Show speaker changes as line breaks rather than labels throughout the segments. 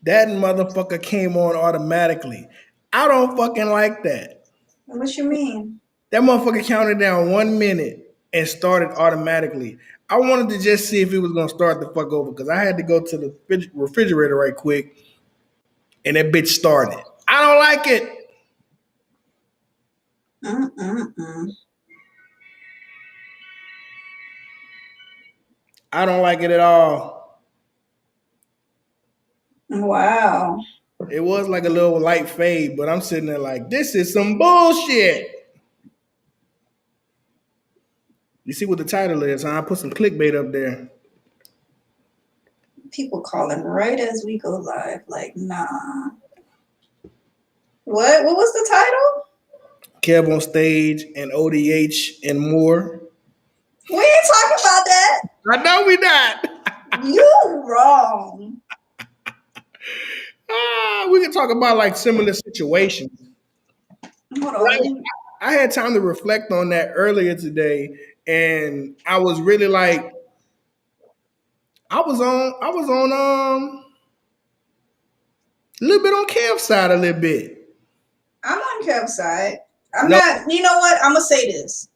That motherfucker came on automatically. I don't fucking like that.
What you mean?
That motherfucker counted down 1 minute and started automatically. I wanted to just see if it was gonna start the fuck over because I had to go to the refrigerator right quick, and that bitch started. I don't like it.
Mm-mm-mm.
I don't like it at all.
Wow.
It was like a little light fade, but I'm sitting there like, this is some bullshit. You see what the title is, huh? I put some clickbait up there.
People calling right as we go live. Like, nah. What? What was the title?
Kevonstage and ODH and more.
We ain't talking about that.
I know we not.
You wrong.
We can talk about like similar situations.
Hold on.
I had time to reflect on that earlier today, and I was really like, I was on a little bit on Kev's side a little bit.
I'm on Kev's side. I'm
No.
not. You know what? I'm gonna say this.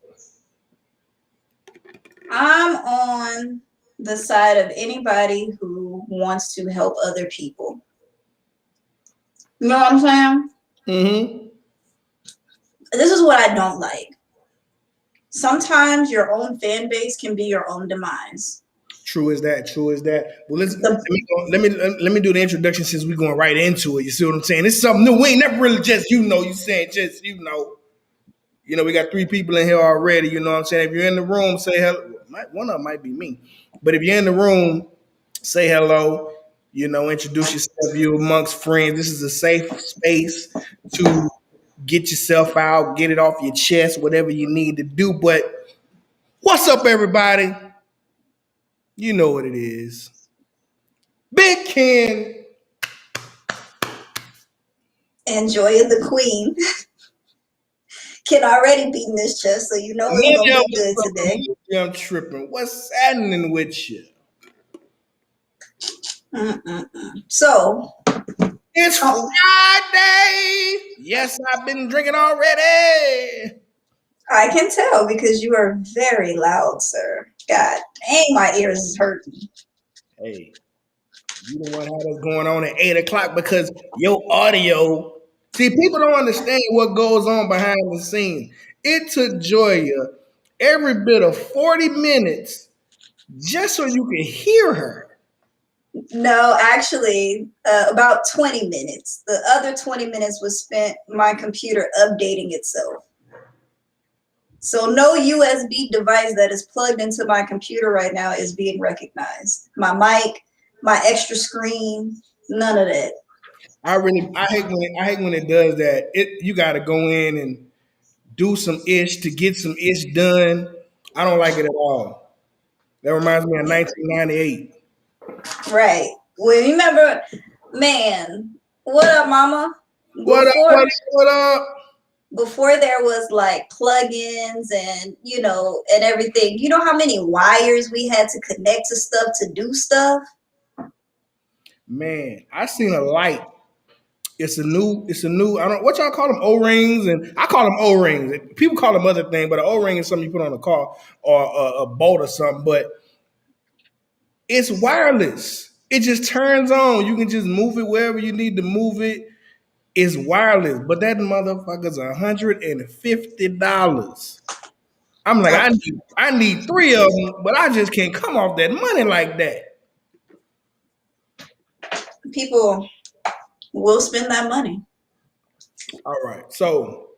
I'm on the side of anybody who wants to help other people. You know what I'm saying?
Mm-hmm.
This is what I don't like. Sometimes your own fan base can be your own demise.
True as that. True as that. Well, let me do the introduction since we're going right into it. You see what I'm saying? It's something new. We ain't never really just you saying just You know, we got 3 people in here already. You know what I'm saying? If you're in the room, say hello. One of them might be me, but if you're in the room, say hello. You know, introduce yourself. You amongst friends. This is a safe space to get yourself out, get it off your chest, whatever you need to do. But what's up, everybody? You know what it is. Big Ken.
Enjoying the queen. Ken already beating his chest, so you know it's gonna be good today.
I'm tripping. What's happening with you?
So
it's Friday. Yes, I've been drinking already.
I can tell because you are very loud, sir. God dang, my ears is hurting.
Hey, you don't want to have this going on at 8 o'clock because your audio. See, people don't understand what goes on behind the scenes. It took Joya every bit of 40 minutes just so you could hear her.
No, actually, about 20 minutes. The other 20 minutes was spent my computer updating itself. So no USB device that is plugged into my computer right now is being recognized. My mic, my extra screen, none of that.
I hate when it does that. You got to go in and do some ish to get some ish done. I don't like it at all. That reminds me of 1998.
Right. Well, remember, man, what up, mama?
What up?
Before there was like plugins and, and everything. You know how many wires we had to connect to stuff to do stuff?
Man, I seen a light. It's a new, I don't what y'all call them, O-rings, and I call them O-rings. People call them other things, but an O-ring is something you put on a car or a boat or something, but it's wireless. It just turns on. You can just move it wherever you need to move it. It's wireless, but that motherfucker's $150. I'm like, I need 3 of them, but I just can't come off that money like that.
People will spend that money.
All right. So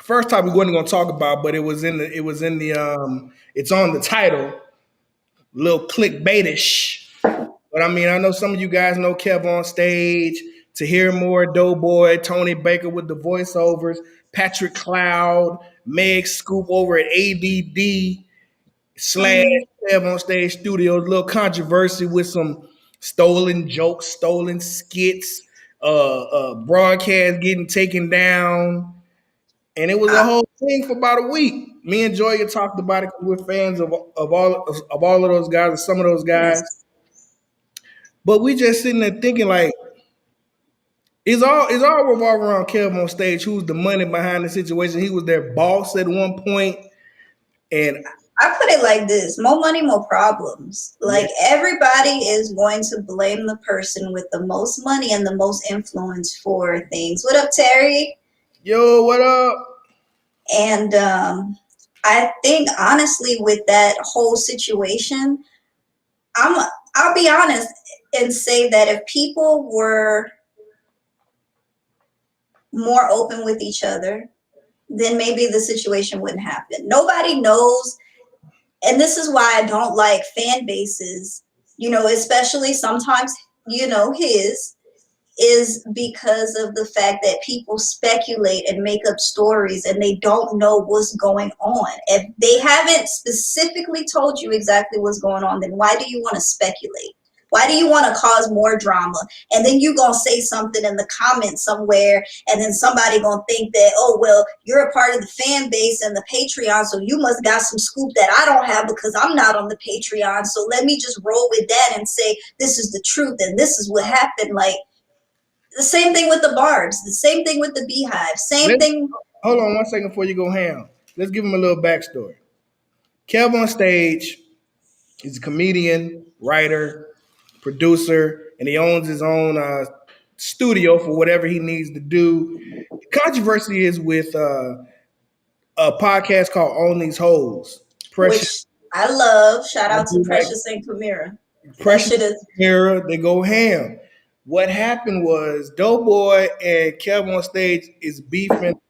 first topic we weren't going to talk about, but it's on the title, little clickbaitish. But I mean, I know some of you guys know Kevonstage, To Hear More, Doughboy, Tony Baker with the voiceovers, Patrick Cloud, Meg Scoop over at ADD / Kevonstage Studios. Little controversy with some stolen jokes, stolen skits, broadcast getting taken down. And it was a whole thing for about a week. Me and Joya talked about it. We're fans of all of those guys, or some of those guys. But we just sitting there thinking, like, It's all revolving around Kev on stage, who's the money behind the situation. He was their boss at one point, and
I put it like this: more money, more problems.
yeah,
Like everybody is going to blame the person with the most money and the most influence for things. What up, Terry?
yo, what up?
And I think honestly, with that whole situation, I'll be honest and say that if people were more open with each other, then maybe the situation wouldn't happen. Nobody knows, and this is why I don't like fan bases, especially sometimes, his is because of the fact that people speculate and make up stories and they don't know what's going on. If they haven't specifically told you exactly what's going on, then why do you want to speculate? Why do you want to cause more drama? And then you gonna say something in the comments somewhere, and then somebody gonna think that, oh well, you're a part of the fan base and the Patreon, so you must got some scoop that I don't have because I'm not on the Patreon. So let me just roll with that and say this is the truth and this is what happened. Like the same thing with the Barbs, the same thing with the Beehive, same
Let's
thing.
hold on 1 second before you go ham. Let's give him a little backstory. Kev on stage is a comedian, writer, producer, and he owns his own studio for whatever he needs to do. The controversy is with a podcast called On These Hoes. Precious,
Which I love. Shout
I
out to
do like
Precious and Kamira. That
Precious
shit is
Era. They go ham. What happened was Doughboy and Kev on stage is beefing.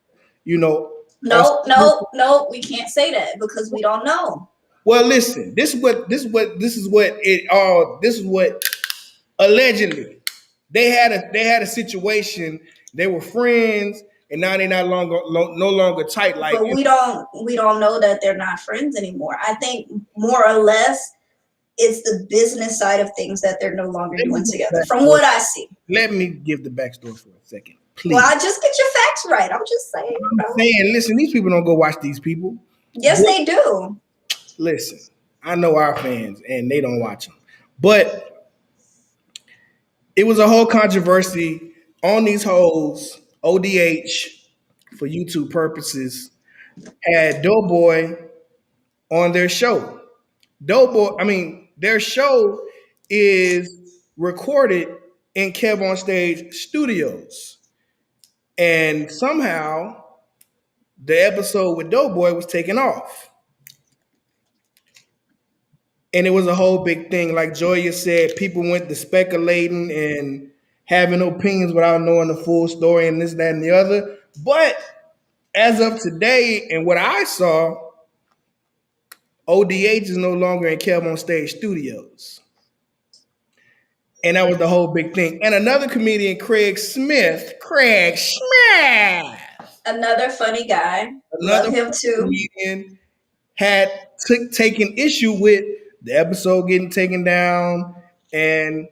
You know, on
no, no, no. We can't say that because we don't know.
well, listen. This is what allegedly they had a situation. They were friends, and now they're no longer tight. Like
But we don't know that they're not friends anymore. I think more or less it's the business side of things that they're no longer
let me
doing
give the
together, from
backstory.
what I see.
Let me give the backstory for a second,
Well,
please.
I just get your facts right. I'm just saying,
I'm saying, listen, these people don't go watch these people.
Yes,
But
they do.
listen, I know our fans, and they don't watch them. But it was a whole controversy on these hoes. ODH, for YouTube purposes, had Doughboy on their show. Their show is recorded in Kev on Stage Studios. And somehow the episode with Doughboy was taken off. And it was a whole big thing. Like Joya said, people went to speculating and having opinions without knowing the full story and this, that, and the other. But as of today, and what I saw, ODH is no longer in Kev on Stage Studios. And that was the whole big thing. And another comedian, Craig Smith,
Another funny guy.
another
Love him too.
comedian, had taken issue with the episode getting taken down and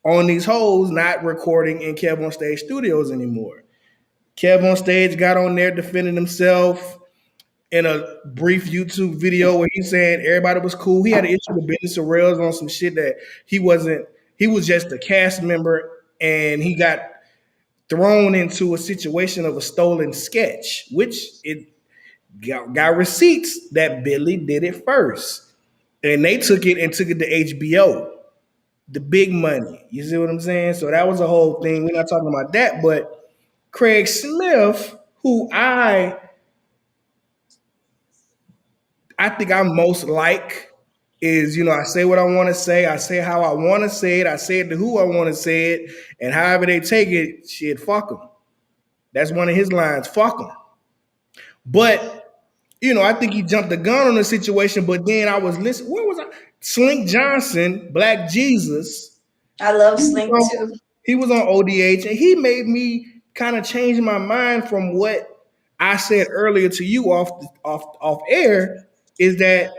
on these hoes not recording in Kev on Stage Studios anymore. Kev on Stage got on there defending himself in a brief YouTube video where he's saying everybody was cool. He had an issue with Business of Rails on some shit that he wasn't. He was just a cast member, and he got thrown into a situation of a stolen sketch, which it got receipts that Billy did it first, and they took it to HBO, the big money. You see what I'm saying? So that was a whole thing. We're not talking about that, but Craig Smith, who I think I'm most like is, I say what I want to say. I say how I want to say it. I say it to who I want to say it. And however they take it, shit, fuck them. That's one of his lines, fuck them. But, I think he jumped the gun on the situation. But then I was listening. Where was I? Slink Johnson, Black Jesus.
I love
He was
Slink
on,
too.
he was on ODH, and he made me kind of change my mind from what I said earlier to you off air. Is that,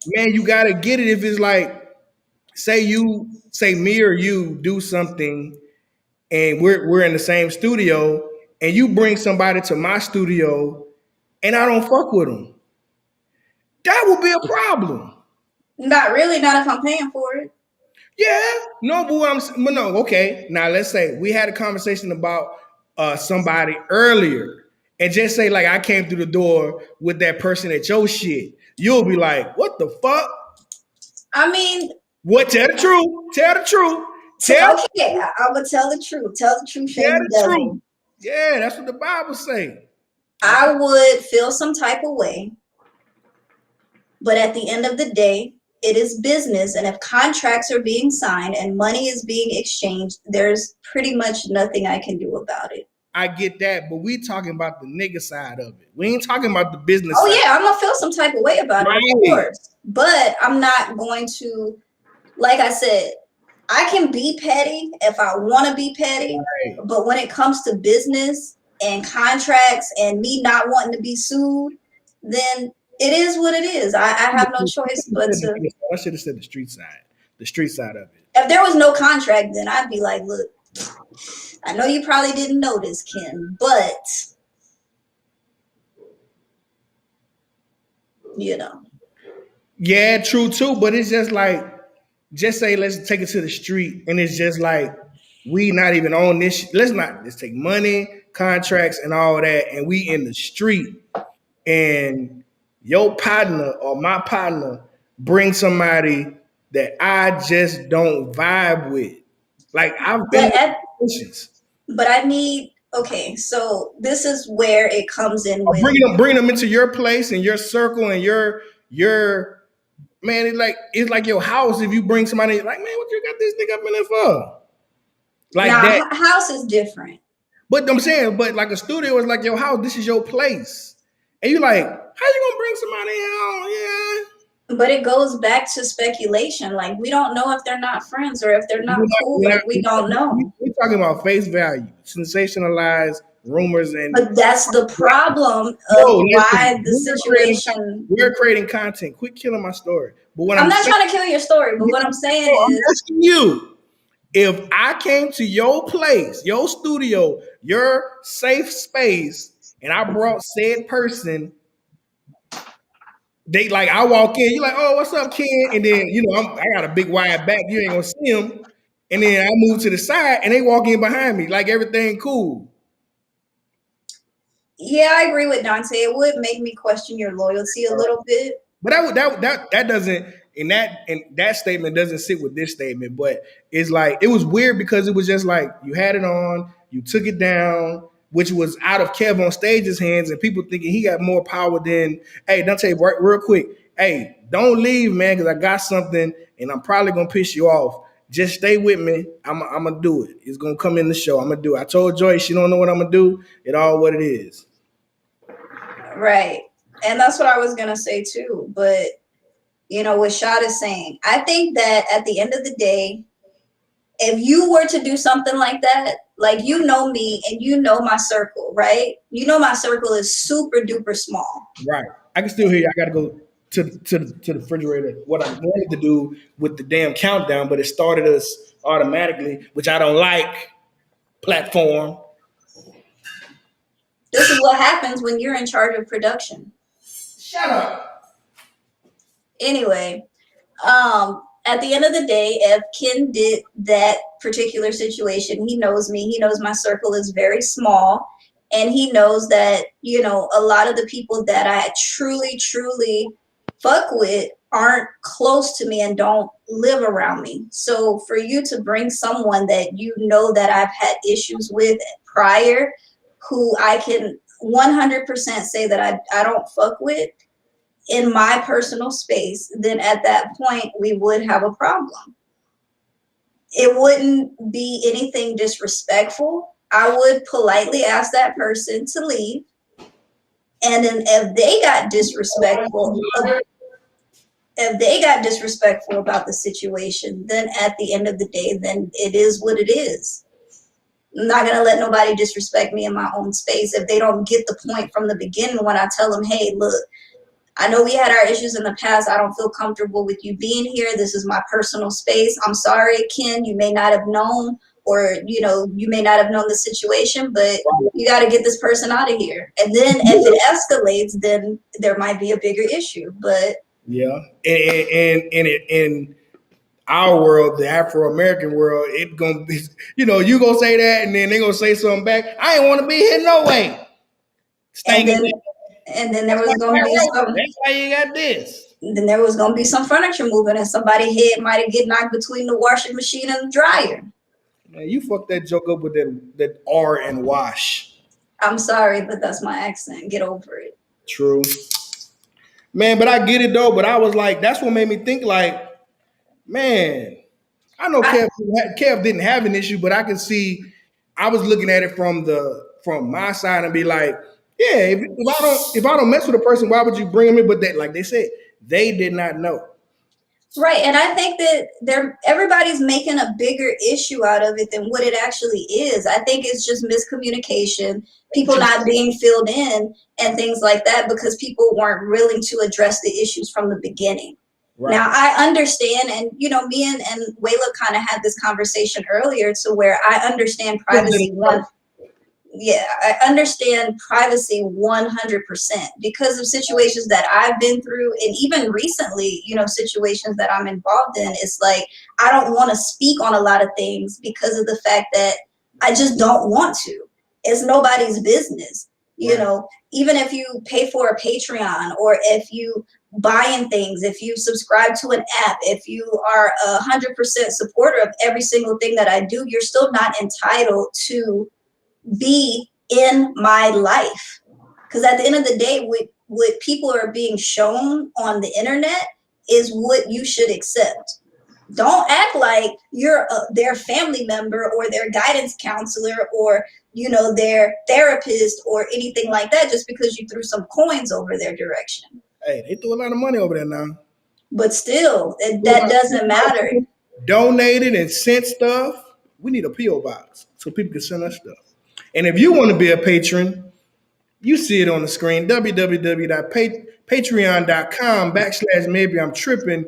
man, you gotta get it. If it's like, say me or you do something and we're in the same studio, and you bring somebody to my studio and I don't fuck with them, that will be a problem.
Not really, not if I'm paying for it.
Yeah, no, but but no, okay. Now let's say we had a conversation about somebody earlier, and just say like I came through the door with that person at your shit. You'll be like, "What the fuck?
I mean,
What? Tell the truth. Tell the truth. Tell
okay, I'm gonna tell the truth. Tell the truth,
tell
shame the
the truth."
devil.
Yeah, that's what the Bible say. That's
I would feel some type of way, but at the end of the day, it is business, and if contracts are being signed and money is being exchanged, there's pretty much nothing I can do about it.
I get that, but we talking about the nigga side of it. We ain't talking about the business
Oh
side.
yeah, I'm gonna feel some type of way about it, of
Right.
course. But I'm not going to, like I said, I can be petty if I want to be petty,
Right.
but when it comes to business and contracts and me not wanting to be sued, then it is what it is. I have no choice but to.
I should have said the street side of it.
If there was no contract, then I'd be like, look, I know you probably didn't know this, Ken, but you know.
Yeah, true too. But it's just like, just say let's take it to the street, and it's just like we not even on this. Let's take money, contracts, and all that, and we in the street, and your partner or my partner bring somebody that I just don't vibe with. Like I've been
But
in
at,
situations.
but I need, okay, so this is where it comes in with.
Bring them into your place and your circle and your man. It's like your house. If you bring somebody like, man, what you got this nigga up in there for? Like
Now,
that.
house is different.
But I'm saying, but like a studio is like your house. This is your place, and you like, how you gonna bring somebody home? Yeah.
But it goes back to speculation. Like, we don't know if they're not friends or if they're not cool. Like, we don't know.
We're talking about face value, sensationalized rumors, and
But that's the problem of
no,
why
listen,
the situation.
we're creating content. Quit killing my story. But what
I'm
I'm
not
saying,
trying to kill your story, but what I'm saying
I'm
is,
asking you, if I came to your place, your studio, your safe space, and I brought said person, they like I walk in, you're like, oh, what's up, Ken? And then I got a big wide back, you ain't gonna see him. And then I move to the side, and they walk in behind me, like everything cool.
yeah, I agree with Dante. It would make me question your loyalty a little bit.
But that doesn't in that statement doesn't sit with this statement. But it's like it was weird because it was just like you had it on, you took it down, which was out of Kevonstage's hands, and people thinking he got more power than. Hey, Dante, real quick. Hey, don't leave, man, because I got something, and I'm probably gonna piss you off. Just stay with me. I'm gonna do it. It's gonna come in the show. I'm gonna do it. I told Joy she don't know what I'm gonna do. It all what it is.
Right. And that's what I was going to say too. But, what Shad is saying, I think that at the end of the day, if you were to do something like that, like you know me and you know my circle, right? You know my circle is super duper small.
Right. I can still hear you. I got to go to the refrigerator. What I wanted to do with the damn countdown, but it started us automatically, which I don't like. Platform.
This is what happens when you're in charge of production.
Shut up.
Anyway, at the end of the day, if Ken did that particular situation, he knows me. He knows my circle is very small. And he knows that, a lot of the people that I truly, truly fuck with aren't close to me and don't live around me. So for you to bring someone that you know that I've had issues with prior, who I can 100% say that I don't fuck with, in my personal space, then at that point we would have a problem. It wouldn't be anything disrespectful. I would politely ask that person to leave. And then if they got disrespectful about the situation, then at the end of the day, then it is what it is. I'm not going to let nobody disrespect me in my own space if they don't get the point from the beginning when I tell them, hey, look, I know we had our issues in the past. I don't feel comfortable with you being here. This is my personal space. I'm sorry, Ken. You may not have known, or, you may not have known the situation, but you got to get this person out of here. And then if it escalates, then there might be a bigger issue. But
yeah, and our world, the Afro-American world, it gonna be, you gonna say that and then they gonna say something back. I ain't want to be here no way.
And
Stinking.
then and then there
That's
was gonna be some
why you got this.
then there was gonna be some furniture moving and somebody's head might get knocked between the washing machine and the dryer.
Man, you fucked that joke up with that R and wash.
I'm sorry, but that's my accent. Get over it.
True. Man, but I get it though. But I was like, that's what made me think like, man, I know Kev didn't have an issue, but I can see I was looking at it from my side and be like, yeah, if I don't mess with a person, why would you bring them in? But that, like they said, they did not know.
Right, and I think that everybody's making a bigger issue out of it than what it actually is. I think it's just miscommunication, people not being filled in, and things like that because people weren't willing to address the issues from the beginning. Right. Now, I understand, and me and Wayla kind of had this conversation earlier to where I understand privacy. I understand privacy 100% because of situations that I've been through, and even recently, situations that I'm involved in. It's like I don't want to speak on a lot of things because of the fact that I just don't want to. It's nobody's business. Even if you pay for a Patreon or if you buying things, if you subscribe to an app, if you are 100% supporter of every single thing that I do, you're still not entitled to be in my life. Because at the end of the day, what people are being shown on the internet is what you should accept. Don't act like you're their family member or their guidance counselor or their therapist or anything like that just because you threw some coins over their direction.
Hey, they threw a lot of money over there now.
But still, that doesn't matter.
Donated and sent stuff. We need a P.O. box so people can send us stuff. And if you want to be a patron, you see it on the screen, www.patreon.com/maybe I'm tripping.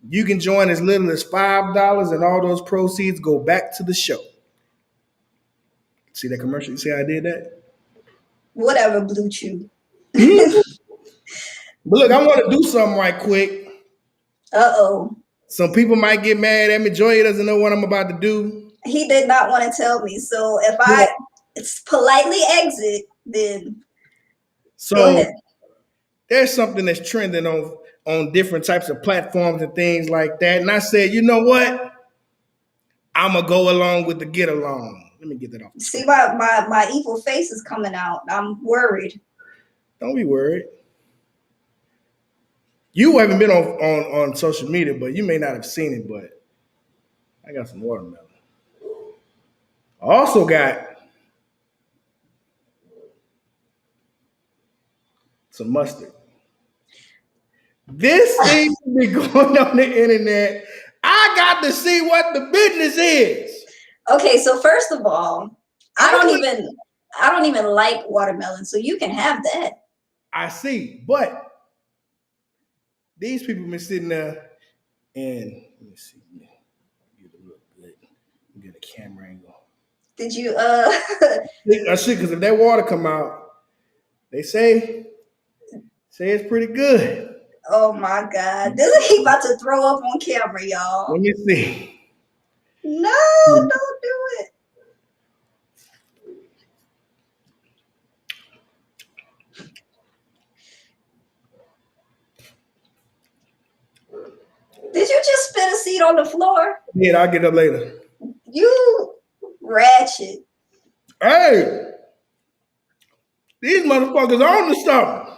You can join as little as $5 and all those proceeds go back to the show. See that commercial? You see how I did that?
Whatever, Blue Chew.
But look, I want to do something right quick.
Uh-oh.
Some people might get mad at me. Joy doesn't know what I'm about to do.
He did not want to tell me. So if I politely exit, then go ahead.
There's something that's trending on different types of platforms and things like that. And I said, you know what? I'm going to go along with the get along. Let me get that off.
See, my evil face is coming out. I'm worried.
Don't be worried. You haven't been on social media, but you may not have seen it, but I got some watermelon. I also got some mustard. This thing be going on the internet. I got to see what the business is.
Okay, so first of all, I don't even like watermelon, so you can have that.
I see, but these people been sitting there and let me see. Get it look good. Get a camera angle.
Did you
I see, because if that water come out, they say it's pretty good.
Oh my God. This is he about to throw up on camera, y'all.
Let me see.
No, don't do it. Did you just spit a seed on the floor?
Yeah, I'll get up later.
You ratchet.
Hey, these motherfuckers on the stuff.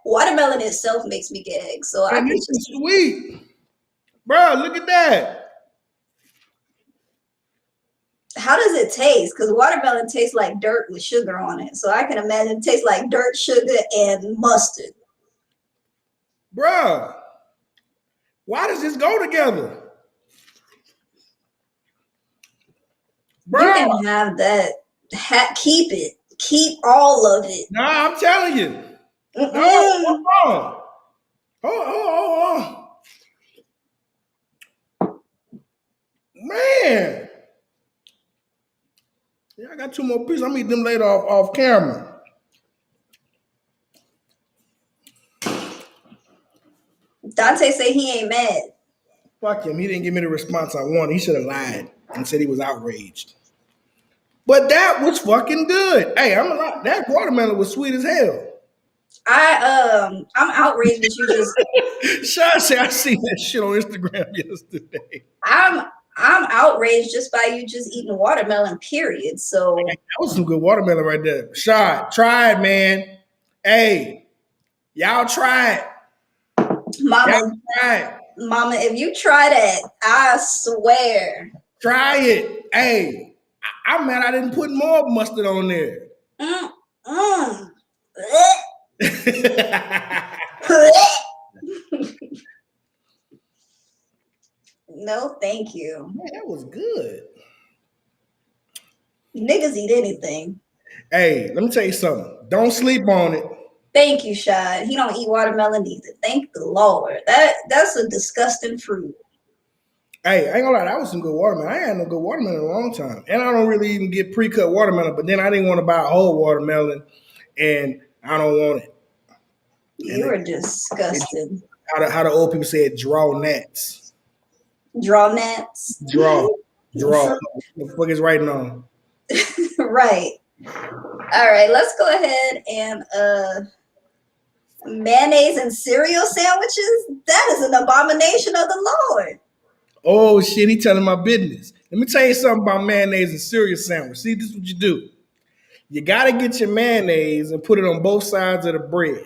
Watermelon itself makes me gag, so
and this is sweet. Bro, look at that.
How does it taste? Because watermelon tastes like dirt with sugar on it. So I can imagine it tastes like dirt, sugar, and mustard.
Bro, why does this go together?
Bro, you can have that. Keep it. Keep all of it.
Nah, I'm telling you. No, hold on. Man. Yeah, I got 2 more pieces. I'm eating them later off camera.
Dante say he ain't mad.
Fuck him. He didn't give me the response I wanted. He should have lied and said he was outraged. But that was fucking good. Hey, I'm a lot. That watermelon was sweet as hell.
I'm outraged that you just.
Sean said I seen that shit on Instagram yesterday.
I'm outraged just by you just eating watermelon. Period. So
That was some good watermelon right there. Sean, try it, man. Hey, y'all try it.
Mama,
Y'all try it.
Mama, if you try that, I swear.
Try it. Hey, I'm mad I didn't put more mustard on there.
Mm, mm. No, thank you.
Man, that was good.
Niggas eat anything.
Hey, let me tell you something. Don't sleep on it.
Thank you, Shad. He don't eat watermelon either. Thank the Lord. That's a disgusting fruit.
Hey, I ain't gonna lie, that was some good watermelon. I ain't had no good watermelon in a long time. And I don't really even get pre-cut watermelon, but then I didn't want to buy a whole watermelon and I don't want it.
You are disgusting.
How the old people say it, draw gnats.
Draw gnats.
Draw. What the fuck is writing on?
Right. All right, let's go ahead and mayonnaise and cereal sandwiches. That is an abomination of the Lord.
Oh shit, he telling my business. Let me tell you something about mayonnaise and cereal sandwich. See, this is what you do. You gotta get your mayonnaise and put it on both sides of the bread.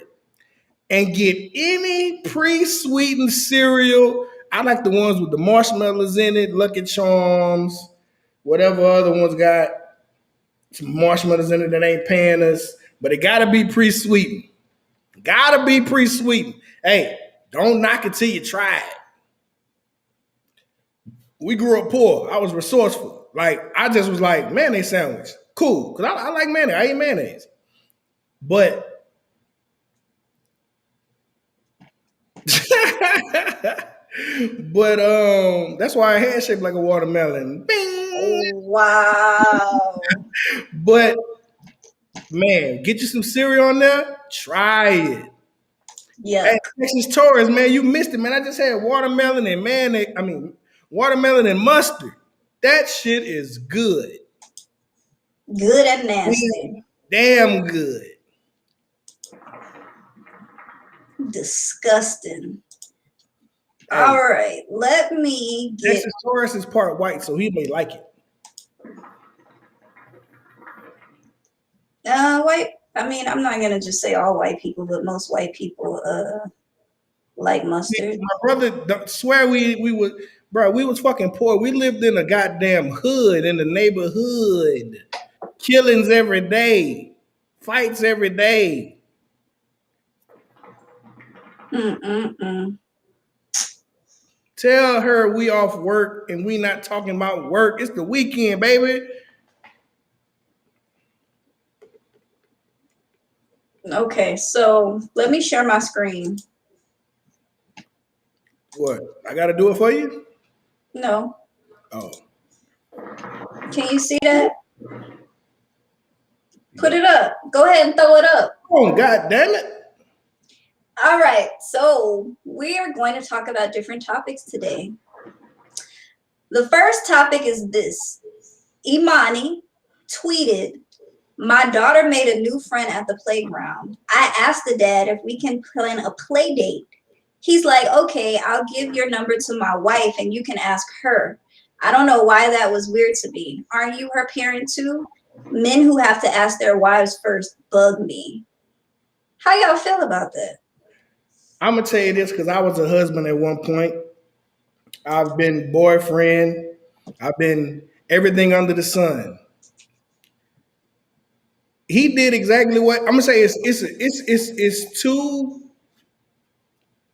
And get any pre-sweetened cereal. I like the ones with the marshmallows in it, Lucky Charms, whatever other ones got some marshmallows in it that ain't paying us. But it gotta be pre-sweetened. Gotta be pre-sweetened. Hey, don't knock it till you try it. We grew up poor. I was resourceful. Like, I just was like, mayonnaise sandwich. Cool. Because I like mayonnaise. I eat mayonnaise. But that's why I had shaped like a watermelon. Bing!
Wow.
But man, get you some cereal on there. Try it.
Yeah.
Hey, Texas Taurus, man, you missed it, man. I just had watermelon and mayonnaise. I mean, watermelon and mustard. That shit is good.
Good and nasty.
Damn good.
Disgusting. Hey. All right, let me get.
Texas Taurus is part white, so he may like it.
White. I mean, I'm not gonna just say all white people, but most white people like mustard.
My brother swear we would, bro. We was fucking poor. We lived in a goddamn hood in the neighborhood. Killings every day, fights every day. Tell her we off work and we not talking about work. It's the weekend, baby.
Okay, so let me share my screen.
What? I got to do it for you?
No.
Oh.
Can you see that? Put it up. Go ahead and throw it up.
Oh, God damn it.
All right, so we are going to talk about different topics today. The first topic is this. Imani tweeted, "My daughter made a new friend at the playground. I asked the dad if we can plan a play date. He's like, okay, I'll give your number to my wife and you can ask her. I don't know why that was weird to me. Aren't you her parent too? Men who have to ask their wives first bug me." How y'all feel about that?
I'm going to tell you this because I was a husband at one point. I've been boyfriend. I've been everything under the sun. He did exactly what I'm gonna say. It's two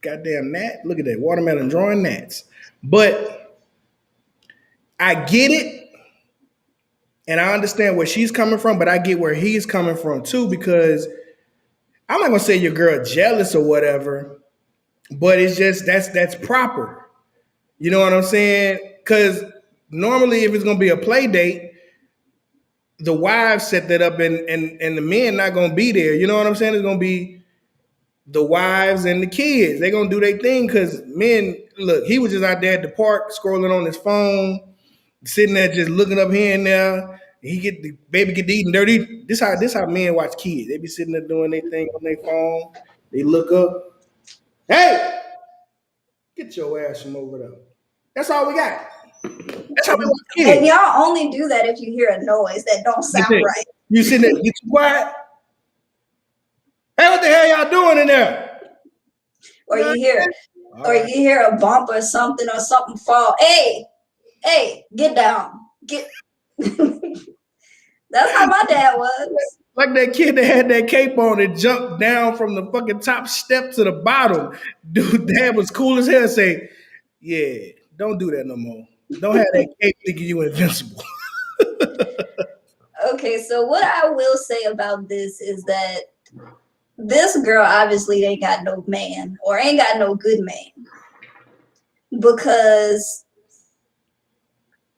goddamn gnat. Look at that watermelon drawing gnats. But I get it, and I understand where she's coming from. But I get where he's coming from too, because I'm not gonna say your girl jealous or whatever. But it's just that's proper. You know what I'm saying? Because normally, if it's gonna be a play date, the wives set that up and the men not gonna be there. You know what I'm saying? It's gonna be the wives and the kids. They're gonna do their thing because men, look, he was just out there at the park scrolling on his phone, sitting there just looking up here and there. He get the baby get to eating dirty. This how men watch kids. They be sitting there doing their thing on their phone. They look up. Hey, get your ass from over there. That's all we got. That's how we watch
And
kids.
y'all only do that if you hear a noise that don't
That's
sound
it.
right.
You sitting there, get you quiet. Hey, what the hell y'all doing in there?
Or you hear
All right.
a bump or something fall. Hey, get down. Get That's how my dad was.
Like that kid that had that cape on and jumped down from the fucking top step to the bottom. Dude, dad was cool as hell. Say, yeah, don't do that no more. Don't have that cape thinking you invincible.
Okay, so what I will say about this is that this girl obviously ain't got no man or ain't got no good man, because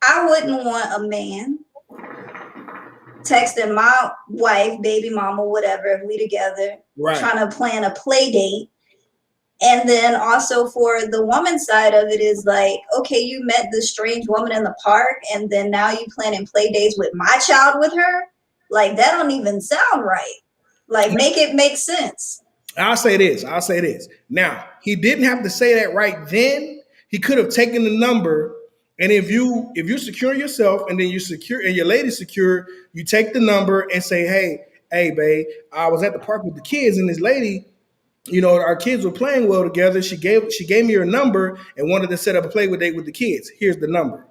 I wouldn't want a man texting my wife, baby mama, whatever, if we together,
Right.
trying to plan a play date. And then also for the woman side of it is like, okay, you met this strange woman in the park and then now you planning play dates with my child with her? Like, that don't even sound right. Like, make it make sense.
I'll say this. Now, he didn't have to say that right then. He could have taken the number, and if you secure yourself and then you secure and your lady's secure, you take the number and say, hey, babe, I was at the park with the kids and this lady, our kids were playing well together. She gave me her number and wanted to set up a play date with the kids. Here's the number.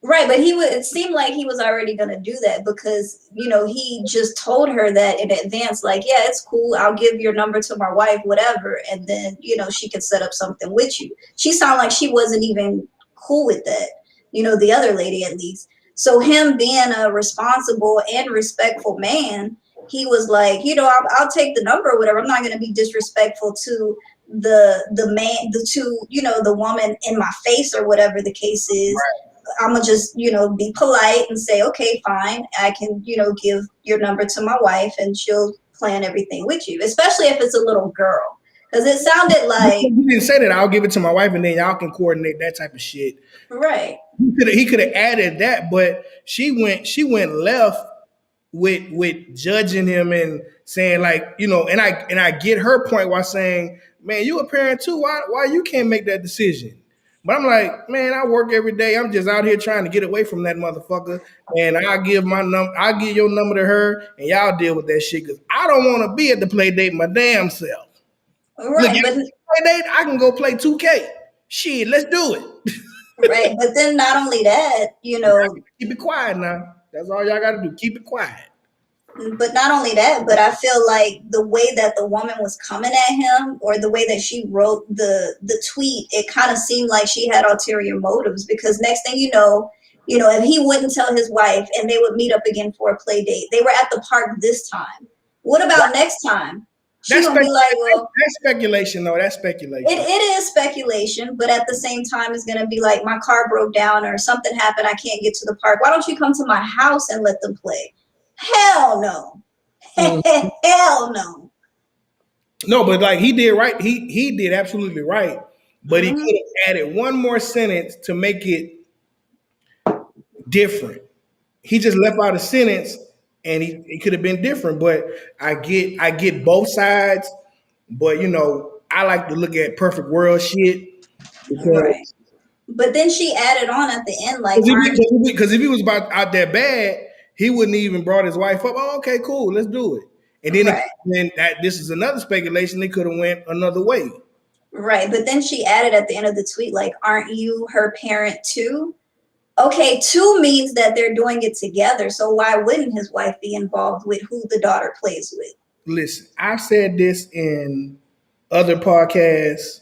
Right, but it seemed like he was already going to do that because, he just told her that in advance, like, yeah, it's cool. I'll give your number to my wife, whatever. And then, she could set up something with you. She sounded like she wasn't even cool with that, the other lady at least. So him being a responsible and respectful man, he was like, I'll take the number or whatever. I'm not going to be disrespectful to the man, the woman in my face or whatever the case is.
Right.
I'm gonna just, be polite and say, okay, fine. I can, give your number to my wife and she'll plan everything with you, especially if it's a little girl. Because it sounded like
You didn't say that. I'll give it to my wife and then y'all can coordinate that type of shit.
right.
He could have added that, but she went left with judging him and saying like, and I get her point while saying, man, you a parent too. Why you can't make that decision? But I'm like, man, I work every day. I'm just out here trying to get away from that motherfucker. And I'll give your number to her and y'all deal with that shit. Cause I don't want to be at the play date my damn self.
Right.
Look,
But
play date, I can go play 2K. Shit, let's do it.
right. But then not only that,
Keep it quiet now. That's all y'all gotta do. Keep it quiet.
but not only that, but I feel like the way that the woman was coming at him or the way that she wrote the tweet, it kind of seemed like she had ulterior motives, because next thing if he wouldn't tell his wife and they would meet up again for a play date, they were at the park this time. What about next time? She's gonna be like, well,
that's speculation, though. That's speculation.
it is speculation, but at the same time, it's gonna be like, my car broke down or something happened, I can't get to the park. Why don't you come to my house and let them play? Hell no. Hell no.
No, but like he did right. He did absolutely right. But he could have added one more sentence to make it different. He just left out a sentence and it could have been different. But I get both sides. But I like to look at perfect world shit
Right.
because
But then she added on at the end, like,
because if he was about out there bad, he wouldn't even brought his wife up. Oh, okay, cool, let's do it. And then
right.
then that this is another speculation. They could have went another way.
Right. But then she added at the end of the tweet, like, aren't you her parent too? Okay, two means that they're doing it together. So why wouldn't his wife be involved with who the daughter plays with?
Listen, I've said this in other podcasts,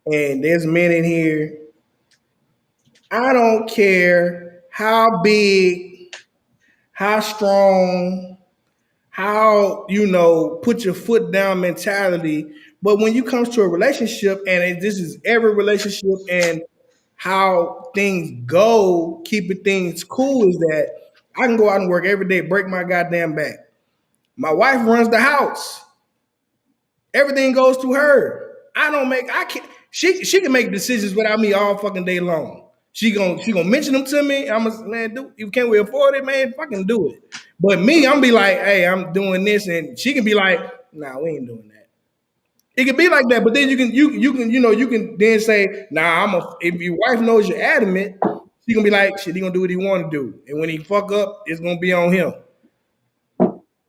and there's men in here. I don't care how big, how strong, how put your foot down mentality. But when you comes to a relationship, and this is every relationship, and how things go, keeping things cool is that I can go out and work every day, break my goddamn back. My wife runs the house. Everything goes to her. I can't. She can make decisions without me all fucking day long. She gonna mention them to me. I'm gonna man, do you can't we afford it, man? Fucking do it. But me, I'm be like, hey, I'm doing this, and she can be like, nah, we ain't doing that. It can be like that, but then you can then say, nah, if your wife knows you're adamant, she gonna be like, shit, he gonna do what he want to do, and when he fuck up, it's gonna be on him.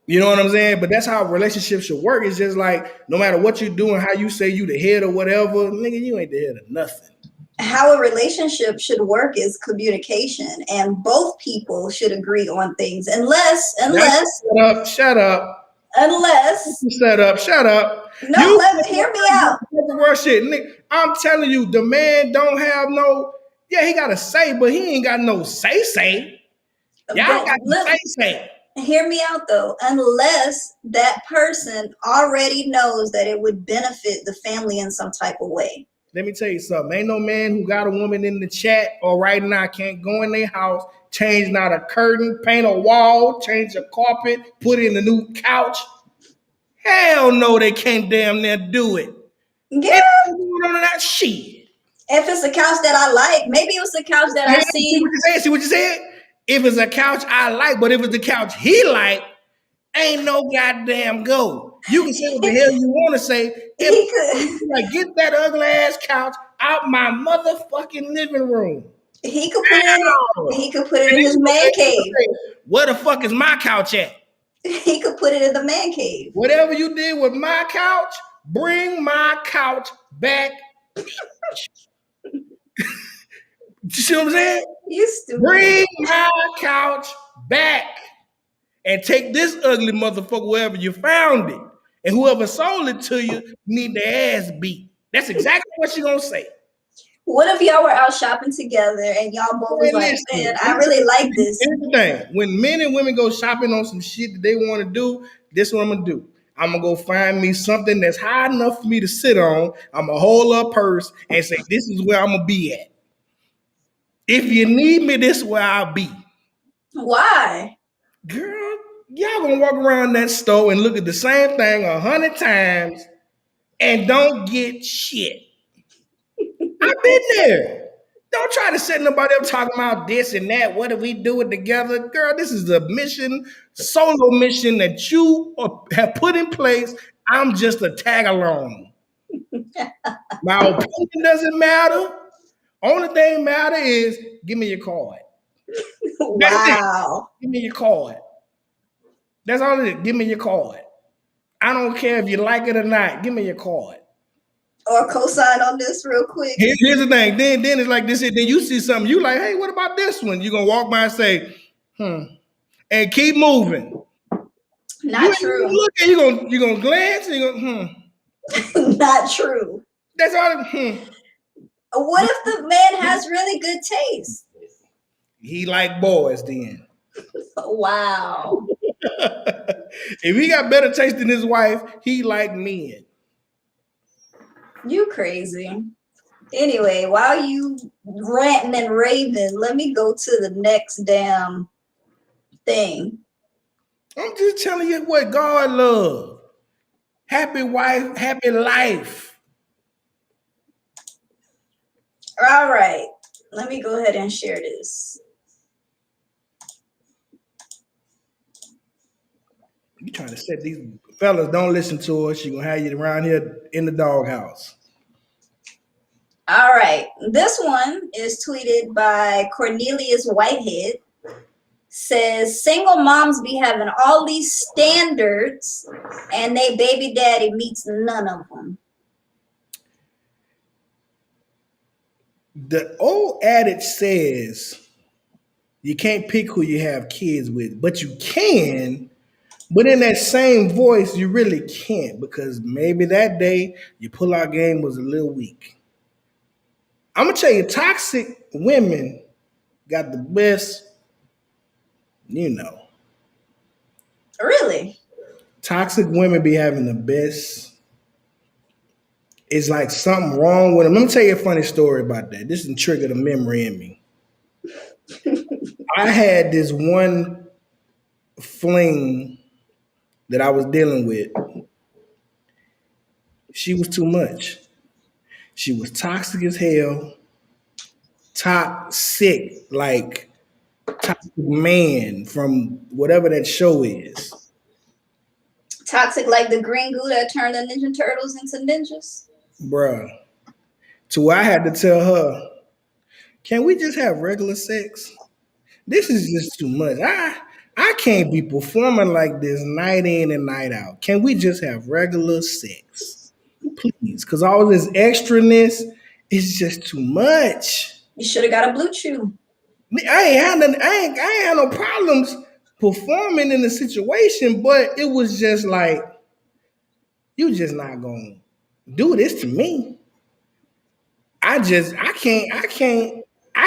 You know what I'm saying? But that's how relationships should work. It's just like no matter what you do and how you say you the head or whatever, nigga, you ain't the head of nothing.
How a relationship should work is communication, and both people should agree on things.
Shut up.
Unless,
Shut up. Shut up.
no, hear me out.
Shit, nigga. I'm telling you, the man don't have no. Yeah, he got a say, but he ain't got no say. Y'all got to say.
Hear me out though. Unless that person already knows that it would benefit the family in some type of way.
Let me tell you something. Ain't no man who got a woman in the chat or right now can't go in their house, change not a curtain, paint a wall, change a carpet, put in a new couch. Hell no, they can't damn near do it.
Yeah.
None of that shit.
If it's a couch that I like, maybe it was a couch that I see.
See what you said? If it's a couch I like, but if it's the couch he like, ain't no goddamn go. You can say what the hell you want to say. Like, get that ugly ass couch out my motherfucking living room.
He could put it in his man cave.
Where the fuck is my couch at?
He could put it in the man cave.
Whatever you did with my couch, bring my couch back. You see what I'm saying?
You stupid.
Bring my couch back and take this ugly motherfucker wherever you found it. And whoever sold it to you need their ass beat. That's exactly what she gonna say.
What if y'all were out shopping together and y'all both was like, man, I really like this.
Here's the thing. When men and women go shopping on some shit that they want to do, this is what I'm gonna do. I'm gonna go find me something that's high enough for me to sit on. I'm gonna hold up purse and say, this is where I'm gonna be at. If you need me, this is where I'll be.
Why?
Girl, y'all gonna walk around that store and look at the same thing 100 times and don't get shit. I've been there. Don't try to set nobody up talking about this and that. What do we do it together? Girl, this is a mission, solo mission that you have put in place. I'm just a tag along. My opinion doesn't matter. Only thing matter is give me your card.
Wow.
Give me your card. That's all it is. Give me your card. I don't care if you like it or not. Give me your card.
Or co-sign on this real quick.
Here's the thing. Then it's like this. Then you see something. You like, hey, what about this one? You're gonna walk by and say, and keep moving.
Not true.
Look at you're gonna glance and you're gonna,
Not true.
That's all.
What if the man has really good taste?
He like boys then.
Wow.
If he got better taste than his wife, he like men.
You crazy. Anyway, while you ranting and raving, let me go to the next damn thing.
I'm just telling you what God loves. Happy wife, happy life.
All right. Let me go ahead and share this.
You trying to set these fellas, don't listen to us. She gonna have you around here in the doghouse.
All right. This one is tweeted by Cornelius Whitehead. Says single moms be having all these standards and they baby daddy meets none of them.
The old adage says you can't pick who you have kids with, but you can. But in that same voice, you really can't because maybe that day your pull-out game was a little weak. I'm gonna tell you, toxic women got the best,
Really?
Toxic women be having the best. It's like something wrong with them. Let me tell you a funny story about that. This has triggered a memory in me. I had this one fling that I was dealing with. She was too much. She was toxic as hell, toxic, like toxic man from whatever that show is.
Toxic like the green goo that turned the Ninja Turtles into ninjas.
Bruh. To where I had to tell her, can we just have regular sex? This is just too much. I can't be performing like this night in and night out. Can we just have regular sex? Please. Cause all this extraness is just too much.
You should have got a blue chew.
I ain't had no problems performing in the situation, but it was just like, you just not gonna do this to me. I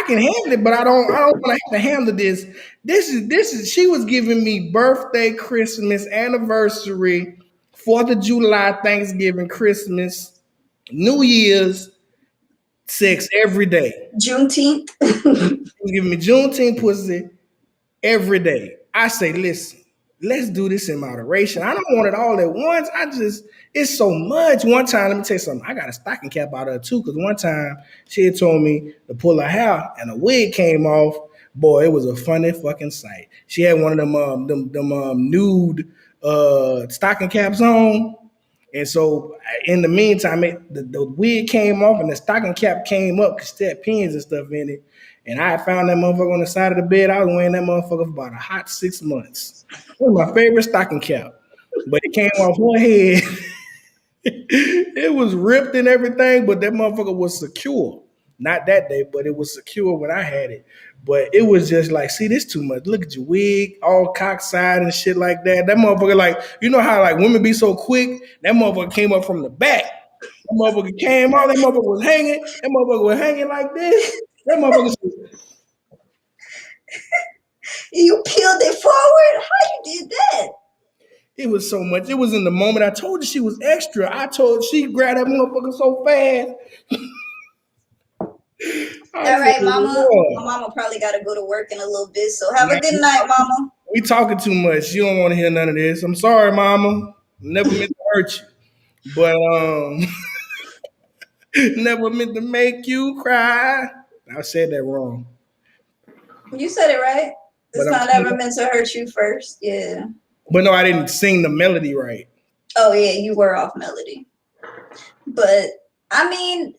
can handle it, but I don't want to have to handle this. This is she was giving me birthday, Christmas, anniversary, 4th of July, Thanksgiving, Christmas, New Year's, sex every day.
Juneteenth.
She was giving me Juneteenth pussy every day. I say, listen, let's do this in moderation. I don't want it all at once. It's so much. One time, let me tell you something. I got a stocking cap out of her too, because one time she had told me to pull her hair and a wig came off. Boy, it was a funny fucking sight. She had one of them nude stocking caps on. And so in the meantime, the wig came off and the stocking cap came up because it had pins and stuff in it. And I found that motherfucker on the side of the bed. I was wearing that motherfucker for about a hot 6 months. It was my favorite stocking cap. But it came off her head. It was ripped and everything, but that motherfucker was secure. Not that day, but it was secure when I had it. But it was just like, see, this too much. Look at your wig, all cockside and shit like that. That motherfucker, like, you know how like women be so quick? That motherfucker came up from the back. That motherfucker came out. That motherfucker was hanging. That motherfucker was hanging like this. That motherfucker.
You peeled it forward? How you did that?
It was so much. It was in the moment. I told her she was extra. She grabbed that motherfucker so fast.
All right, mama. My mama probably got to go to work in a little bit. So have a good night, mama.
We talking too much. You don't want to hear none of this. I'm sorry, mama. Never meant to hurt you. But never meant to make you cry. I said that wrong.
You said it right. It's not ever meant to hurt you first. Yeah.
But no, I didn't sing the melody right.
Oh, yeah, you were off melody. But, I mean,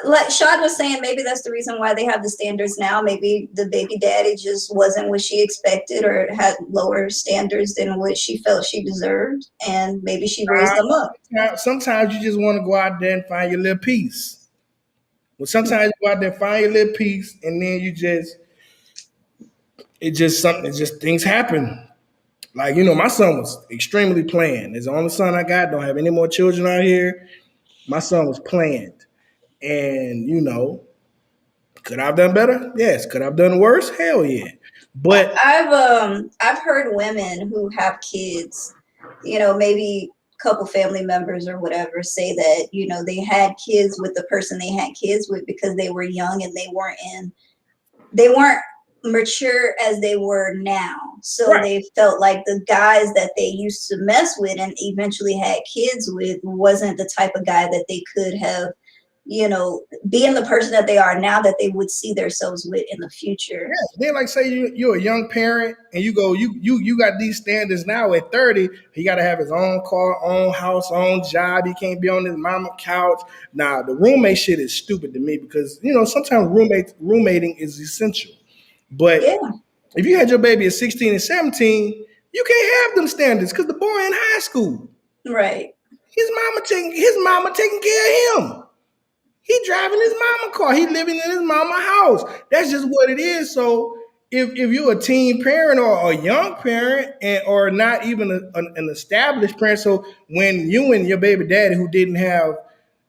like Shad was saying, maybe that's the reason why they have the standards now. Maybe the baby daddy just wasn't what she expected or had lower standards than what she felt she deserved. And maybe she raised them up.
Sometimes you just want to go out there and find your little piece. Well, sometimes you go out there and find your little piece and then things happen. Like, my son was extremely planned. It's the only son I got. Don't have any more children out here. My son was planned. And, could I have done better? Yes. Could I have done worse? Hell yeah. But
I've heard women who have kids, maybe a couple family members or whatever, say that, they had kids with the person they had kids with because they were young and they weren't mature as they were now. So right. They felt like the guys that they used to mess with and eventually had kids with wasn't the type of guy that they could have, being the person that they are now that they would see themselves with in the future.
Yeah. Then like say you're a young parent and you got these standards now at 30, he got to have his own car, own house, own job. He can't be on his mama couch. Now the roommate shit is stupid to me because, sometimes roommating is essential. But if you had your baby at 16 and 17, you can't have them standards because the boy in high school.
Right.
His mama taking care of him. He driving his mama car. He living in his mama house. That's just what it is. So if you're a teen parent or a young parent or not even an established parent, so when you and your baby daddy who didn't have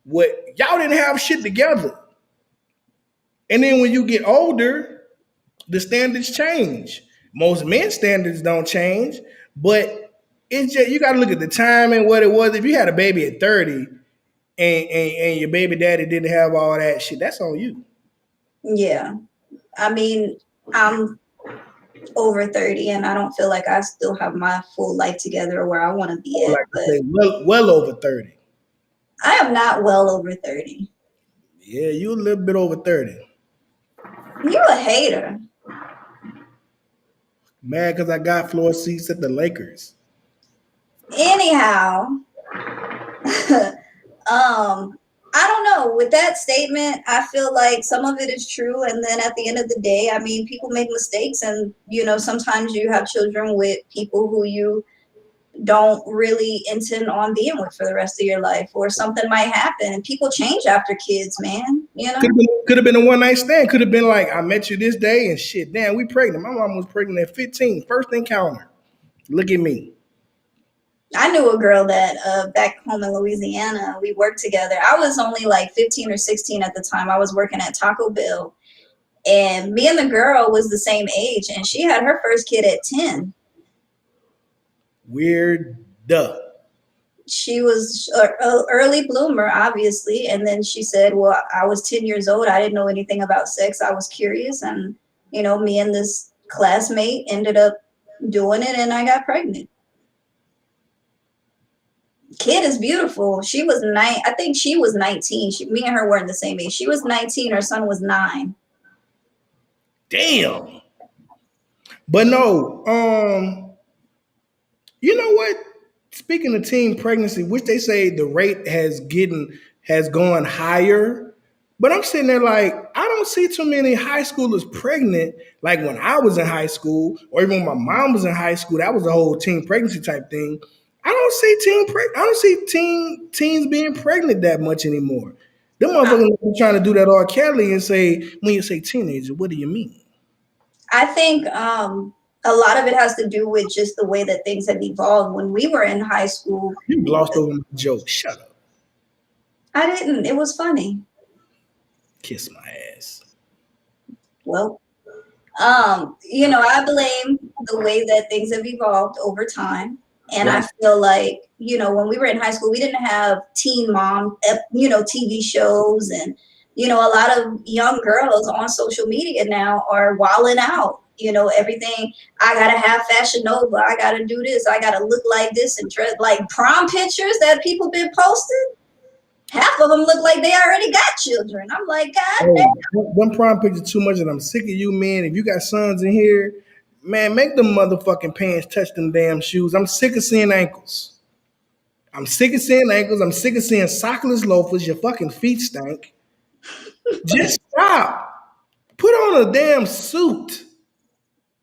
y'all didn't have shit together. And then when you get older, the standards change. Most men's standards don't change, but it's just you got to look at the time and what it was. If you had a baby at 30 and your baby daddy didn't have all that shit, that's on you.
Yeah. I mean, I'm over 30 and I don't feel like I still have my full life together where I want to be at.
Like well over 30.
I am not well over 30.
Yeah, you a little bit over 30.
You a hater.
Mad because I got floor seats at the Lakers.
Anyhow, I don't know. With that statement, I feel like some of it is true, and then at the end of the day, I mean, people make mistakes, and sometimes you have children with people who you don't really intend on being with for the rest of your life, or something might happen, and people change after kids, man.
Could have been a one night stand. Could have been like, I met you this day and shit. Damn, we pregnant. My mom was pregnant at 15. First encounter. Look at me.
I knew a girl that back home in Louisiana, we worked together. I was only like 15 or 16 at the time. I was working at Taco Bell, and me and the girl was the same age, and she had her first kid at 10.
Weird. Duh.
She was an early bloomer, obviously, and then she said, well, I was 10 years old. I didn't know anything about sex. I was curious, and me and this classmate ended up doing it, and I got pregnant. Kid is beautiful. She was I think she was 19. Me and her weren't the same age. She was 19. Her son was 9.
Damn. But no, you know what? Speaking of teen pregnancy, which they say the rate has gone higher. But I'm sitting there like, I don't see too many high schoolers pregnant. Like when I was in high school, or even when my mom was in high school, that was a whole teen pregnancy type thing. I don't see teens being pregnant that much anymore. Them motherfuckers are trying to do that R. Kelly and say, when you say teenager, what do you mean?
I think a lot of it has to do with just the way that things have evolved. When we were in high school,
You glossed over my joke. Shut up.
I didn't. It was funny.
Kiss my ass.
Well, I blame the way that things have evolved over time. And I feel like, when we were in high school, we didn't have teen mom, TV shows. And, a lot of young girls on social media now are wilding out. Everything. I got to have Fashion Nova. I got to do this. I got to look like this and dress like prom pictures that people been posting. Half of them look like they already got children. I'm like, God damn.
One prom picture too much, and I'm sick of you, man. If you got sons in here, man, make them motherfucking pants touch them damn shoes. I'm sick of seeing ankles. I'm sick of seeing ankles. I'm sick of seeing sockless loafers. Your fucking feet stink. Just stop. Put on a damn suit.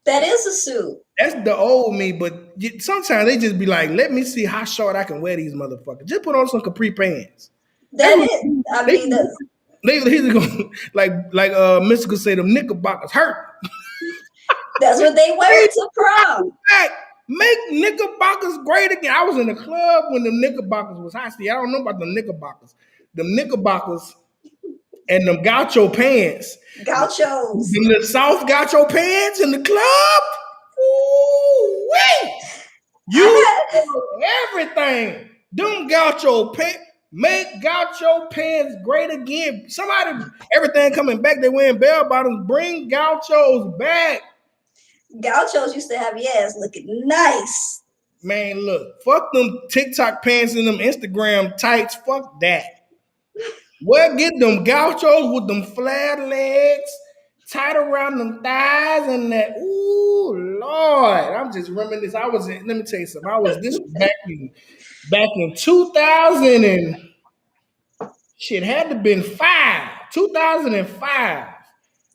That is a suit.
That's the old me, but sometimes they just be like, let me see how short I can wear these motherfuckers. Just put on some capri pants.
That is. I mean,
they go like Mystical say them knickerbockers hurt.
That's what they wear to prom.
Make knickerbockers great again. I was in the club when the knickerbockers was hot. See, I don't know about the knickerbockers. The knickerbockers and them gaucho pants.
Gauchos.
The South gaucho pants in the club. Ooh, wait. You everything. Them gaucho pants. Make gaucho pants great again. Somebody, everything coming back. They wearing bell bottoms. Bring gauchos back.
Gauchos used to have your ass looking nice.
Man, look, fuck them TikTok pants and them Instagram tights. Fuck that. Well, get them gauchos with them flat legs, tight around them thighs and that. Ooh, Lord. I'm just reminiscing. Let me tell you something. This was back in 2000 and shit had to been 2005.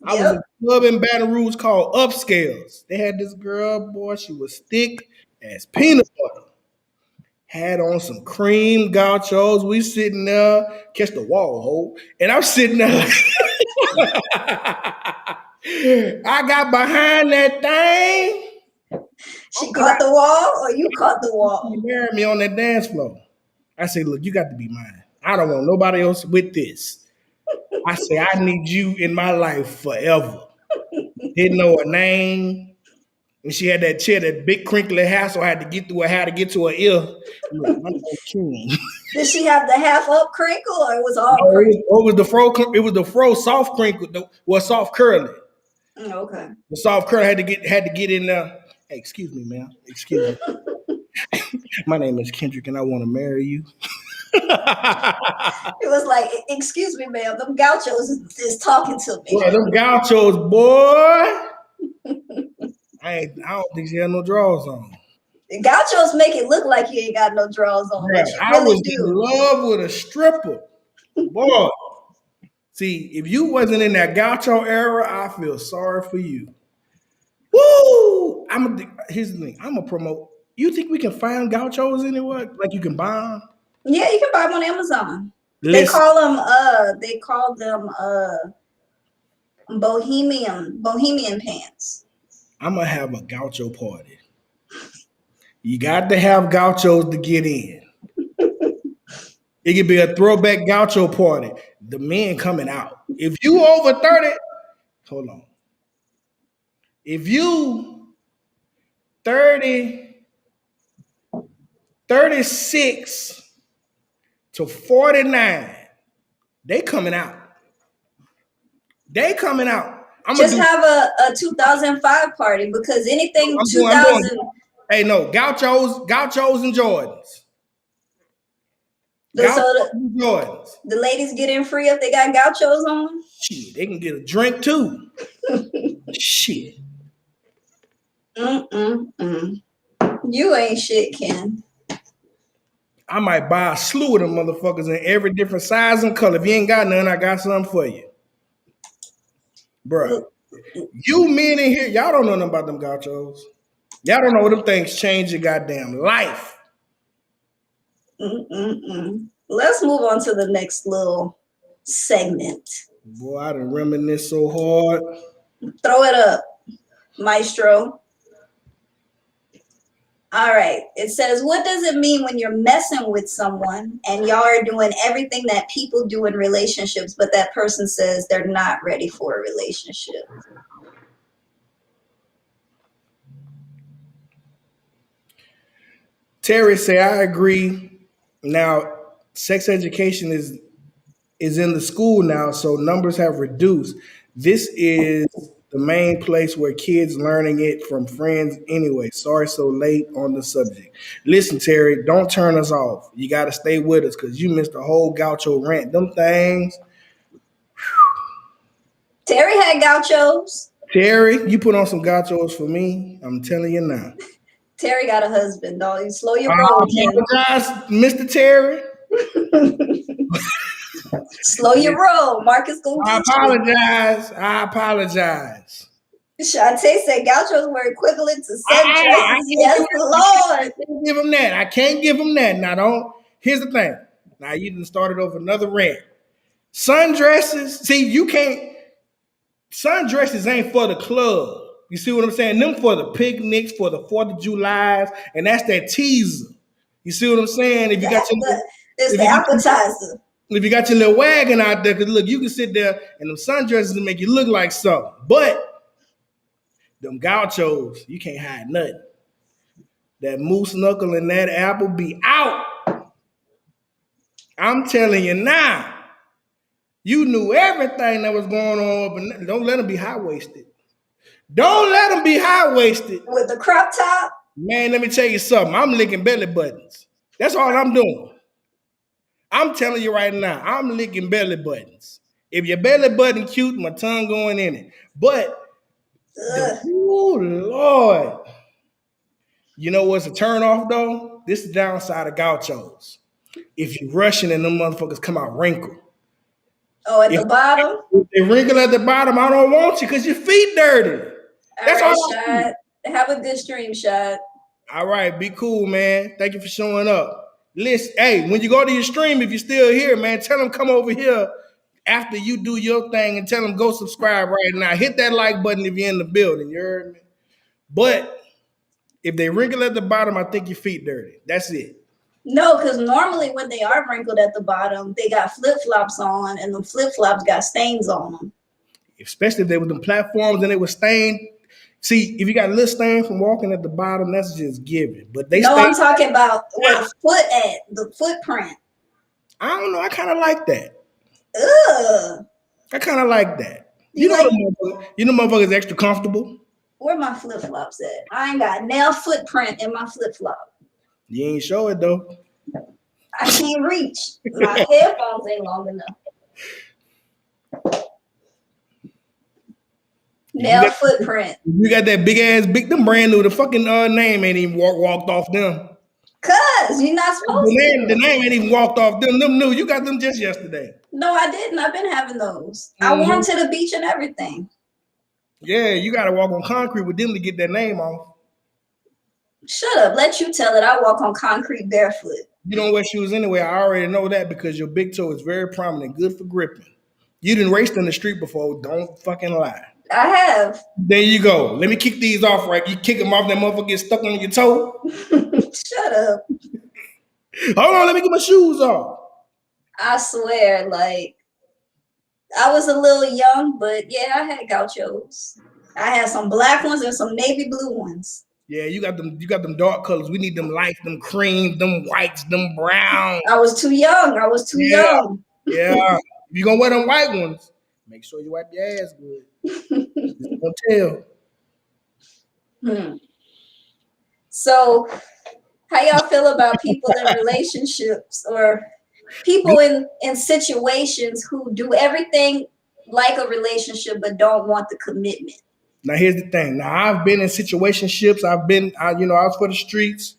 I was in a club in Baton Rouge called Upscales. They had this girl, boy, she was thick as peanut butter. Had on some cream gauchos. We sitting there, catch the wall hole. And I'm sitting there like, I got behind that thing.
She caught the wall or you caught the wall?
She married me on that dance floor. I say, look, you got to be mine. I don't want nobody else with this. I say, I need you in my life forever. Didn't know her name. And she had that big crinkly hair, so I had to get through her hair to get to her ear. Look,
did she have the half up crinkle or it was all crinkle?
It was the fro soft crinkle, soft curly.
Okay.
The soft curl had to get in there. Hey, excuse me, ma'am. Excuse me. My name is Kendrick and I want to marry you.
It was like, excuse me, ma'am, them gauchos is talking to me.
Boy, them gauchos, boy. I don't think she had no drawers on.
The gauchos make it look like you ain't got no drawers on,
Right.
but you
I
really
was in
do.
love with a stripper. Boy. See, if you wasn't in that gaucho era, I feel sorry for you. Woo! Here's the thing. I'm gonna promote. You think we can find gauchos anywhere? Like you can buy them?
Yeah, you can buy them on Amazon.
Listen,
They call them bohemian pants.
I'm gonna have a gaucho party. You got to have gauchos to get in. It could be a throwback gaucho party. The men coming out. If you over 30, hold on. If you 30, 36 to 49, they coming out. They coming out.
Just have a 2005 party because anything
I'm
2000.
doing, hey, no, gauchos and Jordans.
The ladies get in free if they got gauchos on?
Shit, they can get a drink too. Shit.
You ain't shit, Ken.
I might buy a slew of them motherfuckers in every different size and color. If you ain't got none, I got something for you. Bruh. You men in here, y'all don't know nothing about them gauchos. Y'all don't know what them things change your goddamn life.
Let's move on to the next little segment.
Boy, I done reminisce so hard.
Throw it up, maestro. All right. It says, what does it mean when you're messing with someone and y'all are doing everything that people do in relationships, but that person says they're not ready for a relationship?
Terry say, I agree. Now, sex education is in the school now, so numbers have reduced. This is the main place where kids learning it from friends anyway. Sorry so late on the subject. Listen, Terry, don't turn us off. You got to stay with us because you missed the whole gaucho rant. Them things.
Terry had gauchos.
Terry, you put on some gauchos for me. I'm telling you now.
Terry got a husband, dog. You slow your roll,
I apologize, Mr. Terry.
Slow your roll. Marcus gonna get
I apologize.
Shantae said gauchos were equivalent to set dresses. Yes, Lord.
I can't give him that. Now, don't. Here's the thing. Now, you done started over another rant. Sundresses. See, you can't. Sundresses ain't for the club. You see what I'm saying? Them for the picnics, for the 4th of July's, and that's that teaser. You see what I'm saying? If you got your
it's the appetizer.
If you got your little wagon out there, because look, you can sit there and them sundresses and make you look like something. But them gauchos, you can't hide nothing. That moose knuckle and that apple be out. I'm telling you now. You knew everything that was going on, but don't let them be high-waisted. Don't let them be high-waisted.
With the crop top?
Man, let me tell you something. I'm licking belly buttons. That's all I'm doing. I'm telling you right now, I'm licking belly buttons. If your belly button cute, my tongue going in it. But, oh, Lord. You know what's a turn off, though? This is the downside of gauchos. If you're rushing and them motherfuckers come out wrinkled.
Oh, at the bottom?
If they wrinkle at the bottom, I don't want you because your feet dirty.
That's all right, Shad. Have a good stream, Shad.
All right, be cool, man. Thank you for showing up. Listen, hey, when you go to your stream, if you're still here, man, tell them come over here after you do your thing and tell them go subscribe right now. Hit that like button if you're in the building, you heard me? But if they wrinkle at the bottom, I think your feet dirty. That's it.
No, because normally when they are wrinkled at the bottom, they got flip-flops on, and the flip-flops got stains on them.
Especially if they were them platforms and they were stained. See, if you got a little stain from walking at the bottom, that's just given. But they
I'm talking about where the foot at, the footprint.
I don't know. I kind of like that.
Ugh.
I kind of like that. You know, motherfuckers extra comfortable.
Where my flip-flops at? I ain't got nail footprint in my flip-flop.
You ain't show it though.
I can't reach. My headphones ain't long enough. Nail footprint.
You got that big ass, them brand new. The fucking name ain't even walked off them.
Cause you're not supposed to.
The name ain't even walked off them. Them new. You got them just yesterday.
No, I didn't. I've been having those. I wore them to the beach and everything.
Yeah, you got to walk on concrete with them to get that name off.
Shut up. Let you tell it. I walk on concrete barefoot.
You don't wear shoes anyway. I already know that because your big toe is very prominent, good for gripping. You didn't race in the street before. Don't fucking lie.
I have.
There you go. Let me kick these off right. You kick them off, that motherfucker get stuck on your toe.
Shut up.
Hold on, let me get my shoes off.
I swear, like, I was a little young, but yeah, I had gauchos. I had some black ones and some navy blue ones.
Yeah, you got them dark colors. We need them light, them cream, them whites, them brown.
I was too young. Young.
Yeah. If you're gonna wear them white ones, make sure you wipe your ass good. Don't tell.
So how y'all feel about people in relationships or people in situations who do everything like a relationship but don't want the commitment?
Now here's the thing. Now I've been in situationships. I was for the streets,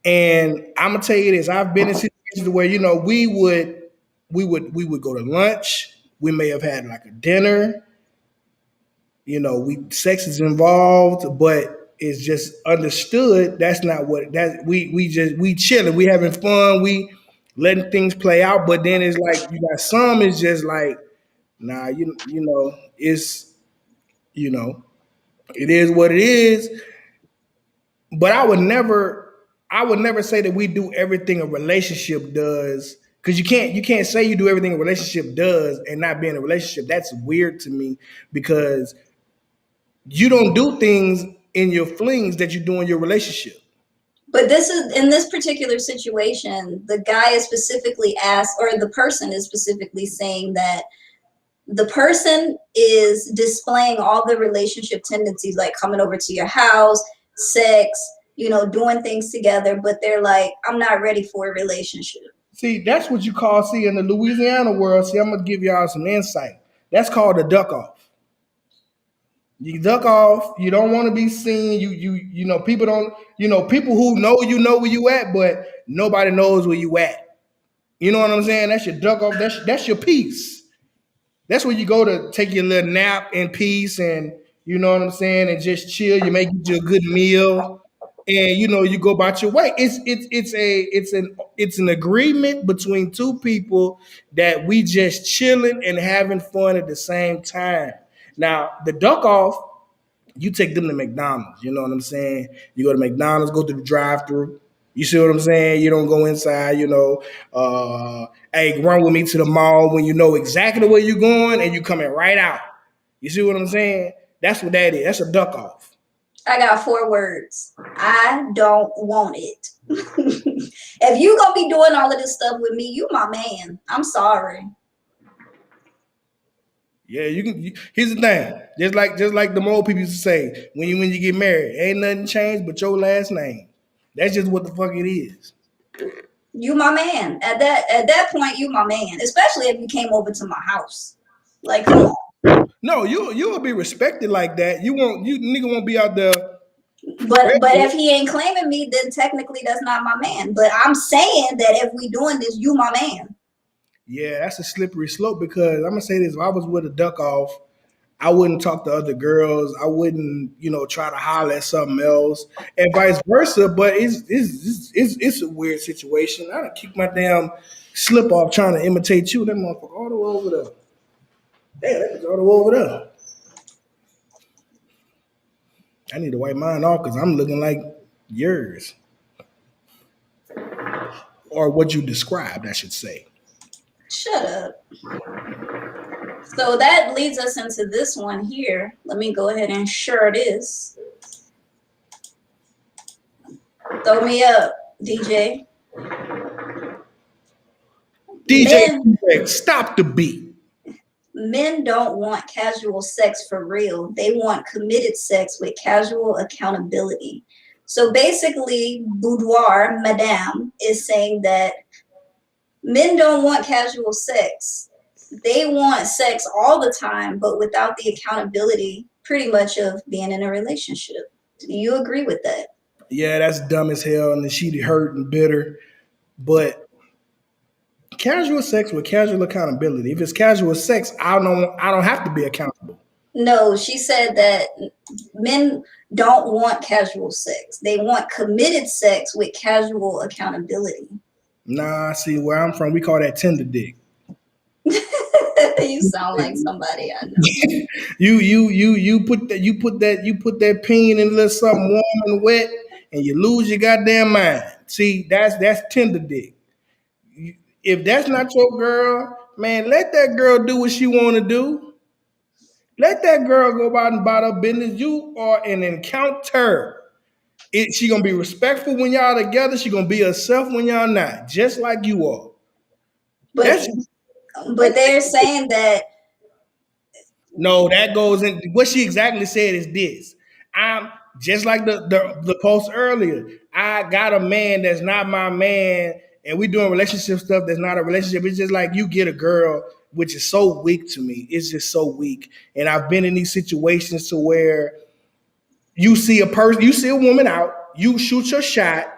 and I'm gonna tell you this. I've been in situations where we would go to lunch. We may have had like a dinner. Sex is involved, but it's just understood. That's not what we chilling. We having fun. We letting things play out. But then it's like you got some. It's just like nah. It's it is what it is. But I would never say that we do everything a relationship does, because you can't say you do everything a relationship does and not be in a relationship. That's weird to me, because you don't do things in your flings that you do in your relationship.
But this is, in this particular situation, the guy is specifically asked, or the person is specifically saying that the person is displaying all the relationship tendencies, like coming over to your house, sex, doing things together, but they're like, I'm not ready for a relationship.
See, that's what you call, in the Louisiana world. See, I'm gonna give y'all some insight. That's called a duck off. You duck off. You don't want to be seen. People don't. People who know where you at, but nobody knows where you at. You know what I'm saying? That's your duck off. That's your peace. That's where you go to take your little nap in peace, and you know what I'm saying, and just chill. You make you a good meal, and you go about your way. It's an agreement between two people that we just chilling and having fun at the same time. Now the duck off, you take them to McDonald's. You know what I'm saying? You go to McDonald's, go through the drive-through. You see what I'm saying? You don't go inside, hey, run with me to the mall when you know exactly where you're going and you coming right out. You see what I'm saying? That's what that is. That's a duck off.
I got 4 words. I don't want it. If you gonna be doing all of this stuff with me, you my man. I'm sorry.
Yeah, you can. Here's the thing. Just like the old people used to say, when you get married, ain't nothing changed but your last name. That's just what the fuck it is.
You my man. At that point, you my man. Especially if you came over to my house. Like, come on.
No, you will be respected like that. You nigga won't be out there.
But if he ain't claiming me, then technically that's not my man. But I'm saying that if we doing this, you my man.
Yeah, that's a slippery slope, because I'm gonna say this: if I was with a duck off, I wouldn't talk to other girls. I wouldn't, try to holler at something else, and vice versa. But it's a weird situation. I done kick my damn slip off trying to imitate you. That motherfucker all the way over there. Damn, that is all the way over there. I need to wipe mine off because I'm looking like yours, or what you described, I should say.
Shut up. So that leads us into this one here. Let me go ahead and share this. Throw me up, DJ.
DJ, stop the beat.
Men don't want casual sex for real. They want committed sex with casual accountability. So basically, Boudoir, Madame, is saying that men don't want casual sex. They want sex all the time, but without the accountability, pretty much, of being in a relationship. Do you agree with that?
Yeah, that's dumb as hell, and she hurt and bitter. But casual sex with casual accountability. If it's casual sex, I don't have to be accountable.
No, she said that men don't want casual sex. They want committed sex with casual accountability.
Nah, see where I'm from, we call that tender dick.
You sound like somebody I know.
You put that peen in a little something warm and wet, and you lose your goddamn mind. See, that's tender dick. If that's not your girl, man, let that girl do what she want to do. Let that girl go out and about her business. You are an encounter. She gonna be respectful when y'all together. She gonna be herself when y'all not, just like you are.
But
That's
but they're saying that
no, that goes in. What she exactly said is this. I'm just like the post earlier. I got a man that's not my man, and we doing relationship stuff that's not a relationship. It's just like you get a girl, which is so weak to me. It's just so weak. And I've been in these situations to where you see a person, you see a woman out, you shoot your shot,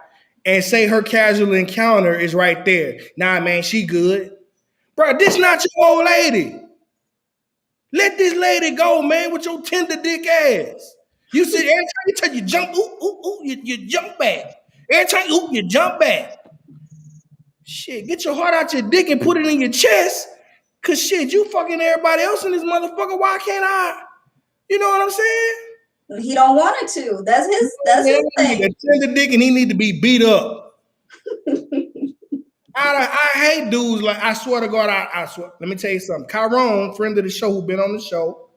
and say her casual encounter is right there. Nah, man, she good, bro. This not your old lady. Let this lady go, man, with your tender dick ass. You see, every time you touch, you jump, ooh, ooh, ooh, you jump back. Every time, ooh, you jump back. Shit, get your heart out your dick and put it in your chest. Cause shit, you fucking everybody else in this motherfucker. Why can't I? You know what I'm saying?
he don't want it to. That's
Yeah,
his
he need a
thing.
tender dick and he need to be beat up. I hate dudes like I swear to God, I swear. Let me tell you something. Kyron, friend of the show, who been on the show.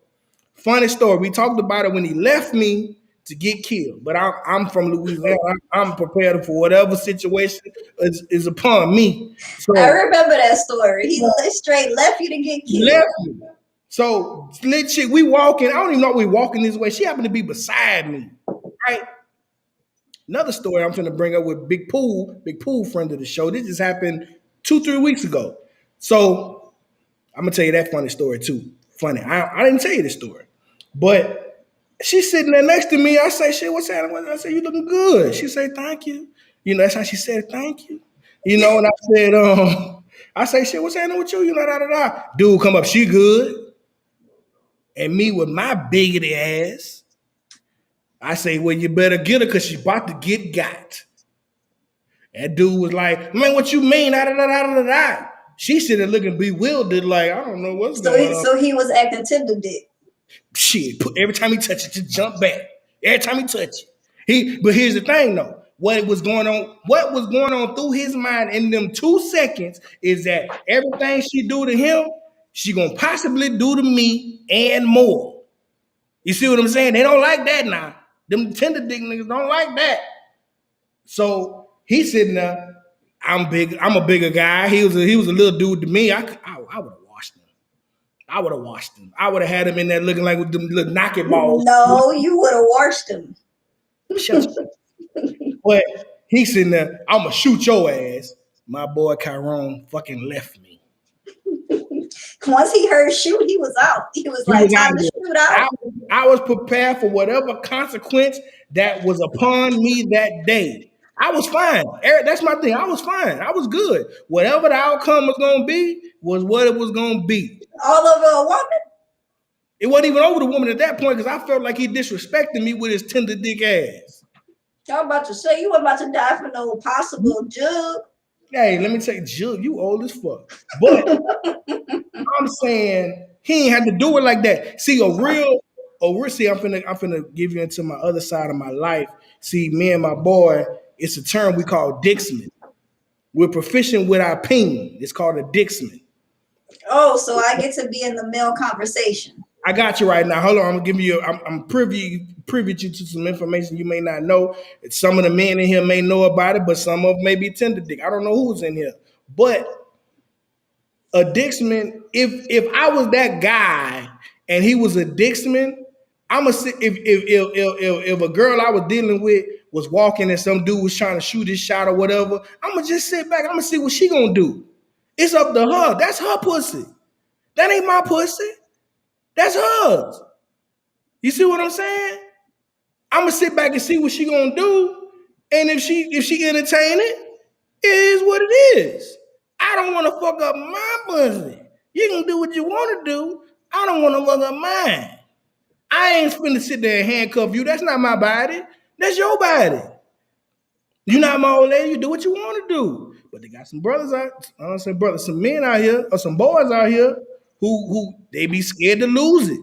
Funny story. We talked about it when he left me to get killed. But I'm from Louisiana. I'm prepared for whatever situation is upon me.
I
So
remember that story. He straight left you to get
he
killed.
left me. So legit, we walking. I don't even know we walking this way. She happened to be beside me. Right. Another story I'm going to bring up with Big Pool, friend of the show. This just happened 2-3 weeks ago. So I'm gonna tell you that funny story too. Funny. I didn't tell you this story, but she's sitting there next to me. I say, "Shit, what's happening?" I say, "You looking good." She say, "Thank you." You know, that's how she said, "Thank you." You know, and I said, I say, "Shit, what's happening with you?" You know, da da da. Dude, come up. She good, and me with my biggity ass. I say, "Well, you better get her because she about to get got." That dude was like, "Man, what you mean?" Da da da da da da. She sitting there looking bewildered, like, I don't know what's
So
going
he
on.
so he was acting tender dick.
Shit, every time he touch it, just jump back. Every time he touch it. But here's the thing though. What was going on through his mind in them 2 seconds is that everything she do to him, she gonna possibly do to me and more. You see what I'm saying? They don't like that now. Them tender dick niggas don't like that. So he's sitting there. I'm big. I'm a bigger guy. He was a little dude to me. I would have washed him. I would have washed him. I would have had him in there looking like with them little knocky balls.
No, you would have washed him.
Shut your. But he's sitting there. I'm gonna shoot your ass. My boy Kyron fucking left me.
Once he heard shoot, he was out. He was
He
like,
was out
time to
there.
shoot out.
I was prepared for whatever consequence that was upon me that day. I was fine. Eric, that's my thing. I was fine. I was good. Whatever the outcome was gonna be was what it was gonna be.
All over a woman.
It wasn't even over the woman at that point because I felt like he disrespected me with his tender dick ass.
Y'all about to say you were about to die for no possible jug.
Hey, let me tell you, Jill, you old as fuck. But I'm saying he ain't had to do it like that. See, see, I'm finna give you into my other side of my life. See, me and my boy, it's a term we call Dixman. We're proficient with our ping. It's called a Dixman.
Oh, so I get to be in the male conversation.
I got you right now. Hold on, I'm giving you. I'm privy you to some information you may not know. Some of the men in here may know about it, but some of them may be tender dick. I don't know who's in here, but a Dixman. If I was that guy and he was a Dixman, I'm a if a girl I was dealing with was walking and some dude was trying to shoot his shot or whatever, I'm gonna just sit back. I'm gonna see what she gonna do. It's up to her. That's her pussy. That ain't my pussy. That's hers. You see what I'm saying? I'm gonna sit back and see what she gonna do, and if she entertain it, it is what it is. I don't want to fuck up my pussy. You can do what you want to do. I don't want to fuck up mine. I ain't finna sit there and handcuff you. That's not my body. That's your body. You're not my old lady. You do what you want to do. But they got some brothers out. I don't say brothers, some men out here or some boys out here who they be scared to lose it.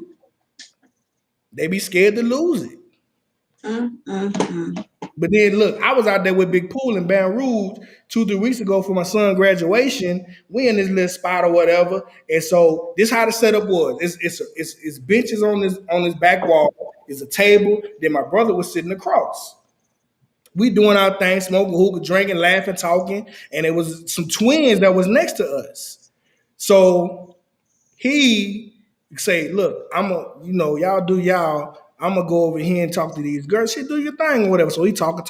They be scared to lose it. But then look, I was out there with Big Pool in Baton Rouge 2-3 weeks ago for my son's graduation. We in this little spot or whatever, and so this how the setup was. It's benches on this back wall. It's a table. Then my brother was sitting across. We doing our thing, smoking hookah, drinking, laughing, talking, and it was some twins that was next to us. So he say, "Look, y'all do y'all. I'm gonna go over here and talk to these girls. Shit, do your thing or whatever." So he talking.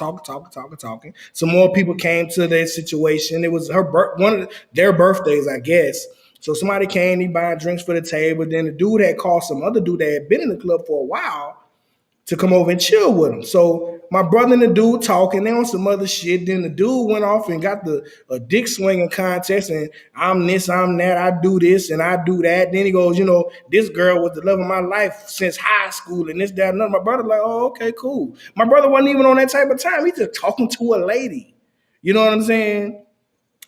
Some more people came to that situation. It was one of their birthdays, I guess. So somebody came, he buying drinks for the table. Then the dude had called some other dude that had been in the club for a while to come over and chill with him. So my brother and the dude talking, they on some other shit. Then the dude went off and got a dick swinging contest, and I'm this, I'm that, I do this and I do that. Then he goes, this girl was the love of my life since high school and this, that, and another. My brother like, oh, okay, cool. My brother wasn't even on that type of time. He's just talking to a lady. You know what I'm saying?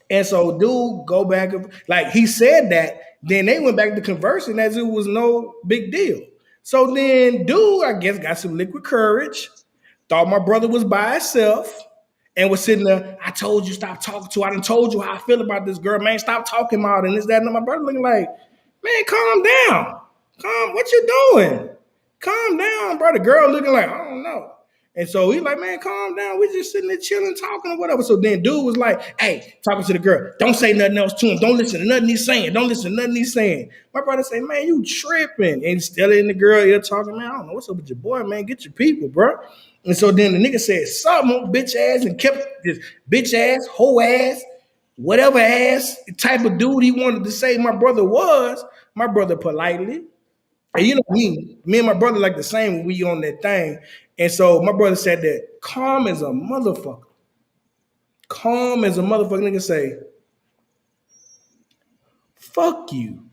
And so dude go back, like he said that, then they went back to conversing as it was no big deal. So then dude, I guess, got some liquid courage, thought my brother was by himself, and was sitting there, I told you stop talking to her. I done told you how I feel about this girl, man. Stop talking about it and this, that, and my brother looking like, man, calm down. What you doing? Calm down, bro. The girl looking like, I don't know. And so he's like, man, calm down. We just sitting there chilling, talking or whatever. So then dude was like, hey, talking to the girl, don't say nothing else to him. Don't listen to nothing he's saying. Don't listen to nothing he's saying. My brother say, man, you tripping. And still in the girl ear talking, man, I don't know what's up with your boy, man. Get your people, bro. And so then the nigga said something, bitch ass, and kept this bitch ass, hoe ass, whatever ass type of dude he wanted to say my brother was. My brother politely. And me and my brother like the same when we on that thing. And so my brother said that calm as a motherfucker. Calm as a motherfucker. Nigga say, fuck you.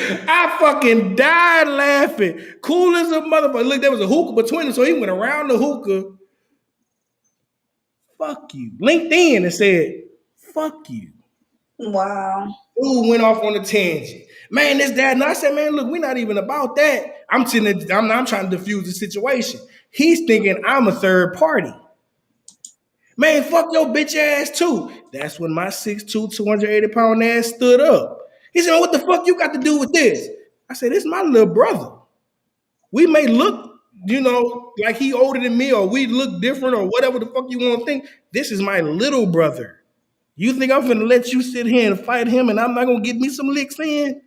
I fucking died laughing. Cool as a motherfucker. Look, there was a hookah between them, so he went around the hookah. Fuck you. Linked in and said, fuck you.
Wow.
Dude went off on a tangent. Man, this, that. And I said, man, look, we're not even about that. I'm trying to diffuse the situation. He's thinking I'm a third party. Man, fuck your bitch ass too. That's when my 6'2", 280-pound ass stood up. He said, what the fuck you got to do with this? I said, this is my little brother. We may look, like he older than me, or we look different, or whatever the fuck you want to think. This is my little brother. You think I'm gonna let you sit here and fight him and I'm not gonna get me some licks in?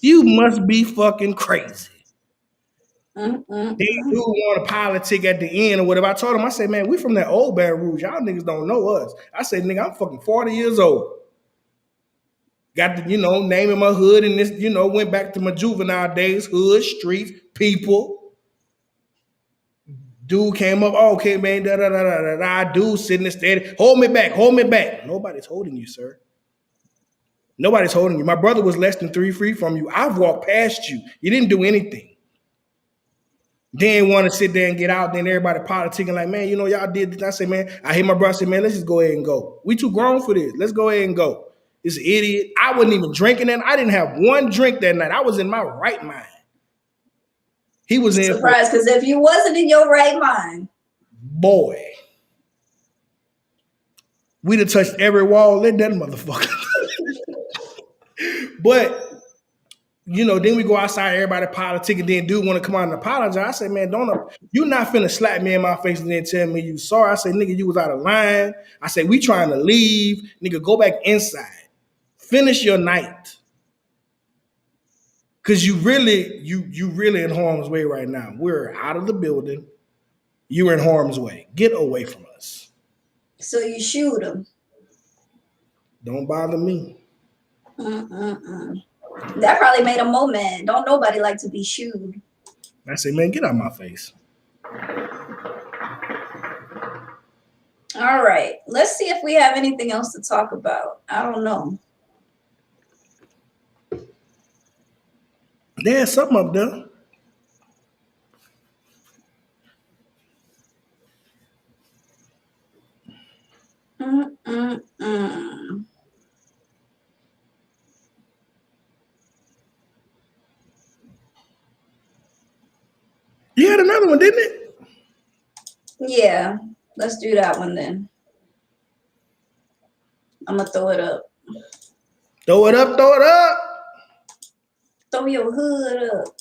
You must be fucking crazy. They do want a politic at the end or whatever. I told him, I said, man, we from that old Baton Rouge. Y'all niggas don't know us. I said, nigga, I'm fucking 40 years old. Got the, name in my hood and this, went back to my juvenile days, hood, streets, people. Dude came up, oh, okay, man, dude sitting there steady. Hold me back. Nobody's holding you, sir. Nobody's holding you. My brother was less than 3 feet from you. I've walked past you. You didn't do anything. Then want to sit there and get out. Then everybody politicking like, man, y'all did this. I say, man, I hear my brother say, man, let's just go ahead and go. We too grown for this. Let's go ahead and go. This idiot. I wasn't even drinking that. I didn't have one drink that night. I was in my right mind. He was in.
Surprised, because if you wasn't in your right mind,
boy, we'd have touched every wall in that motherfucker. But then we go outside, everybody politic, and then dude want to come out and apologize. I say, man, you not finna slap me in my face and then tell me you sorry. I say, nigga, you was out of line. I say, we trying to leave. Nigga, go back inside. Finish your night. Because you really in harm's way right now. We're out of the building. You're in harm's way. Get away from us.
So you shoot him.
Don't bother me.
That probably made him more mad. Don't nobody like to be shooed.
I say, man, get out of my face.
All right. Let's see if we have anything else to talk about. I don't know.
There's something up there. You had another one, didn't it?
Yeah. Let's do that one then. I'm going to throw it up.
Throw it up, throw it up.
Throw your hood up.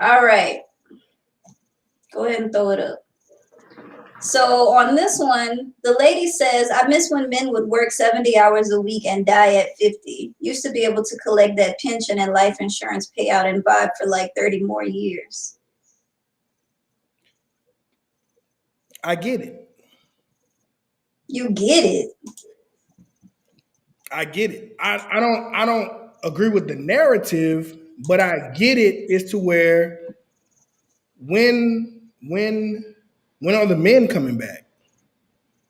All right. Go ahead and throw it up. So on this one, the lady says, I miss when men would work 70 hours a week and die at 50. Used to be able to collect that pension and life insurance payout and vibe for like 30 more years.
I get it.
You get it.
I get it. I don't agree with the narrative, but I get it as to where when are the men coming back?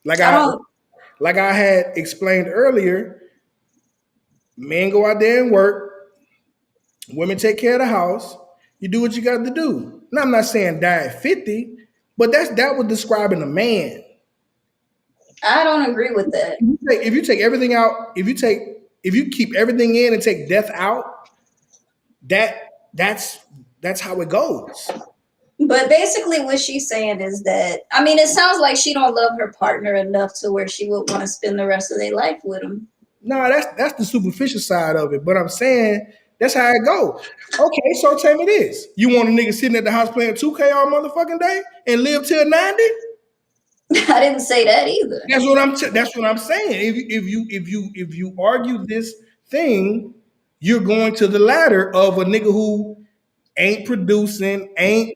Like I had explained earlier, men go out there and work, women take care of the house, you do what you got to do. Now I'm not saying die at 50, but that was describing a man.
I don't agree with that.
If you take everything out, if you keep everything in and take death out, that's how it goes.
But basically what she's saying is that, I mean, it sounds like she don't love her partner enough to where she would want to spend the rest of their life with him.
No, that's the superficial side of it. But I'm saying that's how it goes. Okay, so tell me this. You want a nigga sitting at the house playing 2K all motherfucking day and live till 90?
I didn't say that either.
That's what I'm saying. If you argue this thing, you're going to the ladder of a nigga who ain't producing,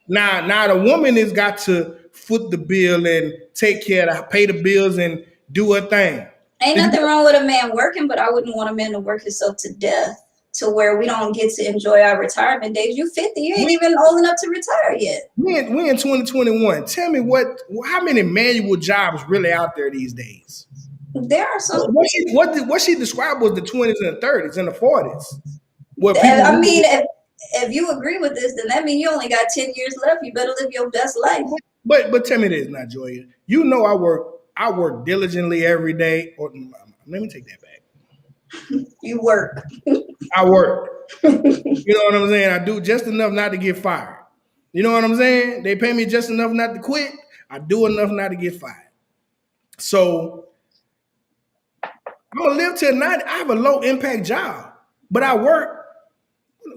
now the woman has got to foot the bill and take care of pay the bills and do her thing.
Ain't nothing wrong with a man working, but I wouldn't want a man to work himself to death to where we don't get to enjoy our retirement days. You 50, you ain't even old enough to retire yet.
We in 2021. Tell me how many manual jobs really out there these days?
There are some.
What she described was the 20s and the 30s and the 40s.
I mean, if you agree with this, then that means you only got 10 years left. You better live your best life.
But tell me this, now, Joya. You know I work diligently every day. Or let me take that back.
You work.
I work. You know what I'm saying? I do just enough not to get fired. You know what I'm saying? They pay me just enough not to quit. I do enough not to get fired. So I'm gonna live till 90. I have a low impact job, but I work.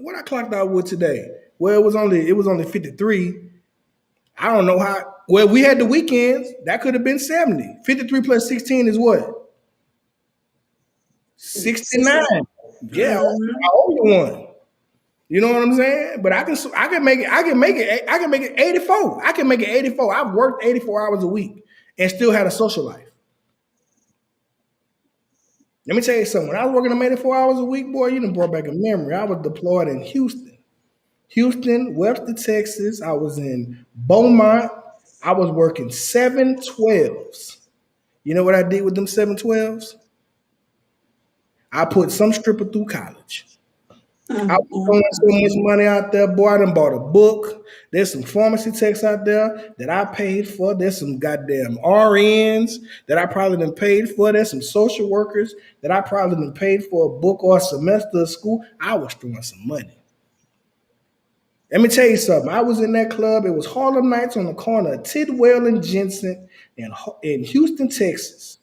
What I clocked out with today? Well, it was only 53. I don't know how. Well, we had the weekends. That could have been 70. 53 plus 16 is what? 69. Yeah, I owe you one. You know what I'm saying? But I can make it 84. I can make it 84. I've worked 84 hours a week and still had a social life. Let me tell you something. When I was working them 84 hours a week, boy, you done brought back a memory. I was deployed in Houston, Webster, Texas. I was in Beaumont. I was working 712s. You know what I did with them 712s? I put some stripper through college. I was throwing so much money out there, boy. I done bought a book. There's some pharmacy techs out there that I paid for. There's some goddamn RNs that I probably done paid for. There's some social workers that I probably done paid for a book or a semester of school. I was throwing some money. Let me tell you something. I was in that club. It was Harlem Nights on the corner of Tidwell and Jensen in Houston, Texas.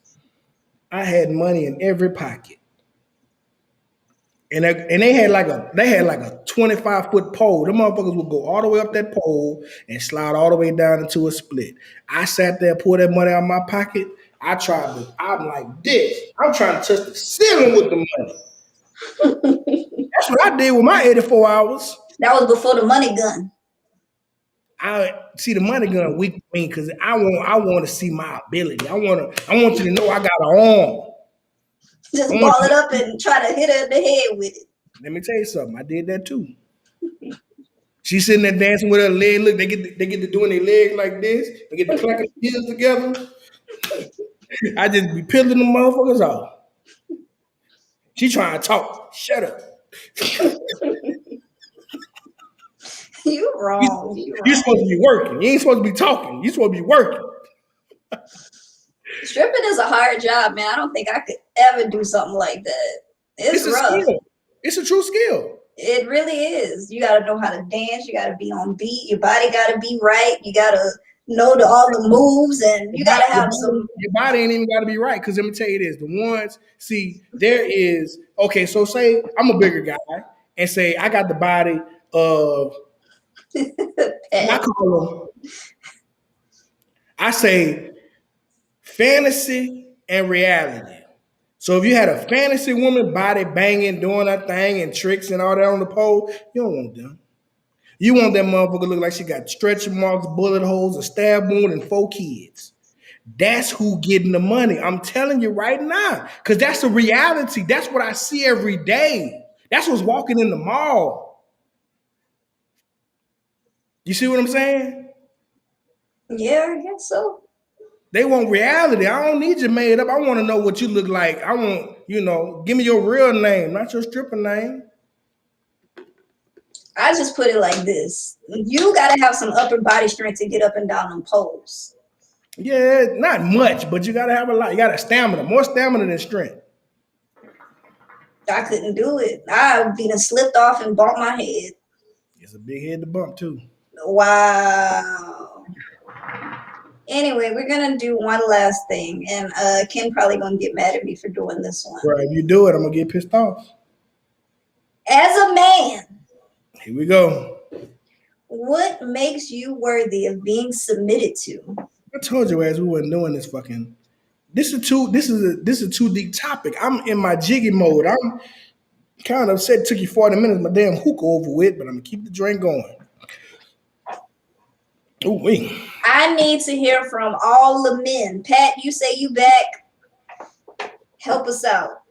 I had money in every pocket. And they had like a 25-foot pole. The motherfuckers would go all the way up that pole and slide all the way down into a split. I sat there, pulled that money out of my pocket. I'm like this. I'm trying to touch the ceiling with the money. That's what I did with my 84 hours.
That was before the money gun.
I see the money gun weak to me because I want to see my ability. I want you to know I got an arm. I
Just
want
ball
you
it
to,
up and try to hit her in the head with it.
let me tell you something. I did that too. She's sitting there dancing with her leg. Look, they get to doing their legs like this. They get to clacking their heels together. I just be peeling the motherfuckers off. She trying to talk. Shut up.
You
You,
wrong. You
you're supposed
wrong.
to be working. You ain't supposed to be talking. You're supposed to be working.
Stripping is a hard job, man. I don't think I could ever do something like that. It's
It's a
rough.
skill. It's a true skill.
It really is. You got to know how to dance. You got to be on beat. Your body got to be right. You got to know all the moves, and you got to have some.
Your body ain't even got to be right. Because let me tell you this: the ones, see, there is okay. So say I'm a bigger guy, and say I got the body of I call them. I say fantasy and reality. So if you had a fantasy woman body banging, doing her thing and tricks and all that on the pole, you don't want them. You want that motherfucker to look like she got stretch marks, bullet holes, a stab wound, and 4 kids. That's who getting the money. I'm telling you right now, because that's the reality. That's what I see every day. That's what's walking in the mall. You see what I'm saying?
Yeah, I guess so.
They want reality. I don't need you made up. I want to know what you look like. I want, give me your real name, not your stripper name.
I just put it like this: you got to have some upper body strength to get up and down them poles.
Yeah, not much, but you gotta have a lot. You got a stamina, more stamina than strength.
I couldn't do it. I've been slipped off and bumped my head.
It's a big head to bump too.
Wow. Anyway, we're gonna do one last thing, and Ken probably gonna get mad at me for doing this one.
Right, if you do it, I'm gonna get pissed off.
As a man,
Here we go.
what makes you worthy of being submitted to?
I told you as we weren't doing this fucking. This is a too deep topic. I'm in my jiggy mode. I'm kind of upset. It took you 40 minutes. My damn hookah over with, but I'm gonna keep the drink going. Ooh wee.
I need to hear from all the men. Pat, you say you back. Help us out.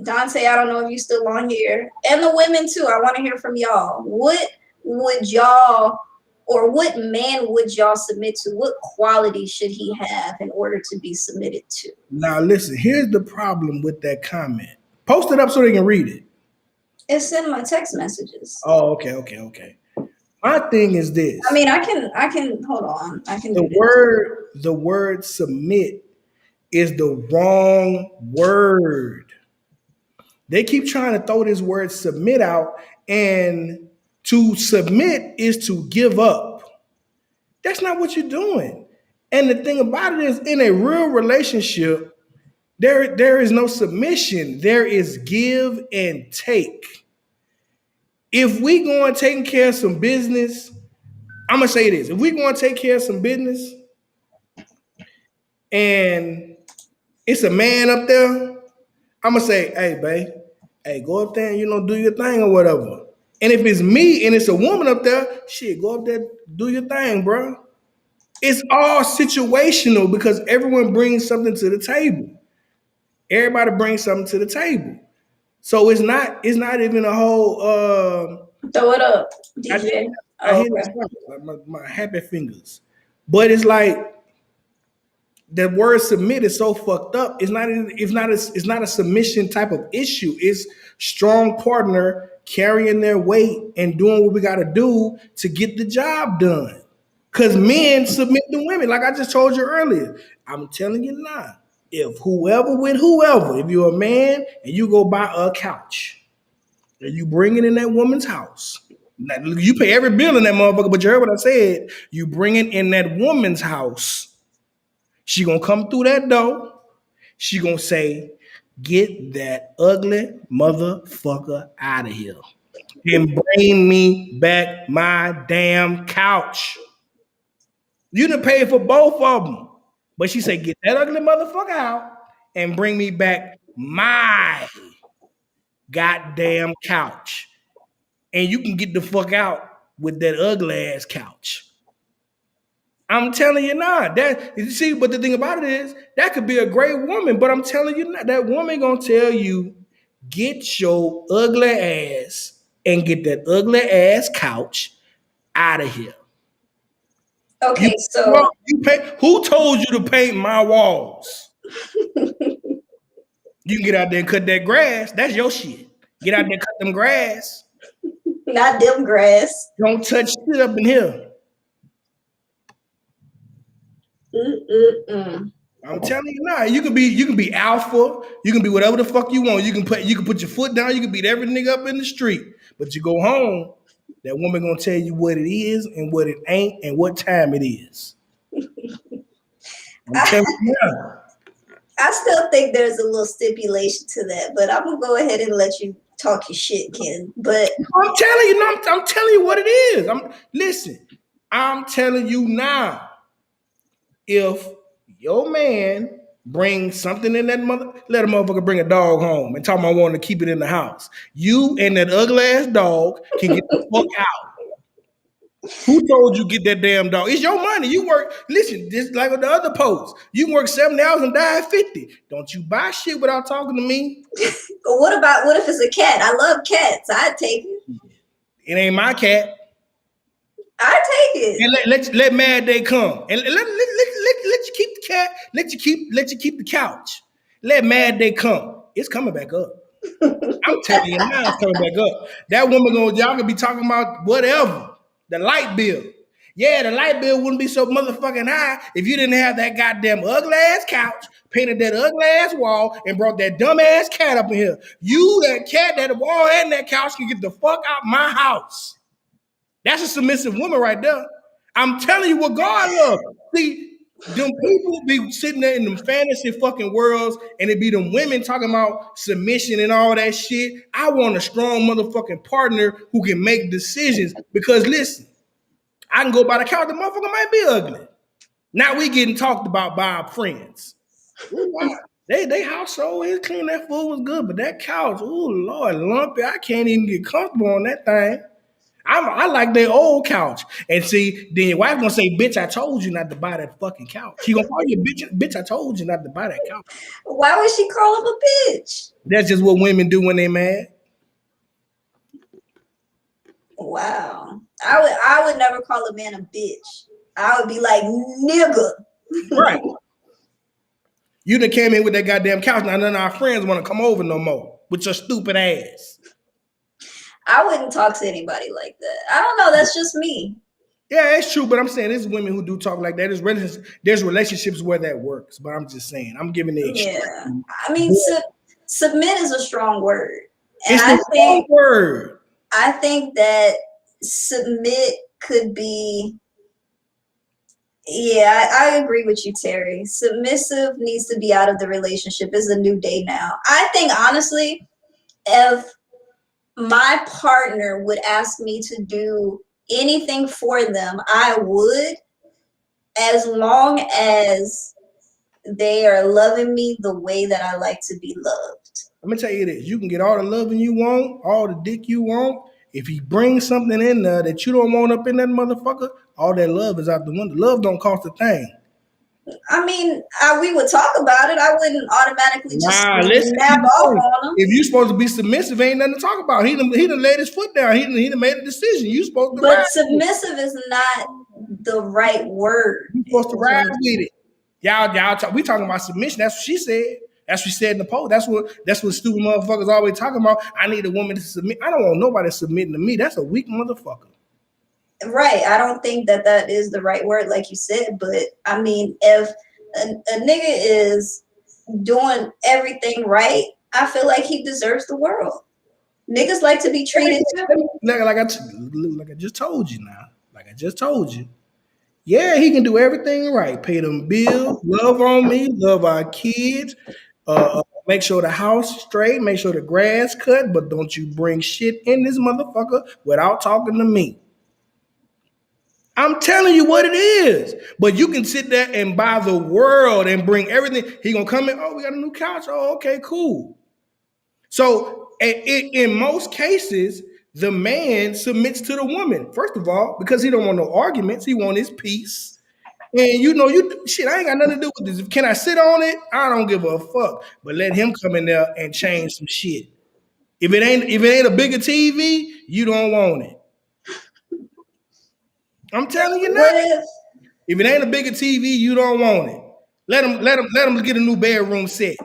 Dante, I don't know if you still on here. And the women too. I want to hear from y'all. What would y'all or what man would y'all submit to? What quality should he have in order to be submitted to?
Now listen. Here's the problem with that comment. Post it up so they can read it.
It's in my text messages.
Oh, okay. My thing is this.
I mean, I can hold on. I can do this.
The word submit is the wrong word. They keep trying to throw this word submit out, and to submit is to give up. That's not what you're doing. And the thing about it is, in a real relationship, there is no submission. There is give and take. If we go and taking care of some business, I'm gonna say this: if we go and take care of some business, and it's a man up there, I'm gonna say, hey, babe, hey, go up there and do your thing or whatever. And if it's me and it's a woman up there, shit, go up there, do your thing, bro. It's all situational because everyone brings something to the table. Everybody brings something to the table. So it's not even a whole
Throw it up,
I,
DJ.
I
Oh,
hit
okay.
like my happy fingers. But it's like the word submit is so fucked up. It's not a submission type of issue. It's strong partner carrying their weight and doing what we got to do to get the job done. Because men submit to women, like I just told you earlier. I'm telling you now, if you're a man and you go buy a couch and you bring it in that woman's house, now, you pay every bill in that motherfucker, but you heard what I said. You bring it in that woman's house. She gonna come through that door. She gonna say, "Get that ugly motherfucker out of here and bring me back my damn couch." You done paid for both of them, but she said, "Get that ugly motherfucker out and bring me back my goddamn couch." and you can get the fuck out with that ugly ass couch. I'm telling you now. That you see, but the thing about it is that could be a great woman, but I'm telling you now, that woman gonna tell you, get your ugly ass and get that ugly ass couch out of here. You,
Okay,
well,
so
you pay, who told you to paint my walls? You can get out there and cut that grass. That's your shit. Get out there and cut them grass.
not them grass.
Don't touch shit up in here.
Mm-mm-mm.
I'm telling you now, you can be alpha, you can be whatever the fuck you want. You can put your foot down, you can beat every nigga up in the street. But you go home, that woman gonna tell you what it is and what it ain't and what time it is. I'm telling you now.
I still think there's a little stipulation to that, but I'm gonna go ahead and let you talk your shit, Ken. But
I'm telling you, I'm telling you what it is. Listen, I'm telling you now. If your man brings something in that mother, let a motherfucker bring a dog home and talk about wanting to keep it in the house. You and that ugly ass dog can get the fuck out. Who told you get that damn dog? It's your money. You work. Listen, just like with the other posts, you can work 70 hours and die at 50. Don't you buy shit without talking to me.
what if it's a cat? I love cats. I'd take it.
It ain't my cat.
I'd take it.
And let Mad Day come. And let you keep the cat. Let you keep the couch. Let Mad Day come. It's coming back up. I'm telling you now, it's coming back up. That woman y'all gonna be talking about whatever. The light bill. Yeah, the light bill wouldn't be so motherfucking high if you didn't have that goddamn ugly ass couch, painted that ugly ass wall, and brought that dumb ass cat up in here. You, that cat, that wall, and that couch can get the fuck out my house. That's a submissive woman right there. I'm telling you what God loves. See, them people be sitting there in them fantasy fucking worlds, and it be them women talking about submission and all that shit. I want a strong motherfucking partner who can make decisions. Because listen, I can go by the couch, the motherfucker might be ugly. Now we getting talked about by our friends. Ooh, wow. They household is clean, that food was good, but that couch, oh Lord, lumpy, I can't even get comfortable on that thing. I like their old couch. And see, then your wife gonna say, bitch, I told you not to buy that fucking couch. She gonna call you bitch, I told you not to buy that couch.
Why would she call him a bitch?
That's just what women do when they mad.
Wow. I would never call a man a bitch. I would be like, nigga.
Right. You done came in with that goddamn couch. Now none of our friends want to come over no more with your stupid ass.
I wouldn't talk to anybody like that. I don't know. That's just me.
Yeah, it's true, but I'm saying there's women who do talk like that. There's relationships where that works, but I'm just saying, I'm giving the
Yeah. I mean, submit is a strong word. And
it's a strong word.
I think that submit could be, yeah, I agree with you, Terry. Submissive needs to be out of the relationship. It's a new day now. I think, honestly, if my partner would ask me to do anything for them, I would, as long as they are loving me the way that I like to be loved.
I'm gonna tell you this: you can get all the loving you want, all the dick you want. If he brings something in there that you don't want up in that motherfucker, all that love is out the window. Love don't cost a thing.
I mean, we would talk about it. I wouldn't automatically just snap off on him.
If you're supposed to be submissive, ain't nothing to talk about. He done laid his foot down. He done made a decision. You supposed to.
But submissive is not the right word.
You supposed to ride with it. Y'all. We talking about submission. That's what she said. That's what she said in the post. That's what stupid motherfuckers always talking about. I need a woman to submit. I don't want nobody submitting to me. That's a weak motherfucker.
Right. I don't think that is the right word, like you said. But I mean, if a nigga is doing everything right, I feel like he deserves the world. Niggas like to be treated too.
Like I just told you now. Like I just told you. Yeah, he can do everything right. Pay them bills, love on me, love our kids, make sure the house is straight, make sure the grass cut, but don't you bring shit in this motherfucker without talking to me. I'm telling you what it is. But you can sit there and buy the world and bring everything. He gonna come in, oh, we got a new couch. Oh, okay, cool. So in most cases, The man submits to the woman. First of all, because he don't want no arguments, he want his peace. And you shit, I ain't got nothing to do with this. Can I sit on it? I don't give a fuck. But let him come in there and change some shit. If it ain't a bigger TV, you don't want it. I'm telling you now.
What if
If it ain't a bigger TV, you don't want it. Let him get a new bedroom set.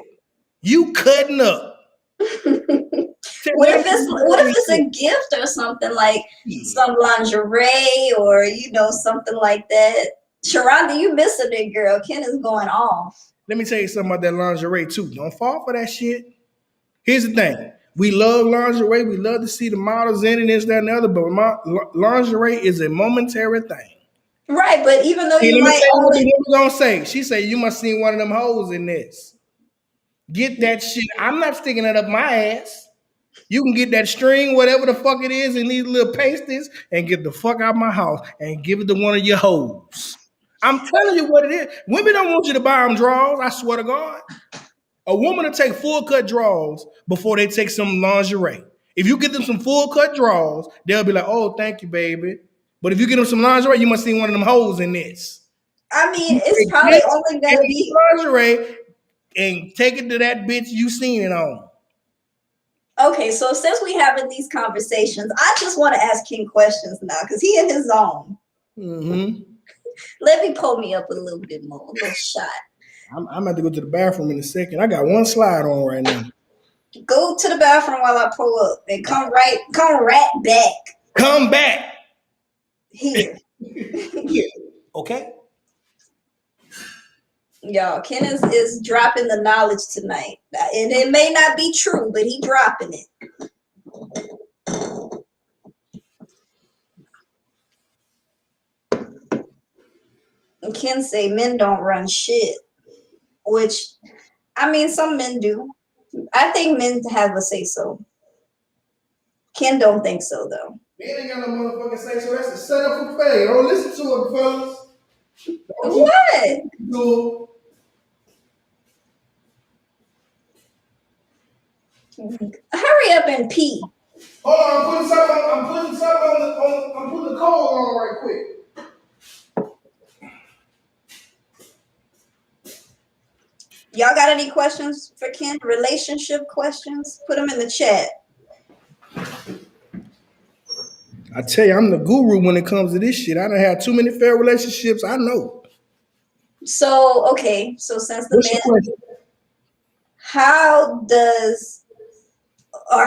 You cutting up.
what if it's a gift or something, like some lingerie or something like that? Sharonda, you missing it, girl. Ken is going off.
Let me tell you something about that lingerie too. Don't fall for that shit. Here's the thing. We love lingerie. We love to see the models in it, this, that, and the other. But lingerie is a momentary thing.
Right, but even though
Hey,
you
let me
might
tell you
own
what
it,
we gonna say. She say you must seen one of them hoes in this. Get that shit. I'm not sticking it up my ass. You can get that string, whatever the fuck it is, and these little pasties, and get the fuck out of my house and give it to one of your hoes. I'm telling you what it is. Women don't want you to buy them drawers. I swear to God. A woman will take full cut drawers before they take some lingerie. If you get them some full cut drawers, they'll be like, "Oh, thank you, baby." But if you get them some lingerie, you must see one of them hoes in this.
I mean, it's probably only
Get
gonna be
lingerie and take it to that bitch you seen it on.
okay. So since we having these conversations, I just want to ask King questions now because he in his zone.
Mm-hmm.
Let me pull me up a little bit more, a little shot.
I'm about to go to the bathroom in a second. I got one slide on right now.
Go to the bathroom while I pull up and come right back.
Come back
Here.
here, okay?
Y'all, Ken is dropping the knowledge tonight. And it may not be true, but he dropping it. And Ken say men don't run shit, which, I mean, some men do. I think men have a say-so. Ken don't think so, though.
Man ain't got no motherfucking say so. That's a setup for failure. Don't listen to it, fellas. Don't you
What?
do
Hurry up and pee.
Hold on, I'm putting the coal on right quick.
Y'all got any questions for Ken? Relationship questions? Put them in the chat.
I tell you, I'm the guru when it comes to this shit. I done had too many failed relationships. I know.
So, okay. So since the
What's your
man,
question?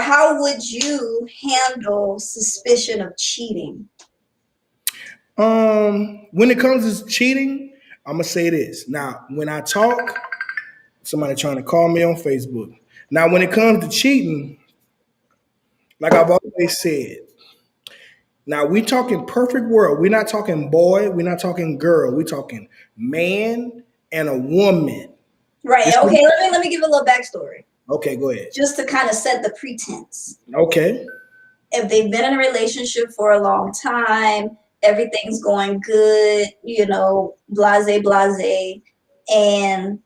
how would you handle suspicion of cheating?
When it comes to cheating, I'm gonna say this. Now, when I talk, somebody trying to call me on Facebook. Now, when it comes to cheating, like I've always said, now we talking perfect world. We're not talking boy. We're not talking girl. We're talking man and a woman.
Right.
This
Okay. Let me give a little backstory,
okay, go ahead.
just to kind of set the pretense.
Okay.
If they've been in a relationship for a long time, everything's going good, blase, blase, and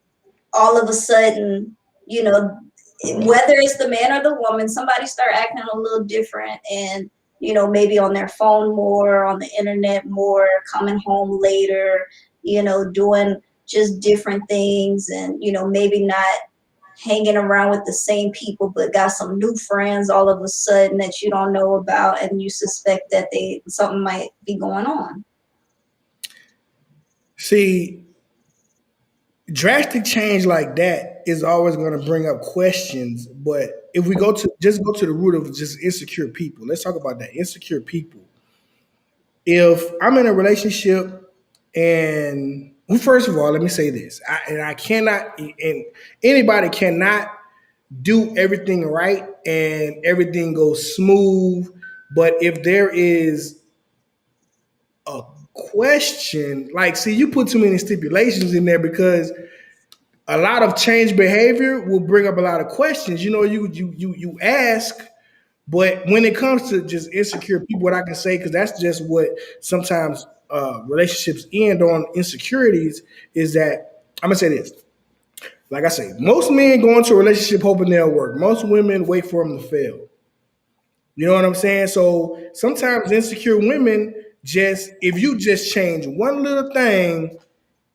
all of a sudden, whether it's the man or the woman, somebody start acting a little different and, maybe on their phone more, on the internet more, coming home later, doing just different things and, maybe not hanging around with the same people, but got some new friends all of a sudden that you don't know about and you suspect that something might be going on.
See, drastic change like that is always going to bring up questions. But if we go to the root of just insecure people, let's talk about that. Insecure people. If I'm in a relationship and well, first of all, let me say this. I cannot, and anybody cannot do everything right and everything goes smooth. But if there is a question, like, see, you put too many stipulations in there because a lot of change behavior will bring up a lot of questions. You ask, but when it comes to just insecure people, what I can say, because that's just what sometimes relationships end on insecurities, is that I'm gonna say this. Like I say, most men go into a relationship hoping they'll work. Most women wait for them to fail. You know what I'm saying? So sometimes insecure women just, if you just change one little thing,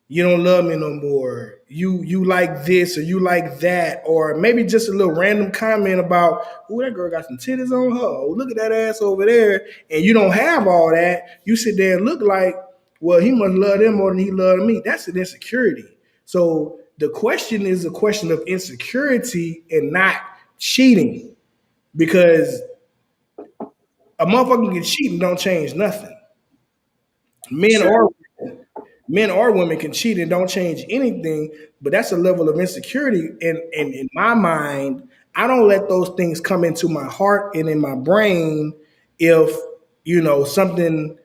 you don't love me no more. You like this or you like that, or maybe just a little random comment about, oh, that girl got some titties on her. Oh, look at that ass over there. And you don't have all that. You sit there and look like, well, he must love them more than he loved me. That's an insecurity. So the question is a question of insecurity and not cheating, because a motherfucker can cheat and don't change nothing. Men or
True.
men or women can cheat and don't change anything, but that's a level of insecurity. And in my mind, I don't let those things come into my heart and in my brain if something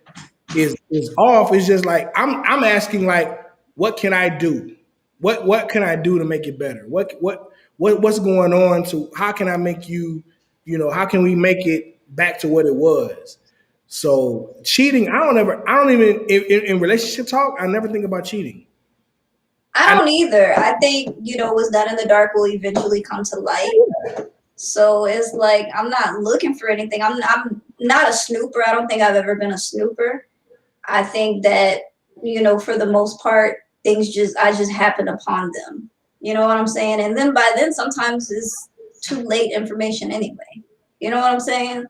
is off. It's just like I'm asking, like, what can I do? What can I do to make it better? What's going on? To how can I make how can we make it back to what it was? So cheating, I don't even in relationship talk, I never think about cheating.
I
I
don't either. I think, what's done in the dark will eventually come to light. So it's like I'm not looking for anything. I'm not a snooper. I don't think I've ever been a snooper. I think that, for the most part, I just happen upon them. You know what I'm saying? And then by then sometimes it's too late information anyway. You know what I'm saying?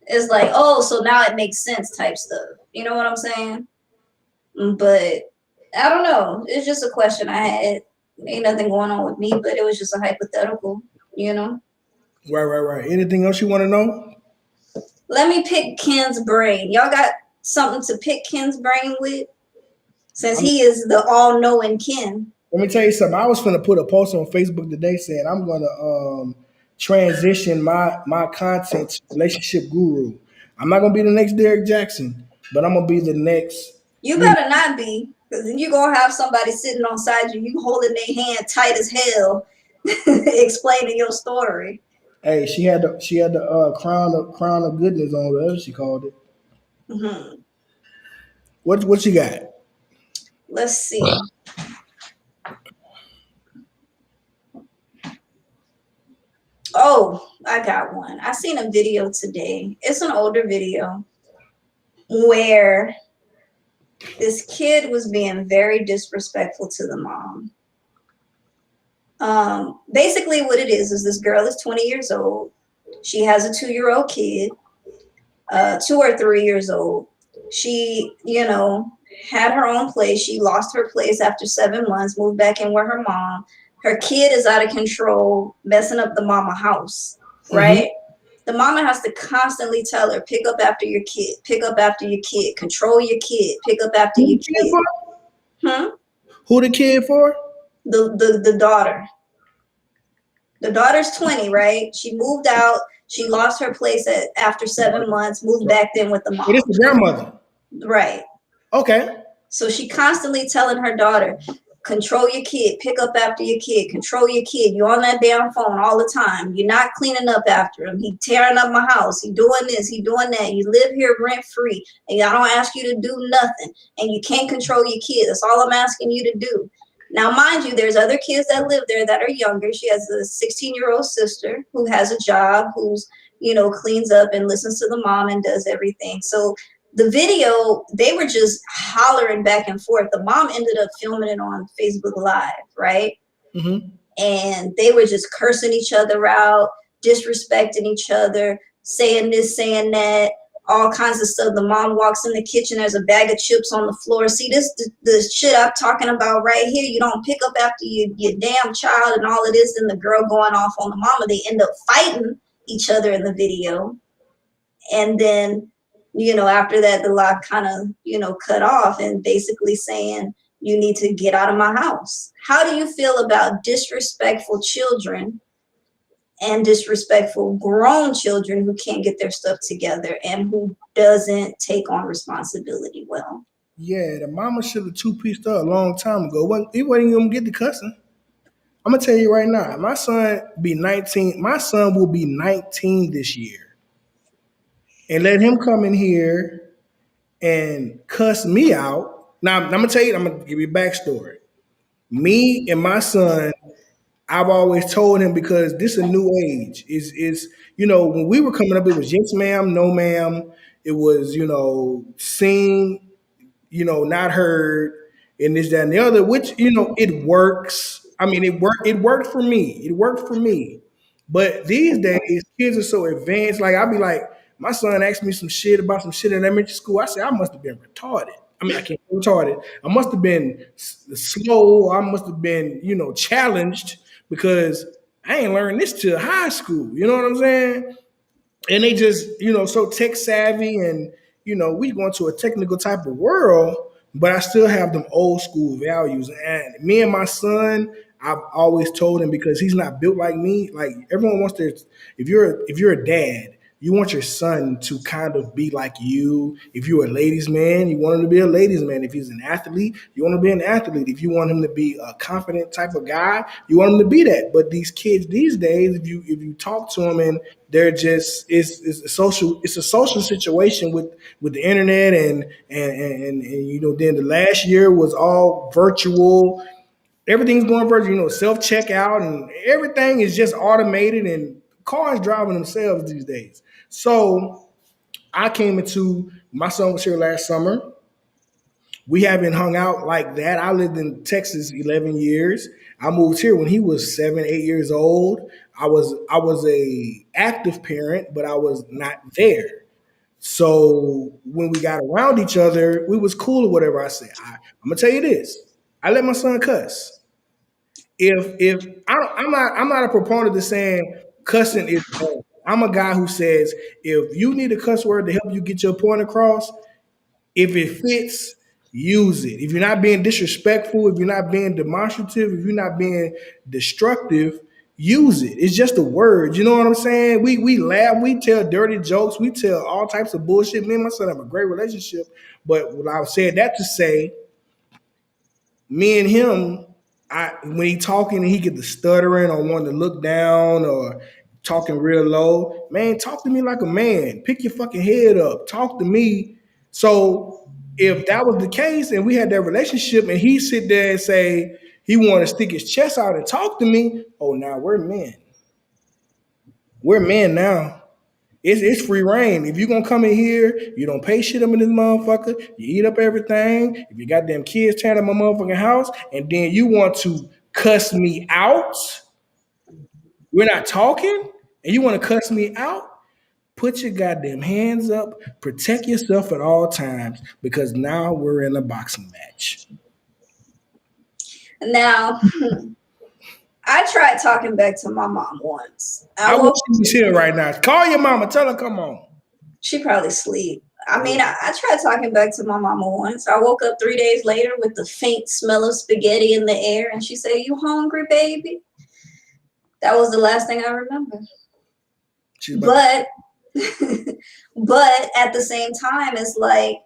It's like, oh, so now it makes sense type stuff. You know what I'm saying? But I don't know. It's just a question I had. Ain't nothing going on with me, but it was just a hypothetical, you know?
right. Anything else you want to know?
Let me pick Ken's brain. Y'all got something to pick Ken's brain with? Since
I'm,
he is the all knowing Ken.
Let me tell you something. I was going to put a post on Facebook today saying I'm going to transition my content to relationship guru. I'm not going to be the next Derek Jackson, but I'm going to be the next.
You better not be, because then you're going to have somebody sitting on side you, you holding their hand tight as hell, explaining your story.
Hey, she had the crown of goodness on, whatever she called it.
Hmm.
What you got?
Let's see. Oh, I got one. I seen a video today. It's an older video where this kid was being very disrespectful to the mom. Basically what it is this girl is 20 years old. She has a 2-year-old kid, 2 or 3 years old. She, had her own place. She lost her place after 7 months, moved back in with her mom. Her kid is out of control, messing up the mama house,
Mm-hmm.
right? The mama has to constantly tell her, pick up after your kid, pick up after your kid, control your kid, pick up after
Who
your
the kid
kid.
for?
Hmm?
Who the kid for?
The daughter. The daughter's 20, right? She moved out. She lost her place after 7 months, moved back in with the
It is
mom.
the grandmother.
Right.
Okay.
So she constantly telling her daughter, control your kid, pick up after your kid, control your kid. You're on that damn phone all the time. You're not cleaning up after him. He tearing up my house. He doing this, he doing that. You live here rent free and I don't ask you to do nothing. And you can't control your kid. That's all I'm asking you to do. Now, mind you, there's other kids that live there that are younger. She has a 16-year-old sister who has a job, who's, cleans up and listens to the mom and does everything. So the video, they were just hollering back and forth. The mom ended up filming it on Facebook Live, right?
Mm-hmm.
And they were just cursing each other out, disrespecting each other, saying this, saying that, all kinds of stuff. The mom walks in the kitchen, there's a bag of chips on the floor. See, this the shit I'm talking about right here. You don't pick up after your damn child and all of this, and the girl going off on the mama. They end up fighting each other in the video. And then, after that, the lock kind of, cut off and basically saying, you need to get out of my house. How do you feel about disrespectful children and disrespectful grown children who can't get their stuff together and who doesn't take on responsibility well?
Yeah, the mama should have two-pieced her a long time ago. He wasn't even gonna get the cussing. I'm gonna tell you right now, my son be 19. My son will be 19 this year, and let him come in here and cuss me out. Now I'm gonna tell you, I'm gonna give you a backstory. Me and my son I've always told him because this a new age. Is when we were coming up, it was yes ma'am, no ma'am. It was seen, not heard, and this, that, and the other, which, it works. I mean, it worked for me. It worked for me. But these days, kids are so advanced. Like, I'll be like, my son asked me some shit about some shit in elementary school. I said, I must have been retarded. I mean, I can't be retarded. I must have been slow. I must have been, challenged because I ain't learned this till high school. You know what I'm saying? And they just so tech savvy, and we go into a technical type of world, but I still have them old school values. And me and my son, I've always told him, because he's not built like me. Like, everyone wants their, if you're a dad, you want your son to kind of be like you. If you're a ladies man, you want him to be a ladies man. If he's an athlete, you want him to be an athlete. If you want him to be a confident type of guy, you want him to be that. But these kids these days, if you talk to them, and they're just, it's a social situation with the internet, and then the last year was all virtual. Everything's going virtual, self checkout, and everything is just automated, and cars driving themselves these days. So I came into, my son was here last summer. We haven't hung out like that. I lived in Texas 11 years. I moved here when he was 7, 8 years old. I was a active parent, but I was not there. So when we got around each other, we was cool or whatever. I said, I'm gonna tell you this. I let my son cuss. If I'm not a proponent of saying cussing is bad. I'm a guy who says, if you need a cuss word to help you get your point across, if it fits, use it. If you're not being disrespectful, if you're not being demonstrative, if you're not being destructive, use it. It's just a word. You know what I'm saying? We laugh, we tell dirty jokes, we tell all types of bullshit. Me and my son have a great relationship. But what I said that to say, me and him, when he talking and he get the stuttering or wanting to look down or talking real low, man, talk to me like a man. Pick your fucking head up. Talk to me. So if that was the case and we had that relationship, and he sit there and say he want to stick his chest out and talk to me, oh, now we're men. We're men now. It's free reign. If you gonna come in here, you don't pay shit up in this motherfucker. You eat up everything. If you got them kids tearing up my motherfucking house, and then you want to cuss me out, we're not talking, and you want to cuss me out. Put your goddamn hands up. Protect yourself at all times, because now we're in a boxing match.
Now, I tried talking back to my mom once.
I wish she was here right now. Call your mama. Tell her come on.
She probably sleep. I mean, I tried talking back to my mama once. I woke up 3 days later with the faint smell of spaghetti in the air, and she said, "You hungry, baby?" That was the last thing I remember. But, but at the same time, it's like,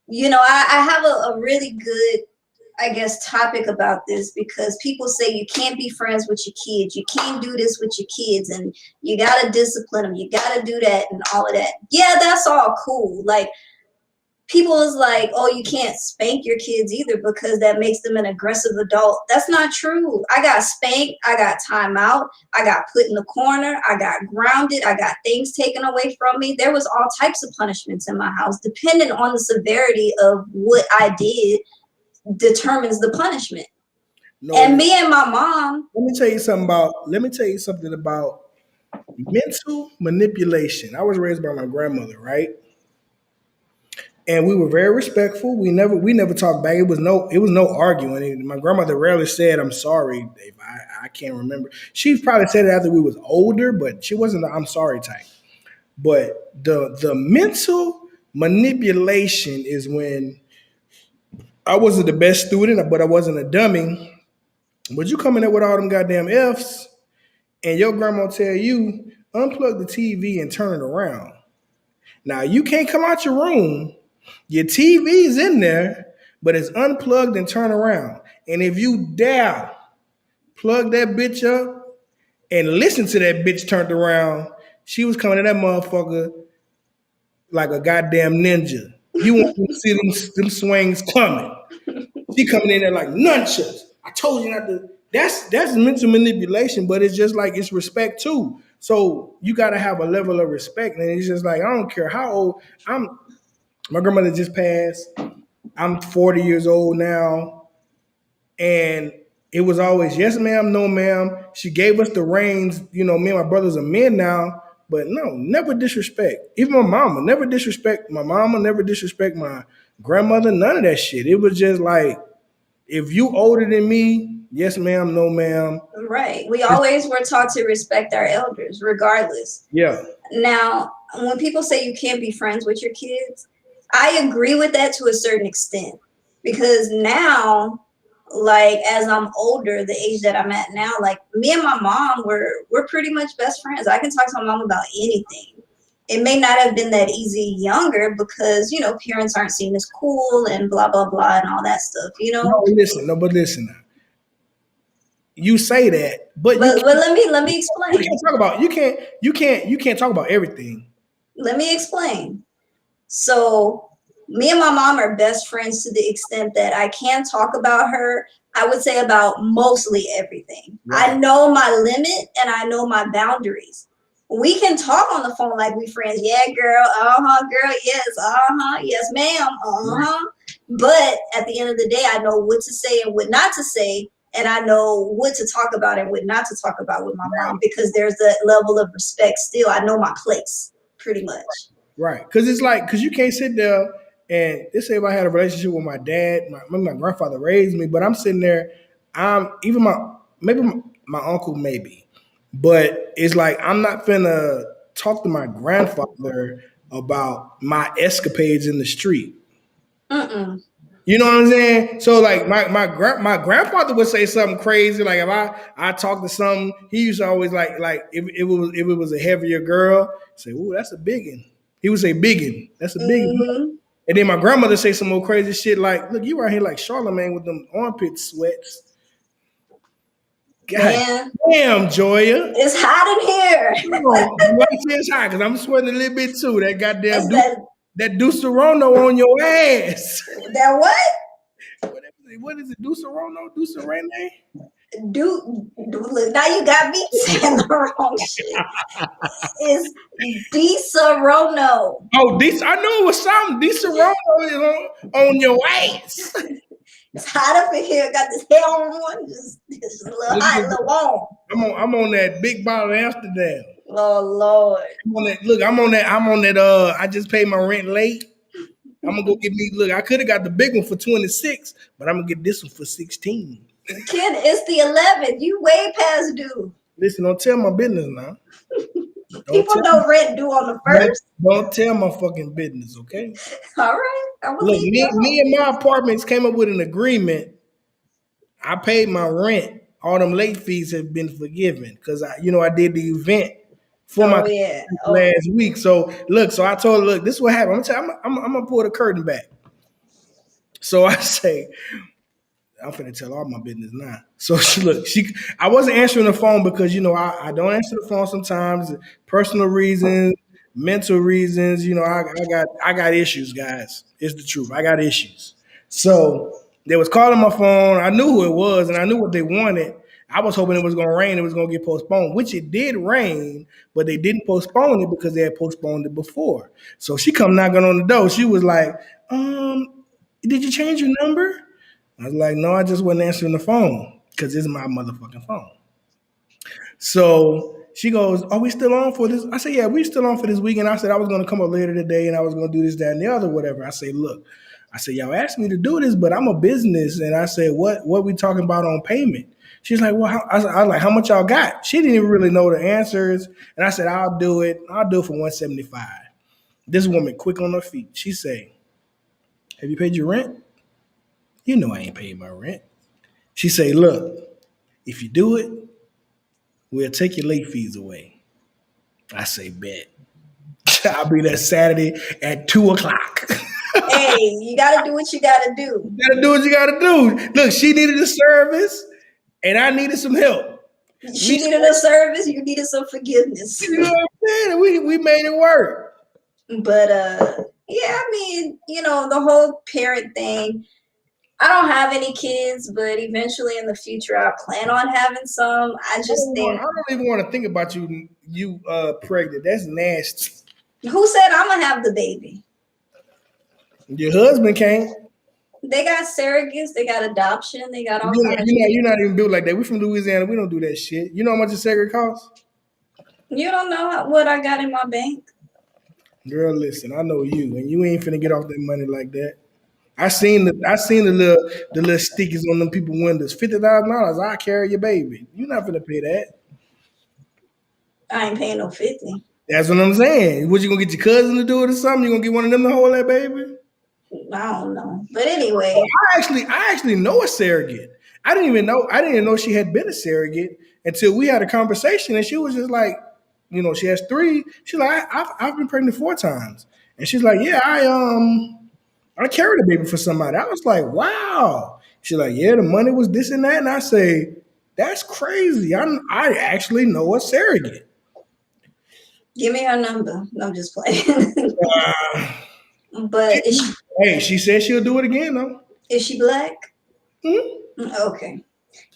I have a really good, I guess, topic about this, because people say you can't be friends with your kids. You can't do this with your kids, and you got to discipline them. You got to do that and all of that. Yeah, that's all cool. Like, people is like, oh, you can't spank your kids either because that makes them an aggressive adult. That's not true. I got spanked. I got timeout. I got put in the corner. I got grounded. I got things taken away from me. There was all types of punishments in my house, depending on the severity of what I did determines the punishment. No, and me and my mom.
Let me tell you something about mental manipulation. I was raised by my grandmother, right? And we were very respectful. We never talked back. It was no arguing. And my grandmother rarely said, "I'm sorry, Dave." I can't remember. She probably said it after we was older, but she wasn't the "I'm sorry" type. But the mental manipulation is when I wasn't the best student, but I wasn't a dummy. But you coming in with all them goddamn F's, and your grandma tell you, unplug the TV and turn it around. Now you can't come out your room. Your TV's in there, but it's unplugged and turned around. And if you dare plug that bitch up and listen to that bitch turned around, she was coming at that motherfucker like a goddamn ninja. You want to see them swings coming. She coming in there like nunchucks. I told you not to. That's mental manipulation, but it's just like it's respect too. So you got to have a level of respect, and it's just like I don't care how old I'm. My grandmother just passed. I'm 40 years old now, and it was always yes, ma'am, no, ma'am. She gave us the reins. You know, me and my brothers are men now, but no, never disrespect. Even my mama, never disrespect my mama, never disrespect my grandmother. None of that shit. It was just like if you older than me, yes, ma'am, no, ma'am.
Right. We always were taught to respect our elders, regardless.
Yeah.
Now, when people say you can't be friends with your kids, I agree with that to a certain extent. Because now, like as I'm older, the age that I'm at now, like me and my mom we're pretty much best friends. I can talk to my mom about anything. It may not have been that easy younger because, you know, parents aren't seen as cool and blah blah blah and all that stuff, you know.
But listen. You say that, but
But let me
you
explain.
can't talk about you can't talk about everything.
Let me explain. So me and my mom are best friends to the extent that I can talk about her. I would say about mostly everything.
Right.
I know my limit and I know my boundaries. We can talk on the phone like we friends. Yeah, girl. Girl. Yes. Yes, ma'am. But at the end of the day, I know what to say and what not to say. And I know what to talk about and what not to talk about with my mom because there's that level of respect still. I know my place pretty much.
Right. Because it's like, because you can't sit there and let's say if I had a relationship with my dad, my grandfather raised me, but I'm sitting there, even my uncle, maybe, but it's like, I'm not finna talk to my grandfather about my escapades in the street.
Mm-mm.
You know what I'm saying? So like my grandfather would say something crazy. Like if I talked to something, he used to always like if it was a heavier girl, say, "Ooh, that's a biggin." He would say biggin. That's a biggin.
Mm-hmm.
And then my grandmother say some more crazy shit like, "Look, you out here like Charlemagne with them armpit sweats." God
Man,
damn, Joya.
it's hot in here.
Come on, why it's hot? Because I'm sweating a little bit too. That goddamn
It's that
that Ducerono on your ass.
that what?
What is it? Ducerono? Ducerene?
Look, now you got me saying the wrong shit. It's Di Serono.
Oh, this I knew it was something. Ducerono is on your ass.
It's hot up in here. Got this hair on. Just a little hot, a little warm.
I'm on that big bottle of Amsterdam.
Oh Lord.
I'm on that. Look, I'm on that. I just paid my rent late. I'm gonna go get me. Look, I could have got the big one for 26, but I'm gonna get this one for 16.
Kid, it's the 11th. You way past due.
Listen, don't tell my business now.
People know rent due on the first.
Don't tell my fucking business, okay?
All right. I'm gonna
Look,
leave you alone.
me and my apartments came up with an agreement. I paid my rent. All them late fees have been forgiven because I did the event for my last week. So look, so I told her, look, this is what happened. I'm gonna pull the curtain back. So I say, I'm finna tell all my business now. So I wasn't answering the phone because I don't answer the phone sometimes, personal reasons, mental reasons. I got issues, guys. It's the truth. I got issues. So they was calling my phone. I knew who it was and I knew what they wanted. I was hoping it was gonna rain. It was gonna get postponed, which it did rain, but they didn't postpone it because they had postponed it before. So she come knocking on the door. She was like, did you change your number? I was like, no, I just wasn't answering the phone because this is my motherfucking phone. So she goes, are we still on for this? I said, yeah, we still on for this weekend. I said, I was going to come up later today and I was going to do this, that, and the other, whatever. I say, look, y'all asked me to do this, but I'm a business. And I said, what we talking about on payment? She's like, well, I was like, how much y'all got? She didn't even really know the answers. And I said, I'll do it for 175. This woman quick on her feet. She say, have you paid your rent? You know I ain't paid my rent. She say, look, if you do it, we'll take your late fees away. I say, bet. I'll be there Saturday at 2:00.
Hey, you gotta do what you gotta do.
You gotta do what you gotta do. Look, she needed a service and I needed some help.
She needed a service, you needed some forgiveness.
You know what I'm saying? We made it work.
But yeah, I mean, the whole parent thing. I don't have any kids, but eventually in the future I plan on having some. I just
I
think,
don't even want to think about you pregnant. That's nasty.
who said I'm gonna have the baby?
Your husband can't.
They got surrogates, they got adoption, they got all kind of shit.
You're not even built like that. We from Louisiana. We don't do that shit. You know how much a cigarette costs?
You don't know what I got in my bank.
Girl, listen, I know you, and you ain't finna get off that money like that. I seen the little stickers on them people windows. $50,000. I carry your baby. You're not finna pay that.
I ain't paying no 50.
That's what I'm saying. What you gonna get your cousin to do it or something? You gonna get one of them to hold that baby?
I don't know. But anyway,
I actually know a surrogate. I didn't even know she had been a surrogate until we had a conversation, and she was just like, she has three. She's like, I've been pregnant 4 times, and she's like, yeah, I carried a baby for somebody. I was like, wow. She's like, yeah, the money was this and that, and I say, that's crazy. I actually know a surrogate.
give me her number. No, I'm just playing.
Uh,
But
hey, she said she'll do it again though.
is she black?
Hmm?
Okay.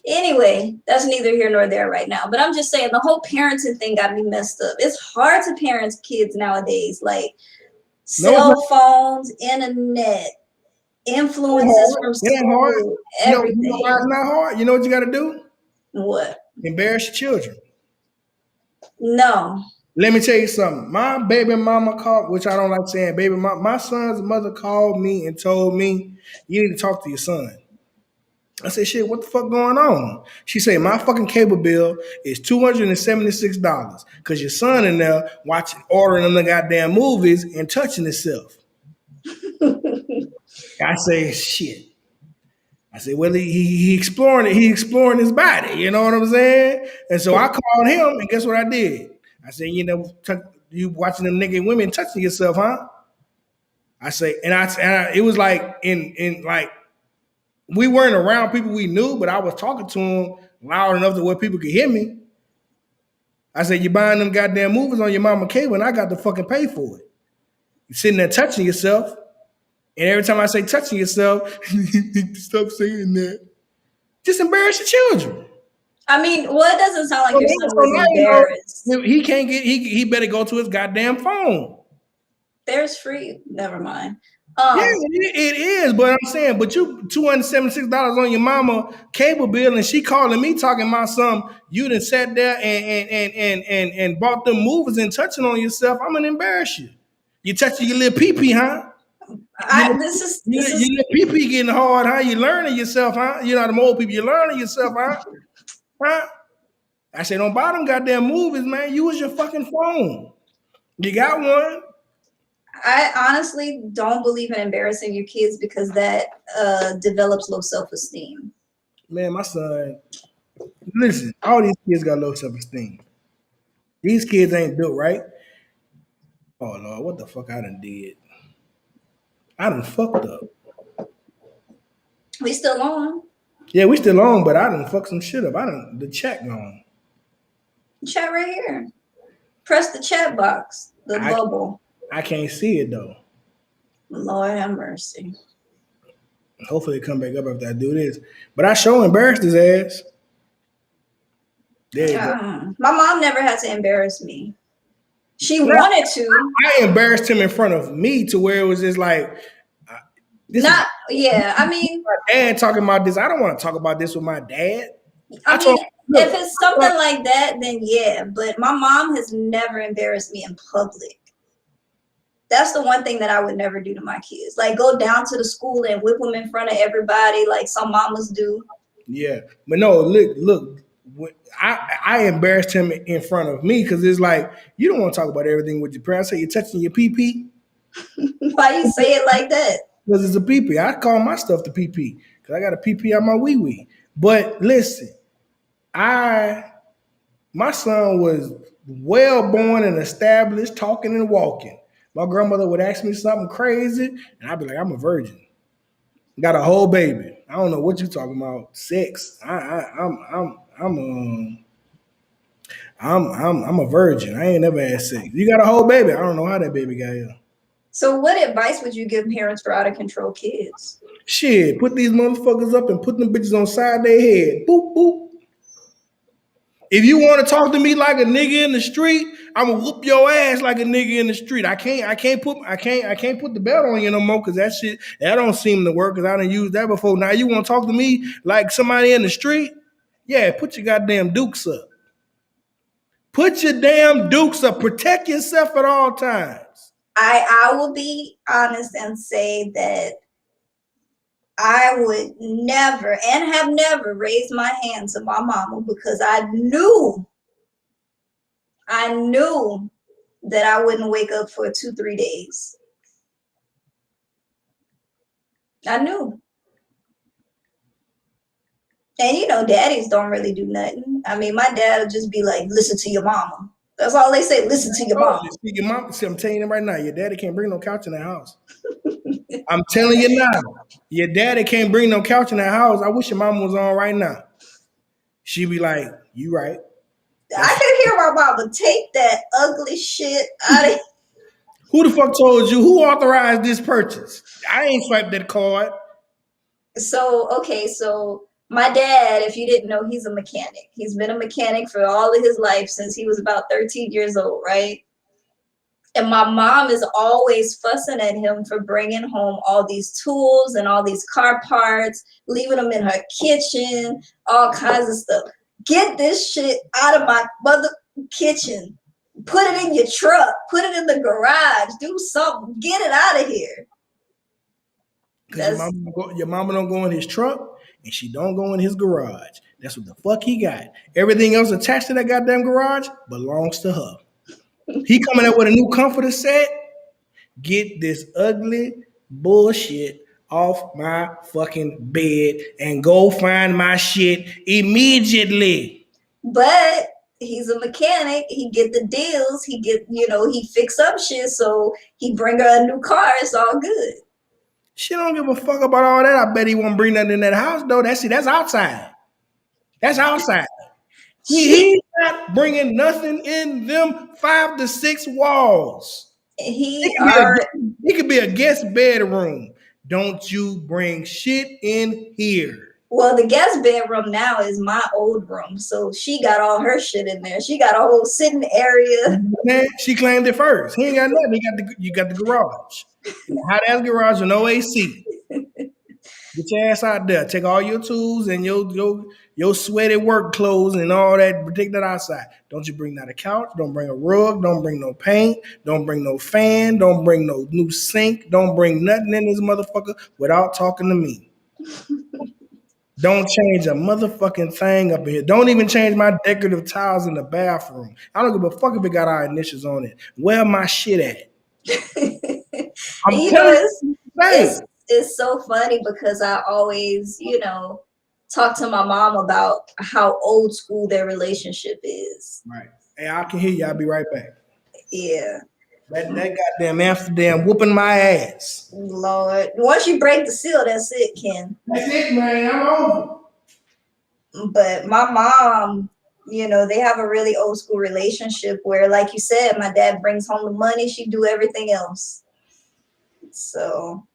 Anyway, that's neither here nor there right now. But I'm just saying the whole parenting thing got me messed up. It's hard to parent kids nowadays. Like
No, it's not
cell phones, internet, influences
hard.
from
It ain't hard.
school,
You know why
everything.
it's not hard? You know what you got to do?
What?
Embarrass your children.
No.
Let me tell you something. My baby mama called, which I don't like saying, baby mama. My son's mother called me and told me you need to talk to your son. I said, shit, what the fuck going on? She said, my fucking cable bill is $276 because your son in there watching, ordering them the goddamn movies and touching himself. I say, shit. I said, well, he exploring it. He exploring his body. You know what I'm saying? And so I called him, and guess what I did? I said, you watching them nigga women touching yourself, huh? I say, it was like in like we weren't around people we knew, but I was talking to him loud enough to where people could hear me. I said, you buying them goddamn movies on your mama cable, and I got to fucking pay for it. You sitting there touching yourself, and every time I say touching yourself, stop saying that. Just embarrass your children.
I mean, well, it doesn't sound like
So
your son
now
was embarrassed.
he can't get he better go to his goddamn phone.
There's free. Never mind.
Yeah,
Um,
it is, but I'm saying, but you $276 on your mama cable bill, and she calling me talking about some. You done sat there and bought them movies and touching on yourself. I'm gonna embarrass you. You touching your little pee pee, huh? You,
this is
your little pee pee getting hard, huh? You learning yourself, huh? You know them old people. You learning yourself, huh? Huh? I said, don't buy them goddamn movies, man. Use your fucking phone. You got one.
I honestly don't believe in embarrassing your kids because that develops low self-esteem.
Man, my son, listen, all these kids got low self-esteem. These kids ain't built right. Oh Lord, what the fuck I done did? I done fucked up.
We still on.
Yeah, we still on, but I done fucked some shit up. I done the chat gone.
Chat right here. Press the chat box, the
I
bubble.
I can't see it though.
Lord have mercy.
Hopefully it come back up after I do this. But I sure embarrassed his ass. There you go.
My mom never had to embarrass me. She
Now,
wanted to.
I embarrassed him in front of me to where it was just like this is
Not, yeah. I mean,
my dad talking about this. I don't want to talk about this with my dad. I
I
told
mean,
him,
if
look,
it's something like that, then yeah. But my mom has never embarrassed me in public. That's the one thing that I would never do to my kids. Like go down to the school and whip them in front of everybody, like some mamas do.
yeah, but no, look. I embarrassed him in front of me because it's like you don't want to talk about everything with your parents. I say you're touching your pee pee
Why you say it like that?
because it's a pee pee. I call my stuff the pee pee because I got a pee pee on my wee wee. But listen, I my son was well born and established, talking and walking. My grandmother would ask me something crazy, and I'd be like, "I'm a virgin, got a whole baby. I don't know what you talking about, sex. I'm a virgin. I ain't never had sex. You got a whole baby. I don't know how that baby got here.
So, what advice would you give parents for out of control kids?
Shit, put these motherfuckers up and put them bitches on side their head. Boop boop. If you want to talk to me like a nigga in the street, I'm gonna whoop your ass like a nigga in the street. I can't put the belt on you no more because that shit that don't seem to work because I done used that before. Now you want to talk to me like somebody in the street? Yeah, put your goddamn dukes up. Put your damn dukes up. Protect yourself at all times.
I will be honest and say that I would never and have never raised my hand to my mama because I knew that I wouldn't wake up for 2, 3 days. I knew. And you know, daddies don't really do nothing. I mean, my dad would just be like, listen to your mama. That's all they say, listen to your mama.
Your mom, see, I'm telling you right now, your daddy can't bring no couch in the house. I'm telling you now, your daddy can't bring no couch in that house. I wish your mama was on right now. She'd be like, you right.
I can hear my mama, take that ugly shit out of here.
Who the fuck told you? Who authorized this purchase? I ain't swiped that card.
So, okay, so my dad, if you didn't know, he's a mechanic. He's been a mechanic for all of his life since he was about 13 years old, right? And my mom is always fussing at him for bringing home all these tools and all these car parts, leaving them in her kitchen, all kinds of stuff. Get this shit out of my mother kitchen. Put it in your truck. Put it in the garage. Do something. Get it out of here.
Because your mama don't go in his truck and she don't go in his garage. That's what the fuck he got. Everything else attached to that goddamn garage belongs to her. He coming up with a new comforter set. Get this ugly bullshit off my fucking bed and go find my shit immediately.
But he's a mechanic. He get the deals. He get, he fix up shit. So he bring her a new car. It's all good.
She don't give a fuck about all that. I bet he won't bring nothing in that house though. That's outside. That's outside. He's not bringing nothing in them 5 to 6 walls. It could be a guest bedroom. Don't you bring shit in here.
Well, the guest bedroom now is my old room, so she got all her shit in there. She got a whole sitting area.
Man, she claimed it first. He ain't got nothing. You got the garage. Hot ass garage with no AC. Get your ass out there. Take all your tools and your sweaty work clothes and all that. Take that outside. Don't you bring not a couch. Don't bring a rug. Don't bring no paint. Don't bring no fan. Don't bring no new sink. Don't bring nothing in this motherfucker without talking to me. Don't change a motherfucking thing up in here. Don't even change my decorative tiles in the bathroom. I don't give a fuck if it got our initials on it. Where my shit at?
It's so funny because I always, talk to my mom about how old school their relationship is.
Right. Hey, I can hear you. I'll be right back.
Yeah.
That goddamn Amsterdam whooping my ass.
Lord. Once you break the seal, that's it, Ken.
That's it, man. I'm over.
But my mom, they have a really old school relationship where, like you said, my dad brings home the money, she do everything else. So,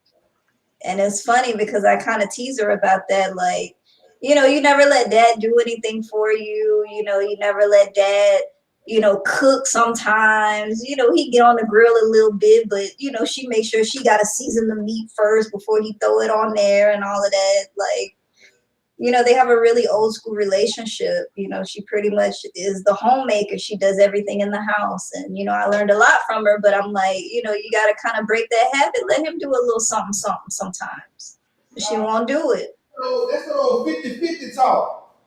and it's funny because I kind of tease her about that, like, you never let dad do anything for you. You never let dad, cook sometimes. He get on the grill a little bit, but, she makes sure she got to season the meat first before he throw it on there and all of that. Like, they have a really old school relationship. She pretty much is the homemaker. She does everything in the house. And, I learned a lot from her, but I'm like, you got to kind of break that habit. Let him do a little something sometimes. She won't do it.
That's a little 50-50 talk.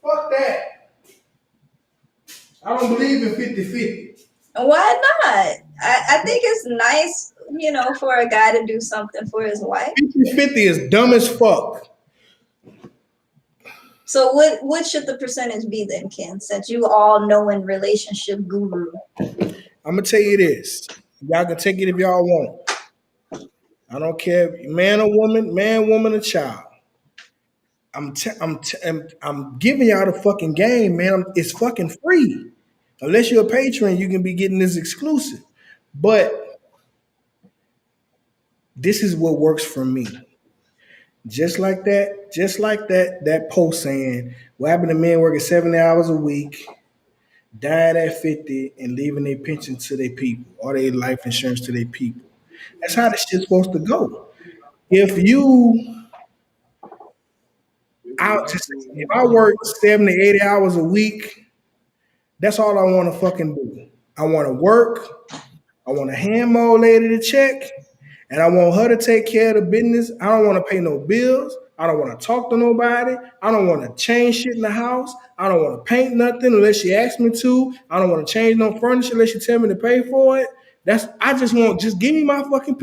Fuck that. I don't believe in 50-50.
Why not? I think it's nice, for a guy to do something for his wife.
50-50 is dumb as fuck.
So what should the percentage be then, Ken, since you all knowing relationship guru?
I'm gonna tell you this. Y'all can take it if y'all want. I don't care, man or woman, or child. I'm giving y'all the fucking game, man. It's fucking free. Unless you're a patron, you can be getting this exclusive. But This is what works for me. That post saying, what happened to men working 70 hours a week, dying at 50, and leaving their pension to their people or their life insurance to their people. That's how this shit's supposed to go. If you out just if I work 70, 80 hours a week, that's all I want to fucking do. I want to work. I want to hand my old lady the check, and I want her to take care of the business. I don't want to pay no bills. I don't want to talk to nobody. I don't want to change shit in the house. I don't want to paint nothing unless she asks me to. I don't want to change no furniture unless she tell me to pay for it. I just want, just give me my fucking,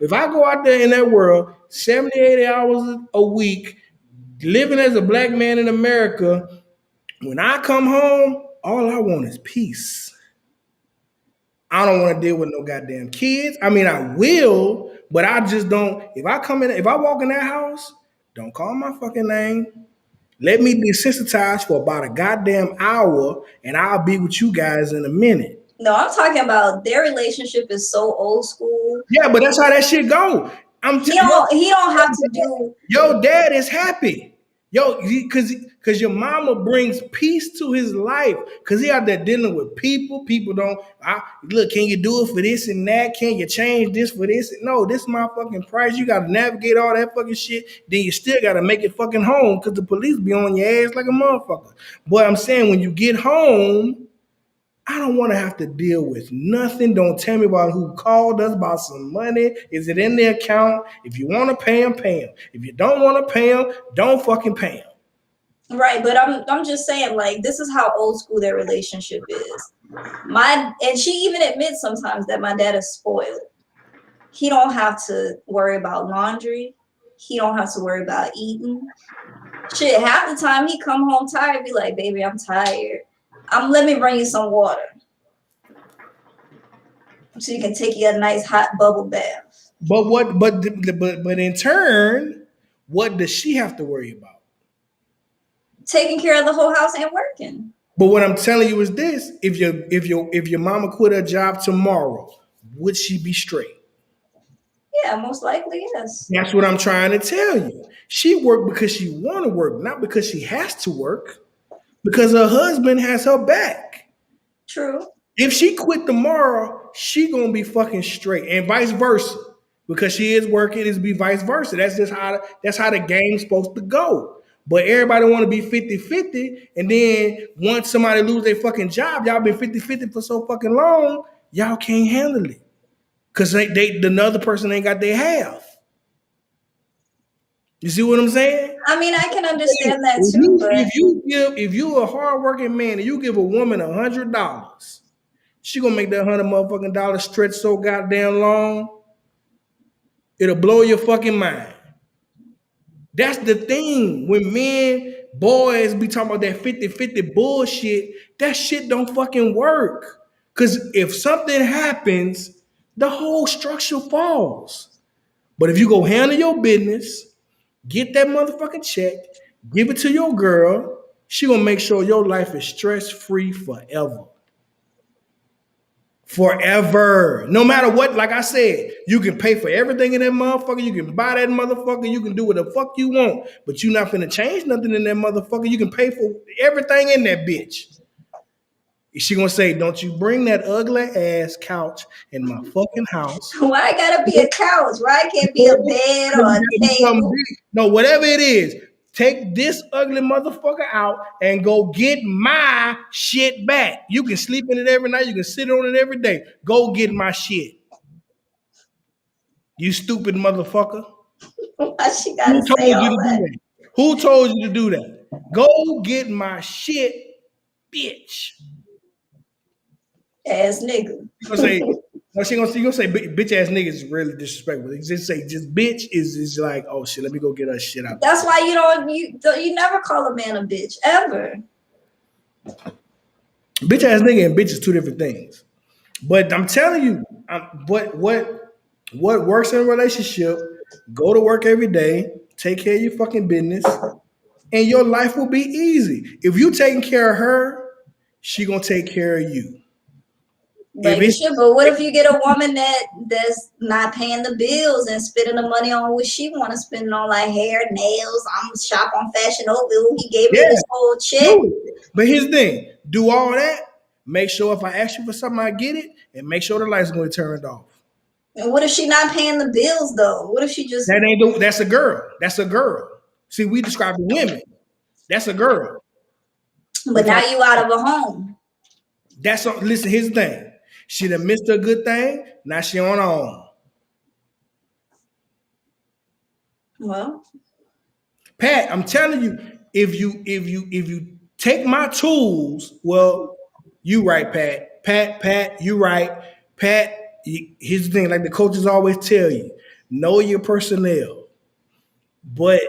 if I go out there in that world 70, 80 hours a week, living as a black man in America, when I come home, all I want is peace. I don't want to deal with no goddamn kids. I mean, I will, but I just don't. If I walk in that house, don't call my fucking name. Let me be desensitized for about a goddamn hour, and I'll be with you guys in a minute.
No, I'm talking about their relationship is so old school.
Yeah, but that's how that shit go.
He don't have to do.
Your dad is happy. Cause your mama brings peace to his life. Cause he out there dealing with people. People don't look, can you do it for this and that? Can you change this for this? No, this is my fucking price. You gotta navigate all that fucking shit. Then you still gotta make it fucking home because the police be on your ass like a motherfucker. But I'm saying when you get home, I don't want to have to deal with nothing. Don't tell me about who called us about some money. Is it in the account? If you want to pay them, pay them. If you don't want to pay them, don't fucking pay them.
Right, but I'm just saying, like, this is how old school their relationship is. And she even admits sometimes that my dad is spoiled. He don't have to worry about laundry. He don't have to worry about eating. Shit, half the time he come home tired, be like, baby, I'm tired. Let me bring you some water so you can take you a nice hot bubble bath.
But in turn, what does she have to worry about?
Taking care of the whole house and working.
But what I'm telling you is this: if your mama quit her job tomorrow, would she be straight?
Yeah, most likely, yes.
That's what I'm trying to tell you. She worked because she want to work, not because she has to work. Because her husband has her back.
True.
If she quit tomorrow, she gonna be fucking straight, and vice versa. Because she is working, it's be vice versa. That's how the game's supposed to go. But everybody want to be 50-50, and then once somebody lose their fucking job, y'all been 50-50 for so fucking long, y'all can't handle it. Because the other person ain't got their half. You see what I'm saying?
I mean, I can understand that too.
If you a hardworking man and you give a woman $100, she gonna make that $100 stretch so goddamn long, it'll blow your fucking mind. That's the thing. When boys be talking about that 50-50 bullshit, that shit don't fucking work. Cause if something happens, the whole structure falls. But if you go handle your business, get that motherfucking check, give it to your girl, she gonna make sure your life is stress-free forever. Forever. No matter what, like I said, you can pay for everything in that motherfucker, you can buy that motherfucker, you can do what the fuck you want, but you're not finna change nothing in that motherfucker. You can pay for everything in that bitch. She gonna say, don't you bring that ugly ass couch in my fucking house.
Why gotta be a couch? Why can't be a bed or a table?
No, whatever it is, take this ugly motherfucker out and go get my shit back. You can sleep in it every night. You can sit on it every day. Go get my shit. You stupid motherfucker.
Why she gotta say all that?
Who told you to do that? Go get my shit, bitch.
Ass nigga.
She gonna say bitch ass niggas is really disrespectful. Just bitch is like, oh shit, let me go get her shit out.
That's why you never call a man a bitch ever.
Bitch ass nigga and bitch is two different things. But I'm telling you, what works in a relationship, go to work every day, take care of your fucking business, and your life will be easy. If you taking care of her, she gonna take care of you. If
But you
it's
should. But what if you get a woman that's not paying the bills and spending the money on what she want to spend on, like hair, nails? I'm shop on Fashion Nova. He gave me
yeah,
this whole check.
do it. But here's the thing: do all that. Make sure if I ask you for something, I get it, and make sure the lights are going to turn off.
And what if she not paying the bills though? What if she just?
That ain't do. That's a girl. That's a girl. See, we describing women. That's a girl.
But
If I
now you out of a home.
that's a, listen. Here's the thing. She done missed a good thing. Now she on her own.
Well,
Pat, I'm telling you, if you take my tools, well, you right, Pat. Pat, you right. Pat, here's the thing, like the coaches always tell you, know your personnel, but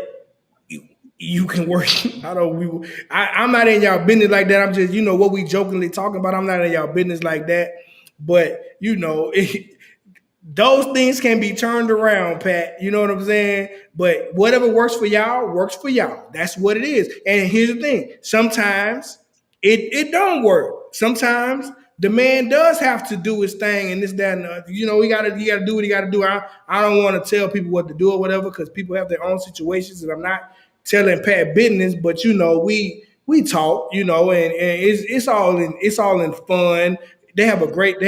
you can work. I don't. I'm not in y'all business like that. I'm just, what we jokingly talking about. I'm not in y'all business like that. But those things can be turned around, Pat. You know what I'm saying? But whatever works for y'all works for y'all. That's what it is. And here's the thing: sometimes it don't work. Sometimes the man does have to do his thing and this, that, and the, he gotta do what he gotta do. I don't want to tell people what to do or whatever because people have their own situations, and I'm not telling Pat business, but we talk, and it's all in fun. They have a great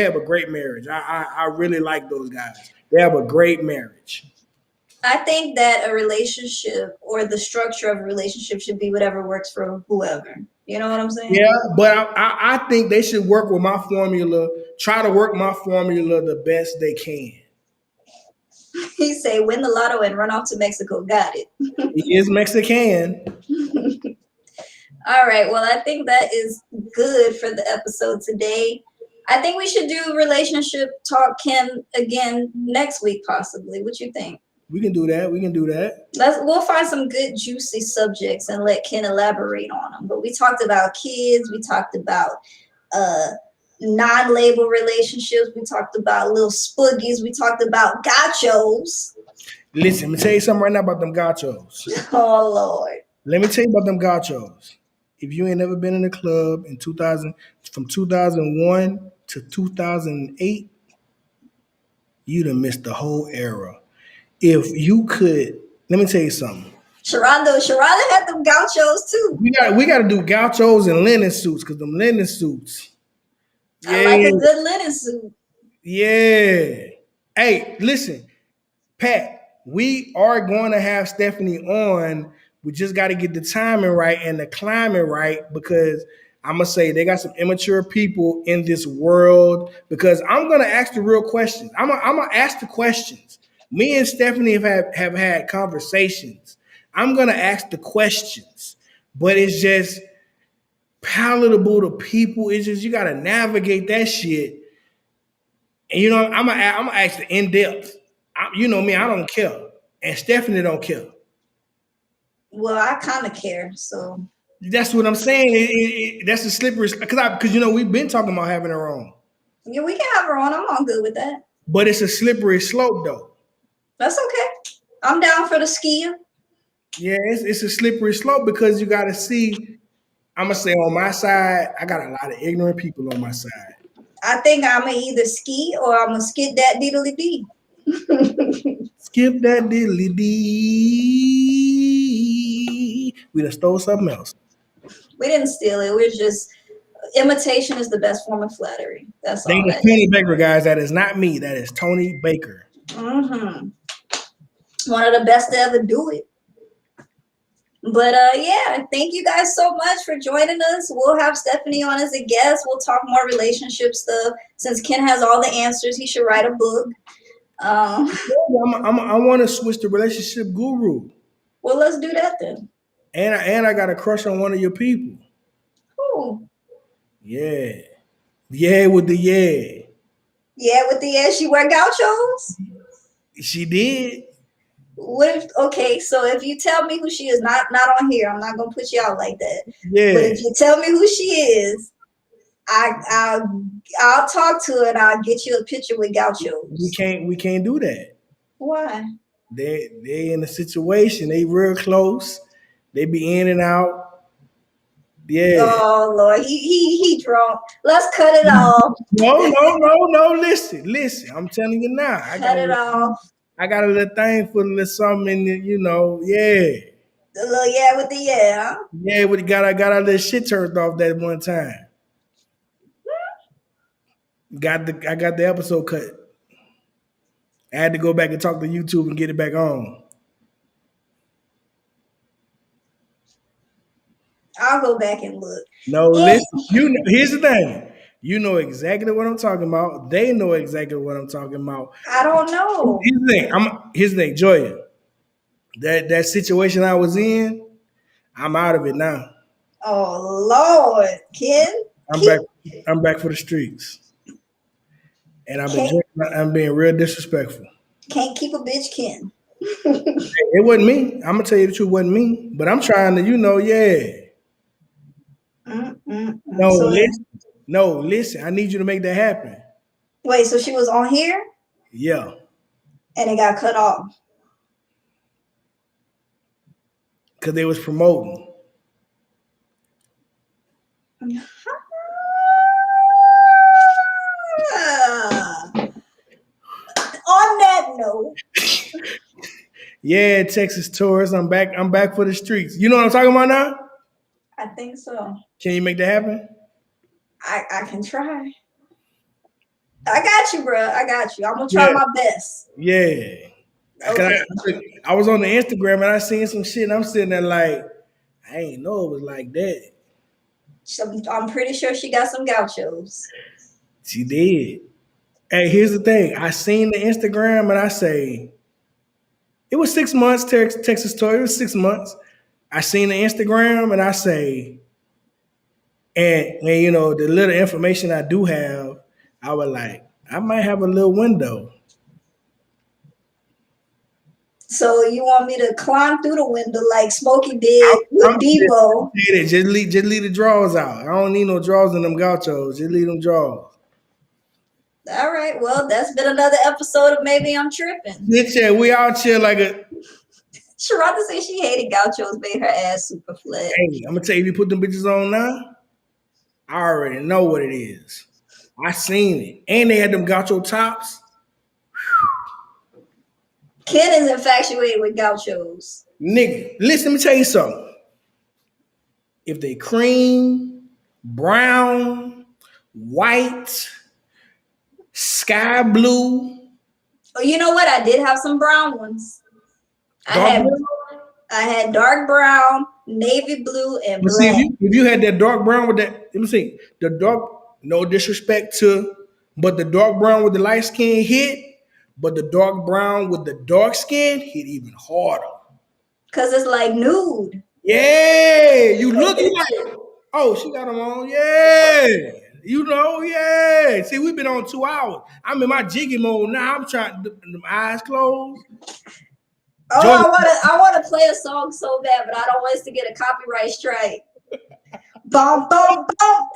marriage. I really like those guys. They have a great marriage.
I think that a relationship or the structure of a relationship should be whatever works for whoever. You know what I'm saying?
Yeah, but I think they should work with my formula. Try to work my formula the best they can.
He say win the lotto and run off to Mexico. Got it.
He is Mexican.
All right. Well, I think that is good for the episode today. I think we should do relationship talk, Kim, again next week, possibly. What you think?
We can do that. We can do that.
We'll find some good juicy subjects and let Ken elaborate on them. But we talked about kids. We talked about uh, non-label relationships. We talked about little spoogies. We talked about gachos.
Listen, let me tell you something right now about them gachos.
Oh Lord.
Let me tell you about them gachos. If you ain't never been in a club in 2000, from 2001 to 2008, you'd have missed the whole era. If you could, let me tell you something.
Sharonda had them gauchos too.
We got to do gauchos and linen suits because them linen suits.
I like
Yeah,
a good linen suit.
yeah. Hey, listen, Pat, we are going to have Stephanie on. We just got to get the timing right and the climate right because I'm going to say they got some immature people in this world because I'm going to ask the real questions. I'm going to ask the questions. Me and Stephanie have had conversations. I'm going to ask the questions, but it's just palatable to people. It's just you got to navigate that shit. And I'm gonna ask the in depth. You know me, I don't care, and Stephanie don't care.
Well, I kind of care, so
That's what I'm saying. That's a slippery because we've been talking about having her on,
yeah, we can have her on. I'm all good with that.
but it's a slippery slope though.
That's okay. I'm down for the skiing.
Yeah, it's a slippery slope because you got to see. I'm gonna say on my side, I got a lot of ignorant people on my side.
I think I'm gonna either ski or I'm gonna skid that diddly dee.
Skip that diddly dee. We done stole something else.
We didn't steal it. We're just imitation is the best form of flattery. That's
That
all
is
that
Tony Baker, guys. That is not me. That is Tony Baker.
Mm-hmm. One of the best to ever do it. But yeah, thank you guys so much for joining us. We'll have Stephanie on as a guest. We'll talk more relationship stuff. Since Ken has all the answers, he should write a book.
I want to switch to relationship guru.
Well, let's do that then.
And I got a crush on one of your people.
Who?
Yeah. Yeah with the yeah.
Yeah, with the yeah, she wear gauchos.
She did.
What if? Okay, so if you tell me who she is, not on here, I'm not gonna put you out like that.
Yeah.
But if you tell me who she is, I'll talk to her and I'll get you a picture with gauchos.
We can't do that.
Why?
They in a situation. They real close. They be in and out. Yeah.
Oh Lord, he drunk. Let's cut it off.
No. Listen. I'm telling you now.
Cut it off.
I got a little thing for a little something in the, yeah.
The little yeah with the yeah. Huh?
Yeah, we got our little shit turned off that one time. I got the episode cut. I had to go back and talk to YouTube and get it back on.
I'll go back and look.
No,
And
listen. Here's the thing. You know exactly what I'm talking about. They know exactly what I'm talking about.
I don't know.
Here's the thing, Joya. That situation I was in, I'm out of it now.
Oh Lord, Ken.
I'm
Keep
back. I'm back for the streets, and I've been
can't,
drinking. I'm being real disrespectful.
can't keep a bitch Ken.
It wasn't me. I'm gonna tell you the truth. It wasn't me. But I'm trying to, yeah. No,
So
listen. No, listen. I need you to make that happen.
wait, so she was on here
Yeah,
and it got cut off.
because they was promoting.
On that note,
Yeah, Texas tourists. I'm back. I'm back for the streets. You know what I'm talking about now?
I think so.
Can you make that happen?
I can try. I got you, bro. I got you. I'm gonna try
Yeah.
my best.
Yeah. 'Cause
Okay.
I was on the Instagram and I seen some shit and I'm sitting there like, I ain't know it was like that.
I'm pretty sure she got some gauchos.
She did. Hey, here's the thing. I seen the Instagram and I say, it was 6 months, Texas tour. It was 6 months. I seen the Instagram and I say, and the little information I do have, I was like, I might have a little window.
So you want me to climb through the window like Smokey did with
I'm
Debo?
just leave the drawers out. I don't need no drawers in them gauchos. Just leave them drawers.
All right. Well, that's been another episode of Maybe I'm Tripping.
Yeah, we out here like a.
Sharada said she hated gauchos, made her ass super flat.
Hey, I'm gonna tell you, if you put them bitches on now, I already know what it is. I seen it, and they had them gaucho tops.
Ken is infatuated with gauchos.
Nigga, listen, let me tell you something. If they cream, brown, white, sky blue,
Oh, you know what? I did have some brown ones.
dark blue.
I had dark brown, navy blue, and
But see,
black.
if you had that dark brown with that, let me see, the dark, no disrespect to, but the dark brown with the light skin hit, but the dark brown with the dark skin hit even harder.
Cause it's like nude.
Yeah, you looking like, oh, she got them on. Yeah, yeah. See, we've been on 2 hours. I'm in my jiggy mode now. I'm trying to them eyes closed.
Oh,
Jordan,
I wanna play a song so bad, but I don't want us to get a copyright strike. Bum bum bum.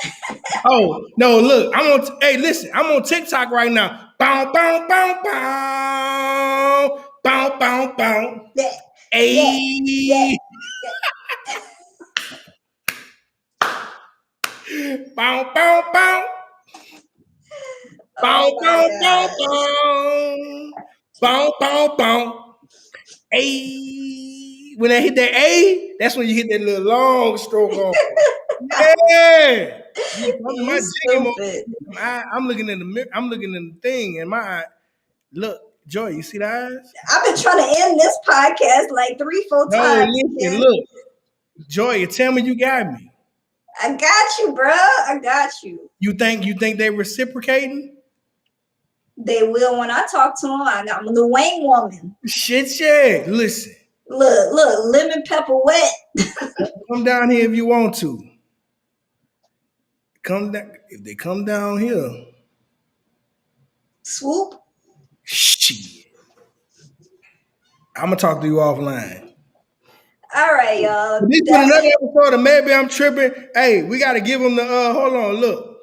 oh no, look, hey, listen, I'm on TikTok right now. Bow, bow, bow, bow, bow, bow, bow.
Yeah,
Hey.
yeah.
Bow, bow, bow. Bow,
Oh
bow,
my
bow,
gosh.
bow. Bow, bow, bow. Hey. When I hit that A, that's when you hit that little long stroke on. Yeah.
You stupid.
I'm looking in the mirror. I'm looking in the thing, and my eye. Look, Joy, you see the eyes?
I've been trying to end this podcast like 3-4
No,
times.
listen, look. Joy, tell me you got me.
I got you, bro. I got you.
You think they reciprocating?
They will when I talk to them. I'm the Wayne woman.
Shit, yeah. Listen.
Look, lemon pepper wet.
Come down here if you want to. Come down if they come down here.
Swoop.
Shit. I'm gonna talk to you offline.
All right, y'all.
This is another episode of Maybe I'm Tripping. Hey, we gotta give them the hold on, look.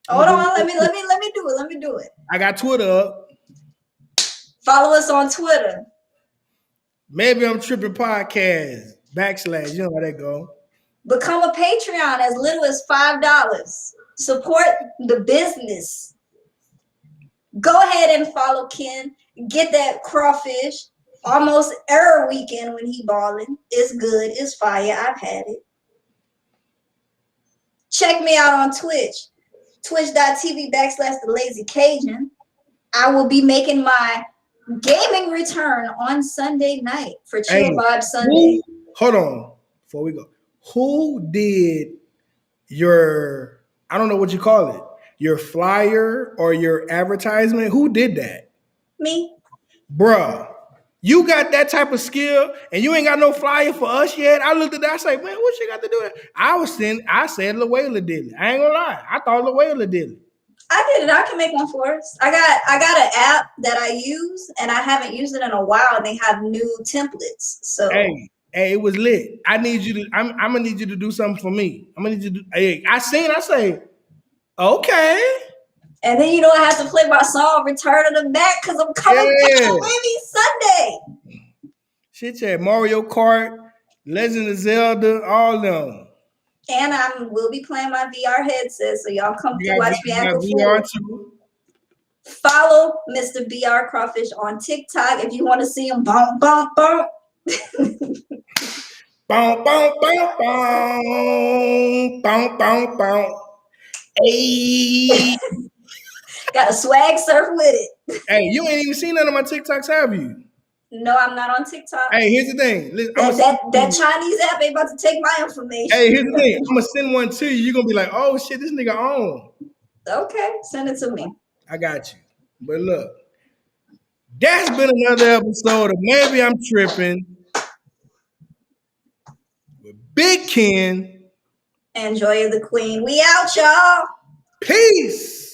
Hold on, let me do it. Let me do it.
I got Twitter up.
Follow us on Twitter.
Maybe I'm Tripping Podcast / You know how that go.
Become a Patreon as little as $5. Support the business. Go ahead and follow Ken. Get that crawfish almost every weekend when he balling. It's good. It's fire. I've had it. Check me out on Twitch. Twitch.tv/The Lazy Cajun. I will be making my gaming return on Sunday night for Chill Vibe Sunday.
Hold on. Before we go. Who did your, I don't know what you call it, your flyer or your advertisement? Who did that?
Me.
Bruh, you got that type of skill and you ain't got no flyer for us yet. I looked at that, I said, man, what you got to do that? I said LaWayla did it. I ain't gonna lie. I thought LaWayla did it.
I did it. I can make one for us. I got an app that I use and I haven't used it in a while. They have new templates. So
hey, it was lit. I need you to, I'm gonna need you to do something for me. I'm gonna need you to do, hey, I say, okay.
And then I have to play my song Return of the Mac because I'm coming down maybe Sunday.
Shit, yeah, Mario Kart, Legend of Zelda, all them.
And I will be playing my VR headset, so y'all come to watch me act a fool. Follow Mr. BR Crawfish on TikTok if you want to see him bump, bump, bump.
Bump, bump, bump, bump, bump, bump, bump. Hey.
Got a swag surf with it.
Hey, you ain't even seen none of my TikToks, have you?
No, I'm not on TikTok.
Hey, here's the thing. Listen,
that Chinese app ain't about to take my information.
Hey, here's the thing. I'm going to send one to you. You're going to be like, oh, shit, this nigga on.
Okay, send it to me.
I got you. But look, that's been another episode of Maybe I'm Tripping with Big Ken
and Joy of the Queen. We out, y'all.
Peace.